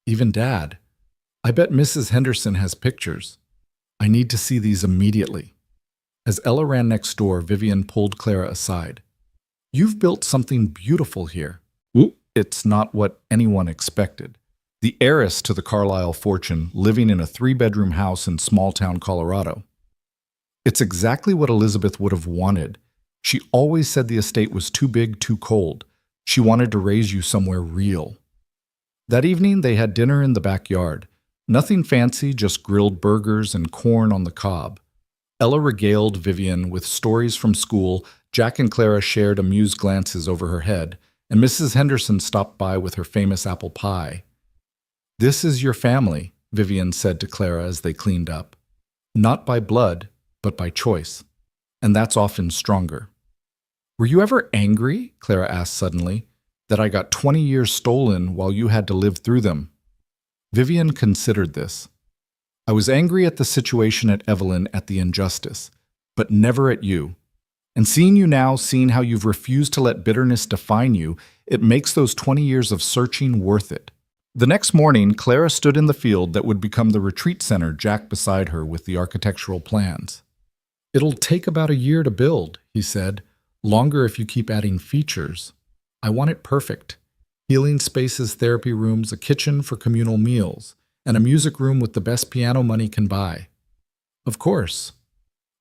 Even Dad? I bet Mrs. Henderson has pictures. I need to see these immediately. As Ella ran next door, Vivian pulled Clara aside. You've built something beautiful here. It's not what anyone expected. The heiress to the Carlisle fortune, living in a 3-bedroom house in small-town Colorado. It's exactly what Elizabeth would have wanted. She always said the estate was too big, too cold. She wanted to raise you somewhere real. That evening, they had dinner in the backyard. Nothing fancy, just grilled burgers and corn on the cob. Ella regaled Vivian with stories from school. Jack and Clara shared amused glances over her head, and Mrs. Henderson stopped by with her famous apple pie. This is your family, Vivian said to Clara as they cleaned up. Not by blood, but by choice. And that's often stronger. Were you ever angry, Clara asked suddenly, that I got 20 years stolen while you had to live through them? Vivian considered this. I was angry at the situation at Evelyn, at the injustice, but never at you. And seeing you now, seeing how you've refused to let bitterness define you, it makes those 20 years of searching worth it. The next morning, Clara stood in the field that would become the retreat center, Jack beside her with the architectural plans. It'll take about a year to build, he said. Longer if you keep adding features. I want it perfect. Healing spaces, therapy rooms, a kitchen for communal meals, and a music room with the best piano money can buy. Of course.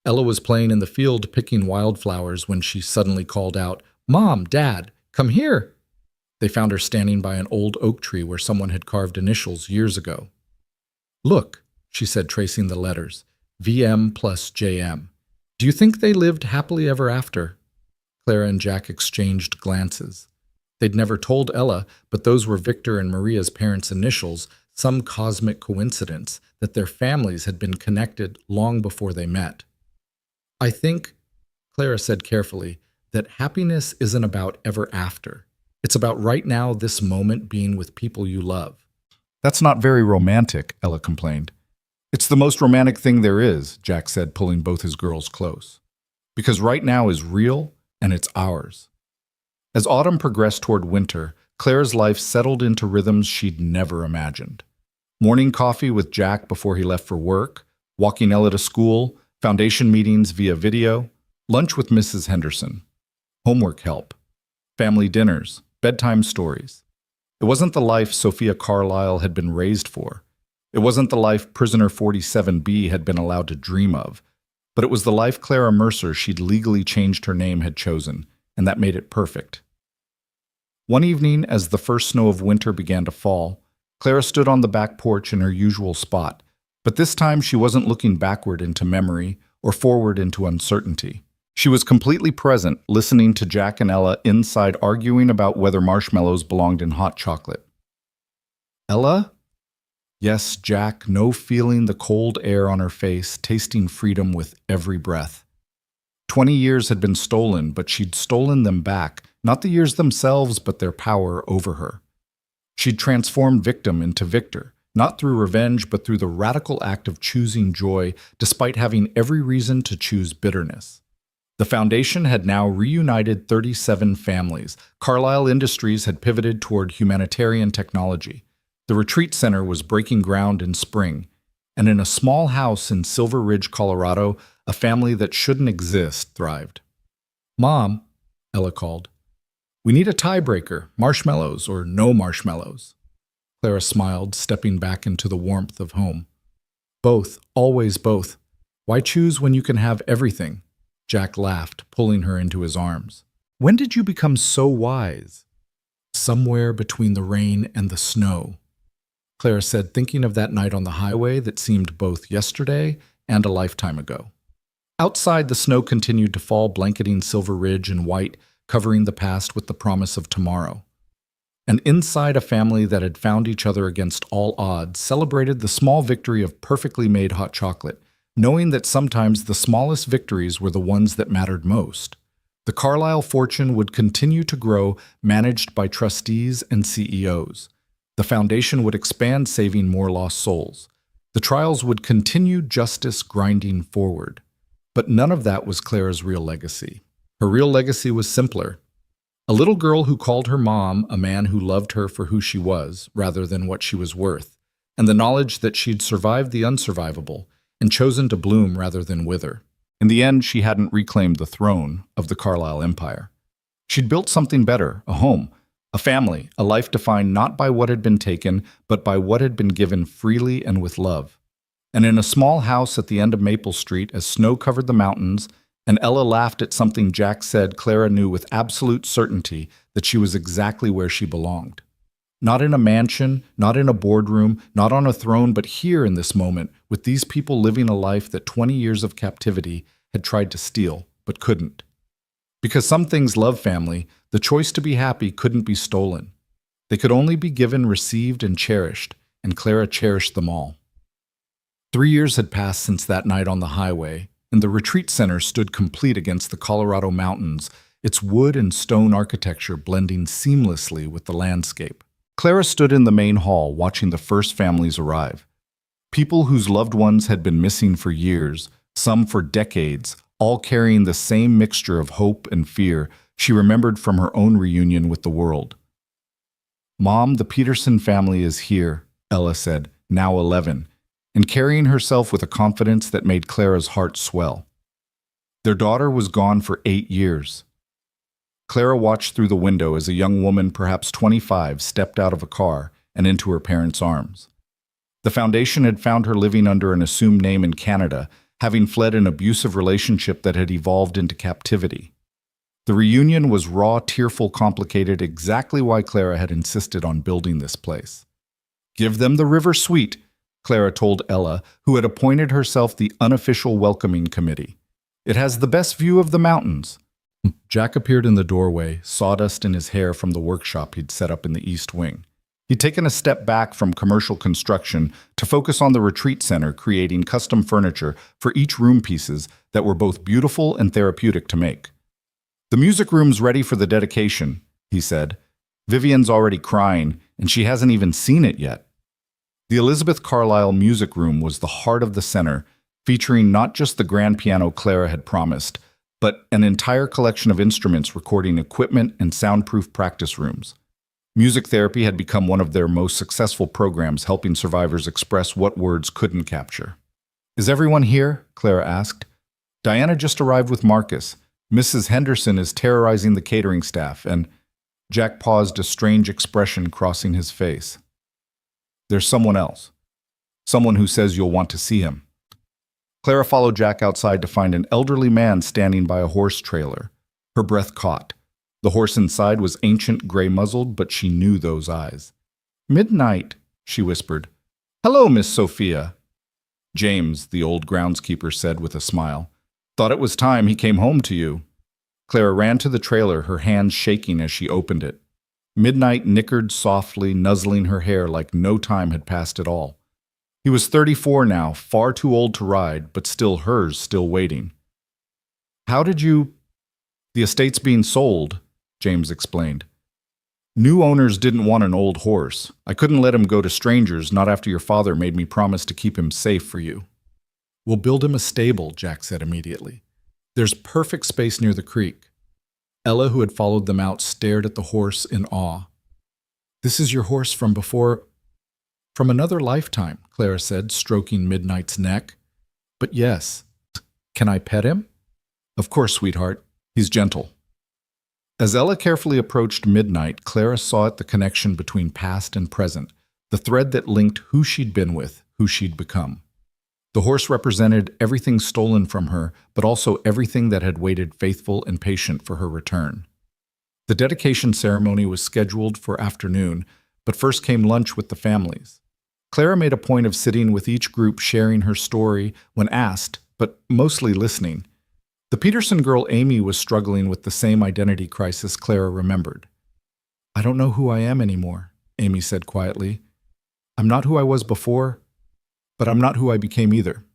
Ella was playing in the field picking wildflowers when she suddenly called out, Mom, Dad, come here. They found her standing by an old oak tree where someone had carved initials years ago. Look, she said, tracing the letters, VM plus JM. Do you think they lived happily ever after? Clara and Jack exchanged glances. They'd never told Ella, but those were Victor and Maria's parents' initials, some cosmic coincidence that their families had been connected long before they met. I think, Clara said carefully, that happiness isn't about ever after. It's about right now, this moment, being with people you love. That's not very romantic, Ella complained. It's the most romantic thing there is, Jack said, pulling both his girls close. Because right now is real, and it's ours. As autumn progressed toward winter, Clara's life settled into rhythms she'd never imagined. Morning coffee with Jack before he left for work, walking Ella to school, foundation meetings via video, lunch with Mrs. Henderson, homework help, family dinners, bedtime stories. It wasn't the life Sophia Carlisle had been raised for. It wasn't the life Prisoner 47B had been allowed to dream of, but it was the life Clara Mercer, she'd legally changed her name, had chosen, and that made it perfect. One evening, as the first snow of winter began to fall, Clara stood on the back porch in her usual spot, but this time she wasn't looking backward into memory or forward into uncertainty. She was completely present, listening to Jack and Ella inside arguing about whether marshmallows belonged in hot chocolate. Ella? Yes, Jack, no feeling the cold air on her face, tasting freedom with every breath. 20 years had been stolen, but she'd stolen them back, not the years themselves, but their power over her. She'd transformed victim into victor, not through revenge, but through the radical act of choosing joy, despite having every reason to choose bitterness. The foundation had now reunited 37 families. Carlisle Industries had pivoted toward humanitarian technology. The retreat center was breaking ground in spring, and in a small house in Silver Ridge, Colorado, a family that shouldn't exist thrived. "Mom," Ella called, "we need a tiebreaker, marshmallows or no marshmallows." Clara smiled, stepping back into the warmth of home. "Both, always both. Why choose when you can have everything?" Jack laughed, pulling her into his arms. "When did you become so wise?" "Somewhere between the rain and the snow," Clara said, thinking of that night on the highway that seemed both yesterday and a lifetime ago. Outside, the snow continued to fall, blanketing Silver Ridge in white, covering the past with the promise of tomorrow. And inside, a family that had found each other against all odds celebrated the small victory of perfectly made hot chocolate, knowing that sometimes the smallest victories were the ones that mattered most. The Carlisle fortune would continue to grow, managed by trustees and CEOs. The foundation would expand, saving more lost souls. The trials would continue, justice grinding forward. But none of that was Clara's real legacy. Her real legacy was simpler. A little girl who called her mom a man who loved her for who she was, rather than what she was worth, and the knowledge that she'd survived the unsurvivable and chosen to bloom rather than wither. In the end, she hadn't reclaimed the throne of the Carlisle Empire. She'd built something better, a home, a family, a life defined not by what had been taken, but by what had been given freely and with love. And in a small house at the end of Maple Street, as snow covered the mountains, and Ella laughed at something Jack said, Clara knew with absolute certainty that she was exactly where she belonged. Not in a mansion, not in a boardroom, not on a throne, but here in this moment, with these people living a life that 20 years of captivity had tried to steal, but couldn't. Because some things love family, the choice to be happy couldn't be stolen. They could only be given, received, and cherished, and Clara cherished them all. 3 years had passed since that night on the highway, and the retreat center stood complete against the Colorado mountains, its wood and stone architecture blending seamlessly with the landscape. Clara stood in the main hall watching the first families arrive. People whose loved ones had been missing for years, some for decades, all carrying the same mixture of hope and fear she remembered from her own reunion with the world. "Mom, the Peterson family is here," Ella said, now 11, and carrying herself with a confidence that made Clara's heart swell. Their daughter was gone for 8 years. Clara watched through the window as a young woman, perhaps 25, stepped out of a car and into her parents' arms. The foundation had found her living under an assumed name in Canada, having fled an abusive relationship that had evolved into captivity. The reunion was raw, tearful, complicated, exactly why Clara had insisted on building this place. "Give them the river suite," Clara told Ella, who had appointed herself the unofficial welcoming committee. "It has the best view of the mountains." Jack appeared in the doorway, sawdust in his hair from the workshop he'd set up in the East Wing. He'd taken a step back from commercial construction to focus on the retreat center, creating custom furniture for each room pieces that were both beautiful and therapeutic to make. "The music room's ready for the dedication," he said. "Vivian's already crying, and she hasn't even seen it yet." The Elizabeth Carlisle Music Room was the heart of the center, featuring not just the grand piano Clara had promised, but an entire collection of instruments, recording equipment, and soundproof practice rooms. Music therapy had become one of their most successful programs, helping survivors express what words couldn't capture. "Is everyone here?" Clara asked. "Diana just arrived with Marcus. Mrs. Henderson is terrorizing the catering staff, and—" Jack paused, a strange expression crossing his face. "There's someone else. Someone who says you'll want to see him." Clara followed Jack outside to find an elderly man standing by a horse trailer. Her breath caught. The horse inside was ancient, gray-muzzled, but she knew those eyes. "Midnight," she whispered. "Hello, Miss Sophia." "James," the old groundskeeper said with a smile. "Thought it was time he came home to you." Clara ran to the trailer, her hands shaking as she opened it. Midnight nickered softly, nuzzling her hair like no time had passed at all. He was 34 now, far too old to ride, but still hers, still waiting. How did you... The estate's being sold, James explained. New owners didn't want an old horse. I couldn't let him go to strangers, not after your father made me promise to keep him safe for you. We'll build him a stable, Jack said immediately. There's perfect space near the creek. Ella, who had followed them out, stared at the horse in awe. This is your horse from before... From another lifetime, Clara said, stroking Midnight's neck. But yes, can I pet him? Of course, sweetheart. He's gentle. As Ella carefully approached Midnight, Clara saw the connection between past and present, the thread that linked who she'd been with, who she'd become. The horse represented everything stolen from her, but also everything that had waited faithful and patient for her return. The dedication ceremony was scheduled for afternoon, but first came lunch with the families. Clara made a point of sitting with each group sharing her story when asked, but mostly listening. The Peterson girl Amy was struggling with the same identity crisis Clara remembered. I don't know who I am anymore, Amy said quietly. I'm not who I was before, but I'm not who I became either.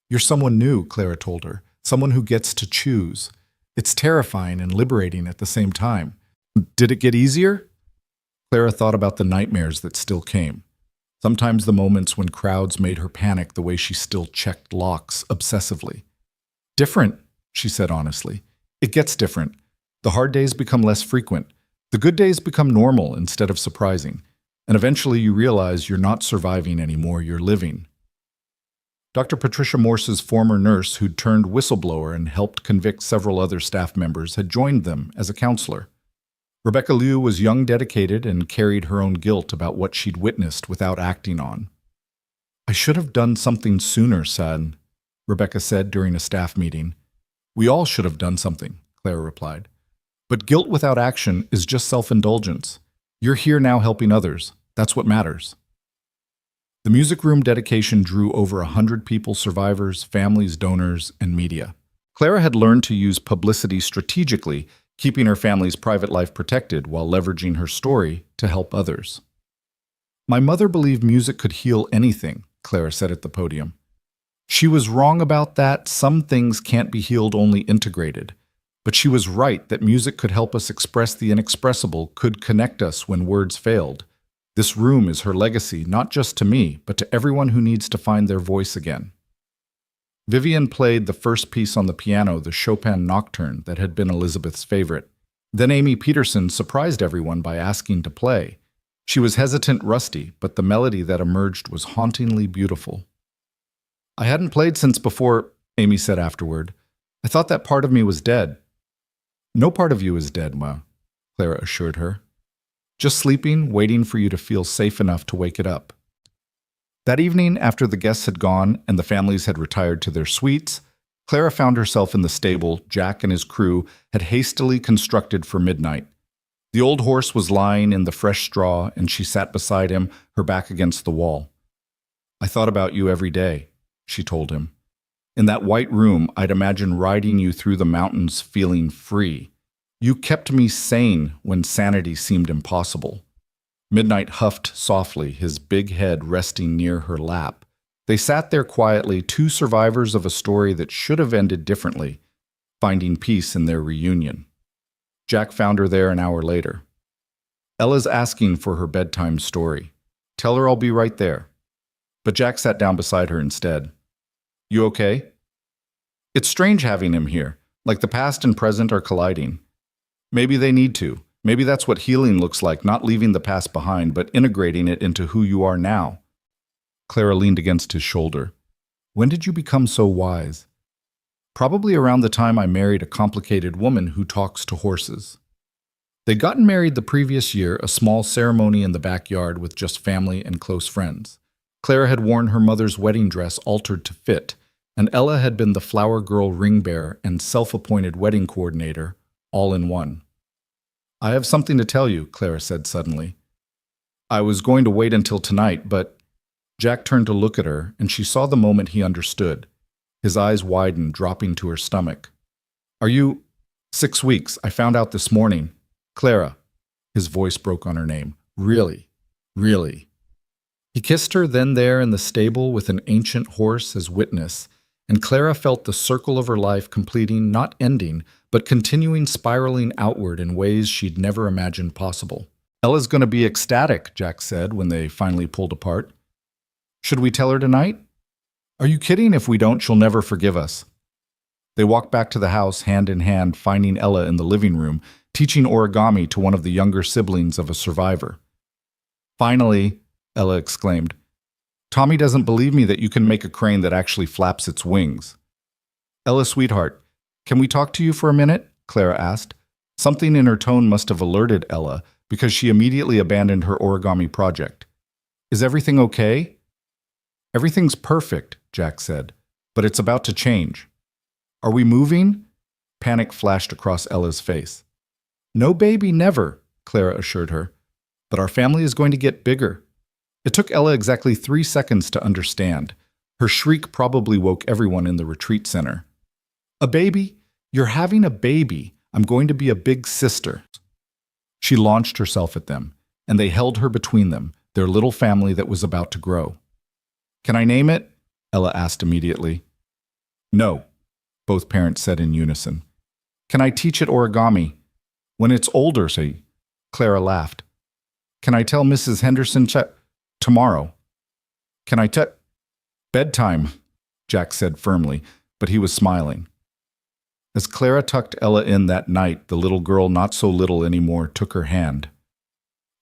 You're someone new, Clara told her, someone who gets to choose. It's terrifying and liberating at the same time. Did it get easier? Clara thought about the nightmares that still came. Sometimes the moments when crowds made her panic the way she still checked locks obsessively. Different, she said honestly. It gets different. The hard days become less frequent. The good days become normal instead of surprising. And eventually you realize you're not surviving anymore, you're living. Dr. Patricia Morse's former nurse, who'd turned whistleblower and helped convict several other staff members, had joined them as a counselor. Rebecca Liu was young, dedicated, and carried her own guilt about what she'd witnessed without acting on. I should have done something sooner, son, Rebecca said during a staff meeting. We all should have done something, Clara replied. But guilt without action is just self-indulgence. You're here now helping others. That's what matters. The music room dedication drew over 100 people, survivors, families, donors, and media. Clara had learned to use publicity strategically, keeping her family's private life protected while leveraging her story to help others. My mother believed music could heal anything, Clara said at the podium. She was wrong about that. Some things can't be healed, only integrated. But she was right that music could help us express the inexpressible, could connect us when words failed. This room is her legacy, not just to me, but to everyone who needs to find their voice again. Vivian played the first piece on the piano, the Chopin Nocturne that had been Elizabeth's favorite. Then Amy Peterson surprised everyone by asking to play. She was hesitant, rusty, but the melody that emerged was hauntingly beautiful. I hadn't played since before, Amy said afterward. I thought that part of me was dead. No part of you is dead, Ma, Clara assured her. Just sleeping, waiting for you to feel safe enough to wake it up. That evening, after the guests had gone and the families had retired to their suites, Clara found herself in the stable Jack and his crew had hastily constructed for midnight. The old horse was lying in the fresh straw, and she sat beside him, her back against the wall. I thought about you every day, she told him. In that white room, I'd imagine riding you through the mountains feeling free. You kept me sane when sanity seemed impossible. Midnight huffed softly, his big head resting near her lap. They sat there quietly, two survivors of a story that should have ended differently, finding peace in their reunion. Jack found her there an hour later. Ella's asking for her bedtime story. Tell her I'll be right there. But Jack sat down beside her instead. You okay? It's strange having him here, like the past and present are colliding. Maybe they need to. Maybe that's what healing looks like, not leaving the past behind, but integrating it into who you are now. Clara leaned against his shoulder. When did you become so wise? Probably around the time I married a complicated woman who talks to horses. They'd gotten married the previous year, a small ceremony in the backyard with just family and close friends. Clara had worn her mother's wedding dress altered to fit, and Ella had been the flower girl ring bearer and self-appointed wedding coordinator, all in one. I have something to tell you, Clara said suddenly. I was going to wait until tonight, but... Jack turned to look at her, and she saw the moment he understood. His eyes widened, dropping to her stomach. Are you... 6 weeks. I found out this morning. Clara. His voice broke on her name. Really? Really? He kissed her then there in the stable with an ancient horse as witness, and Clara felt the circle of her life completing, not ending, but continuing spiraling outward in ways she'd never imagined possible. Ella's going to be ecstatic, Jack said when they finally pulled apart. Should we tell her tonight? Are you kidding? If we don't, she'll never forgive us. They walked back to the house hand in hand, finding Ella in the living room, teaching origami to one of the younger siblings of a survivor. Finally, Ella exclaimed, Tommy doesn't believe me that you can make a crane that actually flaps its wings. Ella, sweetheart, can we talk to you for a minute? Clara asked. Something in her tone must have alerted Ella, because she immediately abandoned her origami project. Is everything okay? Everything's perfect, Jack said, but it's about to change. Are we moving? Panic flashed across Ella's face. No, baby, never, Clara assured her. But our family is going to get bigger. It took Ella exactly 3 seconds to understand. Her shriek probably woke everyone in the retreat center. A baby? You're having a baby. I'm going to be a big sister. She launched herself at them, and they held her between them, their little family that was about to grow. Can I name it? Ella asked immediately. No, both parents said in unison. Can I teach it origami? When it's older, say. Clara laughed. Can I tell Mrs. Henderson tomorrow? Can I bedtime, Jack said firmly, but he was smiling. As Clara tucked Ella in that night, the little girl, not so little anymore, took her hand.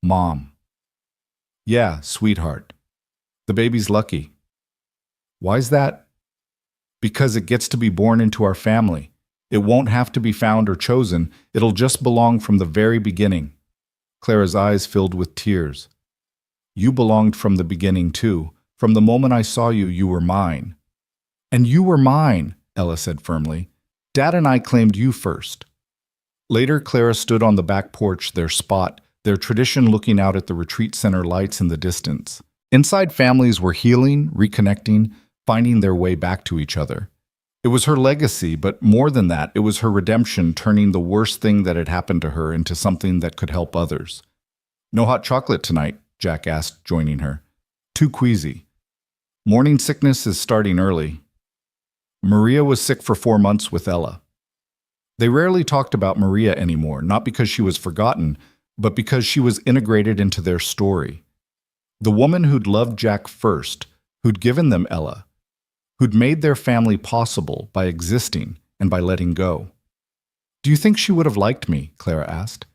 Mom. Yeah, sweetheart. The baby's lucky. Why's that? Because it gets to be born into our family. It won't have to be found or chosen. It'll just belong from the very beginning. Clara's eyes filled with tears. You belonged from the beginning, too. From the moment I saw you, you were mine. And you were mine, Ella said firmly. Dad and I claimed you first. Later, Clara stood on the back porch, their spot, their tradition, looking out at the retreat center lights in the distance. Inside, families were healing, reconnecting, finding their way back to each other. It was her legacy, but more than that, it was her redemption, turning the worst thing that had happened to her into something that could help others. No hot chocolate tonight, Jack asked, joining her. Too queasy. Morning sickness is starting early. Maria was sick for 4 months with Ella. They rarely talked about Maria anymore, not because she was forgotten, but because she was integrated into their story. The woman who'd loved Jack first, who'd given them Ella, who'd made their family possible by existing and by letting go. Do you think she would have liked me? Clara asked.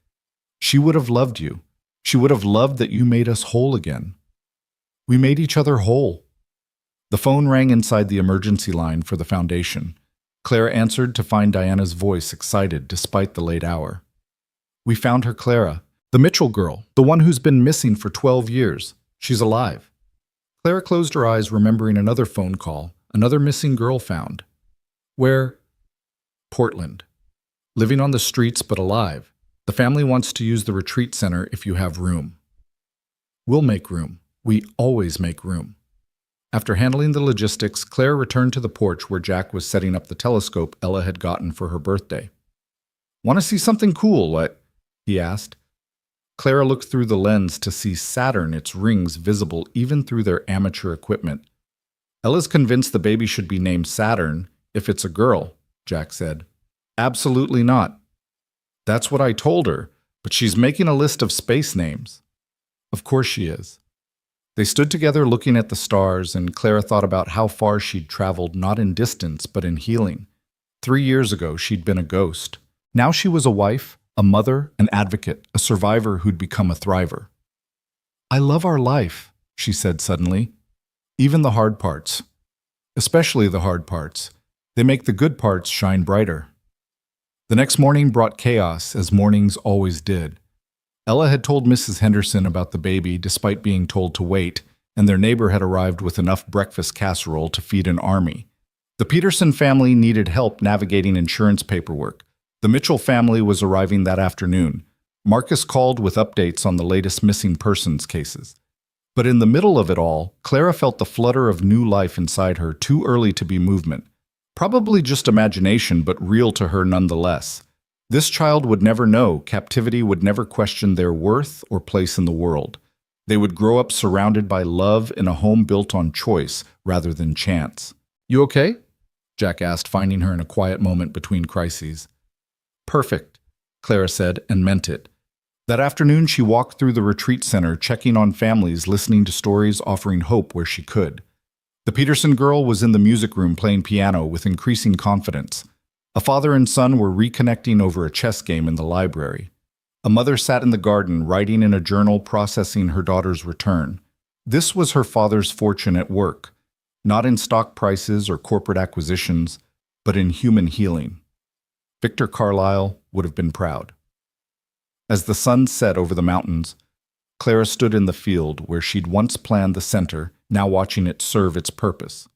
She would have loved you. She would have loved that you made us whole again. We made each other whole. The phone rang inside the emergency line for the foundation. Clara answered to find Diana's voice, excited despite the late hour. We found her, Clara. The Mitchell girl, the one who's been missing for 12 years. She's alive. Clara closed her eyes, remembering another phone call, another missing girl found. Where? Portland. Living on the streets but alive. The family wants to use the retreat center if you have room. We'll make room. We always make room. After handling the logistics, Claire returned to the porch where Jack was setting up the telescope Ella had gotten for her birthday. Want to see something cool, what? He asked. Clara looked through the lens to see Saturn, its rings visible even through their amateur equipment. Ella's convinced the baby should be named Saturn if it's a girl, Jack said. Absolutely not. That's what I told her, but she's making a list of space names. Of course she is. They stood together looking at the stars, and Clara thought about how far she'd traveled, not in distance, but in healing. 3 years ago, she'd been a ghost. Now she was a wife, a mother, an advocate, a survivor who'd become a thriver. I love our life, she said suddenly. Even the hard parts. Especially the hard parts. They make the good parts shine brighter. The next morning brought chaos, as mornings always did. Ella had told Mrs. Henderson about the baby despite being told to wait, and their neighbor had arrived with enough breakfast casserole to feed an army. The Peterson family needed help navigating insurance paperwork. The Mitchell family was arriving that afternoon. Marcus called with updates on the latest missing persons cases. But in the middle of it all, Clara felt the flutter of new life inside her, too early to be movement. Probably just imagination, but real to her nonetheless. This child would never know, captivity would never question their worth or place in the world. They would grow up surrounded by love in a home built on choice rather than chance. You okay? Jack asked, finding her in a quiet moment between crises. Perfect, Clara said, and meant it. That afternoon, she walked through the retreat center, checking on families, listening to stories, offering hope where she could. The Peterson girl was in the music room playing piano with increasing confidence. A father and son were reconnecting over a chess game in the library. A mother sat in the garden, writing in a journal, processing her daughter's return. This was her father's fortune at work, not in stock prices or corporate acquisitions, but in human healing. Victor Carlyle would have been proud. As the sun set over the mountains, Clara stood in the field where she'd once planned the center, now watching it serve its purpose.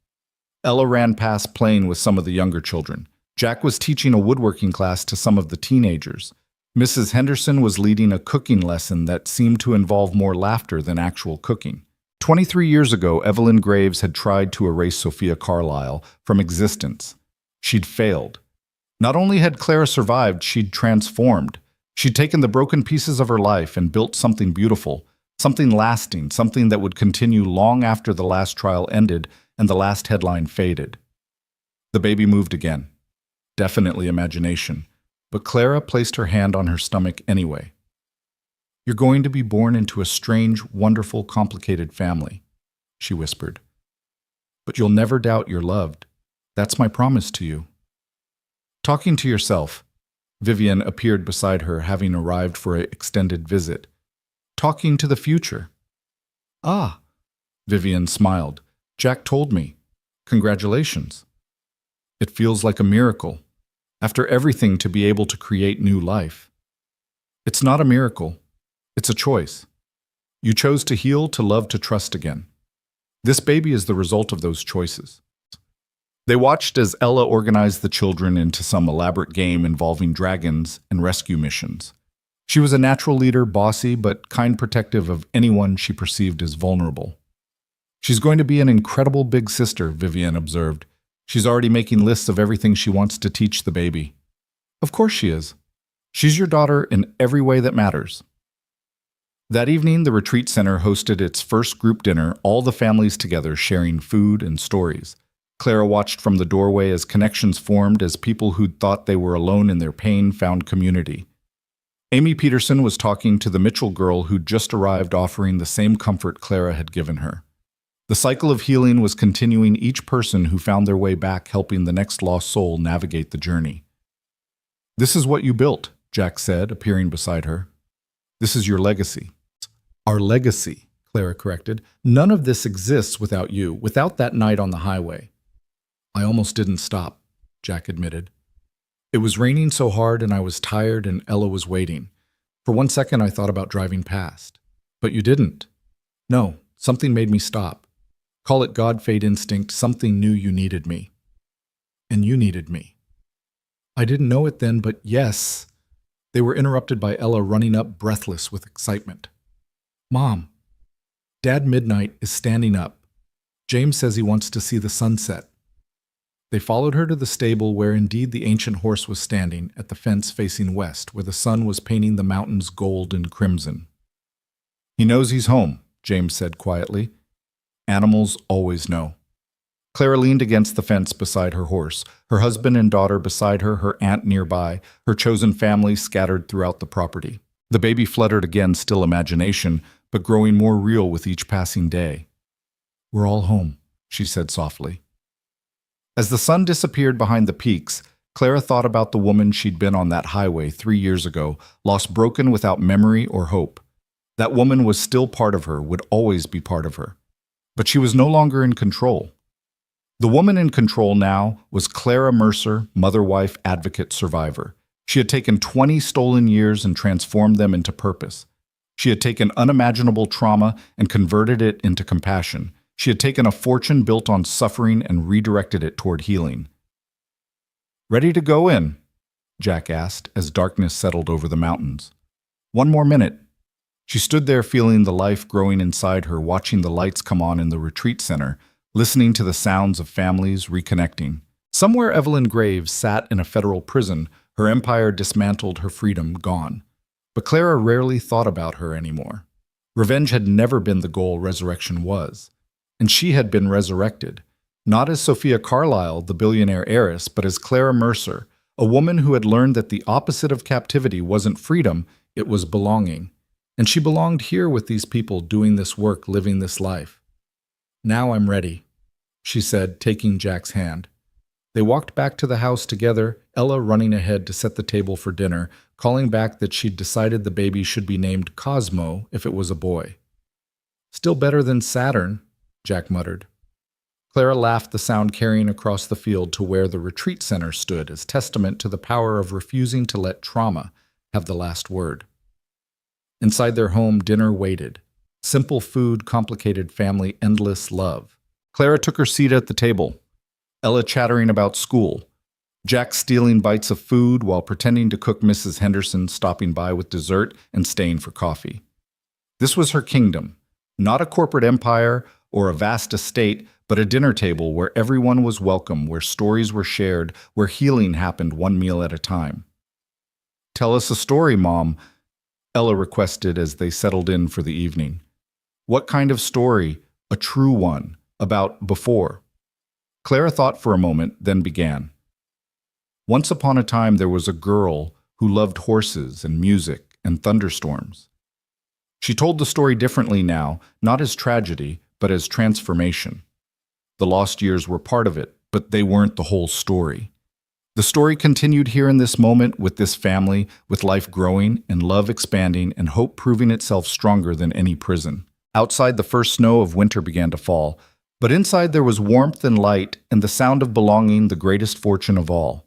Ella ran past playing with some of the younger children. Jack was teaching a woodworking class to some of the teenagers. Mrs. Henderson was leading a cooking lesson that seemed to involve more laughter than actual cooking. 23 years ago, Evelyn Graves had tried to erase Sophia Carlyle from existence. She'd failed. Not only had Clara survived, she'd transformed. She'd taken the broken pieces of her life and built something beautiful, something lasting, something that would continue long after the last trial ended and the last headline faded. The baby moved again. Definitely imagination. But Clara placed her hand on her stomach anyway. "You're going to be born into a strange, wonderful, complicated family," she whispered. "But you'll never doubt you're loved. That's my promise to you." Talking to yourself, Vivian appeared beside her, having arrived for an extended visit. Talking to the future. "Ah," Vivian smiled. "Jack told me. Congratulations. It feels like a miracle. After everything, to be able to create new life. It's not a miracle. It's a choice. You chose to heal, to love, to trust again. This baby is the result of those choices." They watched as Ella organized the children into some elaborate game involving dragons and rescue missions. She was a natural leader, bossy, but kind, protective of anyone she perceived as vulnerable. "She's going to be an incredible big sister," Vivian observed. "She's already making lists of everything she wants to teach the baby." "Of course she is. She's your daughter in every way that matters." That evening, the retreat center hosted its first group dinner, all the families together sharing food and stories. Clara watched from the doorway as connections formed, as people who'd thought they were alone in their pain found community. Amy Peterson was talking to the Mitchell girl who'd just arrived, offering the same comfort Clara had given her. The cycle of healing was continuing, each person who found their way back helping the next lost soul navigate the journey. "This is what you built," Jack said, appearing beside her. "This is your legacy." "Our legacy," Clara corrected. "None of this exists without you, without that night on the highway." "I almost didn't stop," Jack admitted. "It was raining so hard and I was tired and Ella was waiting. For one second I thought about driving past. But you didn't." "No, something made me stop. Call it God, fate, instinct. Something knew you needed me. And you needed me." "I didn't know it then, but yes." They were interrupted by Ella running up, breathless with excitement. "Mom, Dad Midnight is standing up. James says he wants to see the sunset." They followed her to the stable where indeed the ancient horse was standing, at the fence facing west, where the sun was painting the mountains gold and crimson. "He knows he's home," James said quietly. "Animals always know." Clara leaned against the fence beside her horse, her husband and daughter beside her, her aunt nearby, her chosen family scattered throughout the property. The baby fluttered again, still imagination, but growing more real with each passing day. "We're all home," she said softly. As the sun disappeared behind the peaks, Clara thought about the woman she'd been on that highway 3 years ago, lost, broken, without memory or hope. That woman was still part of her, would always be part of her. But she was no longer in control. The woman in control now was Clara Mercer, mother, wife, advocate, survivor. She had taken 20 stolen years and transformed them into purpose. She had taken unimaginable trauma and converted it into compassion. She had taken a fortune built on suffering and redirected it toward healing. "Ready to go in?" Jack asked as darkness settled over the mountains. "One more minute." She stood there feeling the life growing inside her, watching the lights come on in the retreat center, listening to the sounds of families reconnecting. Somewhere Evelyn Graves sat in a federal prison, her empire dismantled, her freedom gone. But Clara rarely thought about her anymore. Revenge had never been the goal resurrection was, and she had been resurrected, not as Sophia Carlyle, the billionaire heiress, but as Clara Mercer, a woman who had learned that the opposite of captivity wasn't freedom, it was belonging. And she belonged here with these people doing this work, living this life. "Now I'm ready," she said, taking Jack's hand. They walked back to the house together, Ella running ahead to set the table for dinner, calling back that she'd decided the baby should be named Cosmo if it was a boy. "Still better than Saturn," Jack muttered. Clara laughed, the sound carrying across the field to where the retreat center stood as testament to the power of refusing to let trauma have the last word. Inside their home, dinner waited. Simple food, complicated family, endless love. Clara took her seat at the table, Ella chattering about school, Jack stealing bites of food while pretending to cook Mrs. Henderson, stopping by with dessert and staying for coffee. This was her kingdom, not a corporate empire or a vast estate, but a dinner table where everyone was welcome, where stories were shared, where healing happened one meal at a time. "Tell us a story, Mom," Ella requested as they settled in for the evening. "What kind of story? A true one, about before?" Clara thought for a moment, then began. "Once upon a time there was a girl who loved horses and music and thunderstorms." She told the story differently now, not as tragedy, but as transformation. The lost years were part of it, but they weren't the whole story. The story continued here in this moment with this family, with life growing and love expanding and hope proving itself stronger than any prison. Outside, the first snow of winter began to fall, but inside there was warmth and light and the sound of belonging, the greatest fortune of all.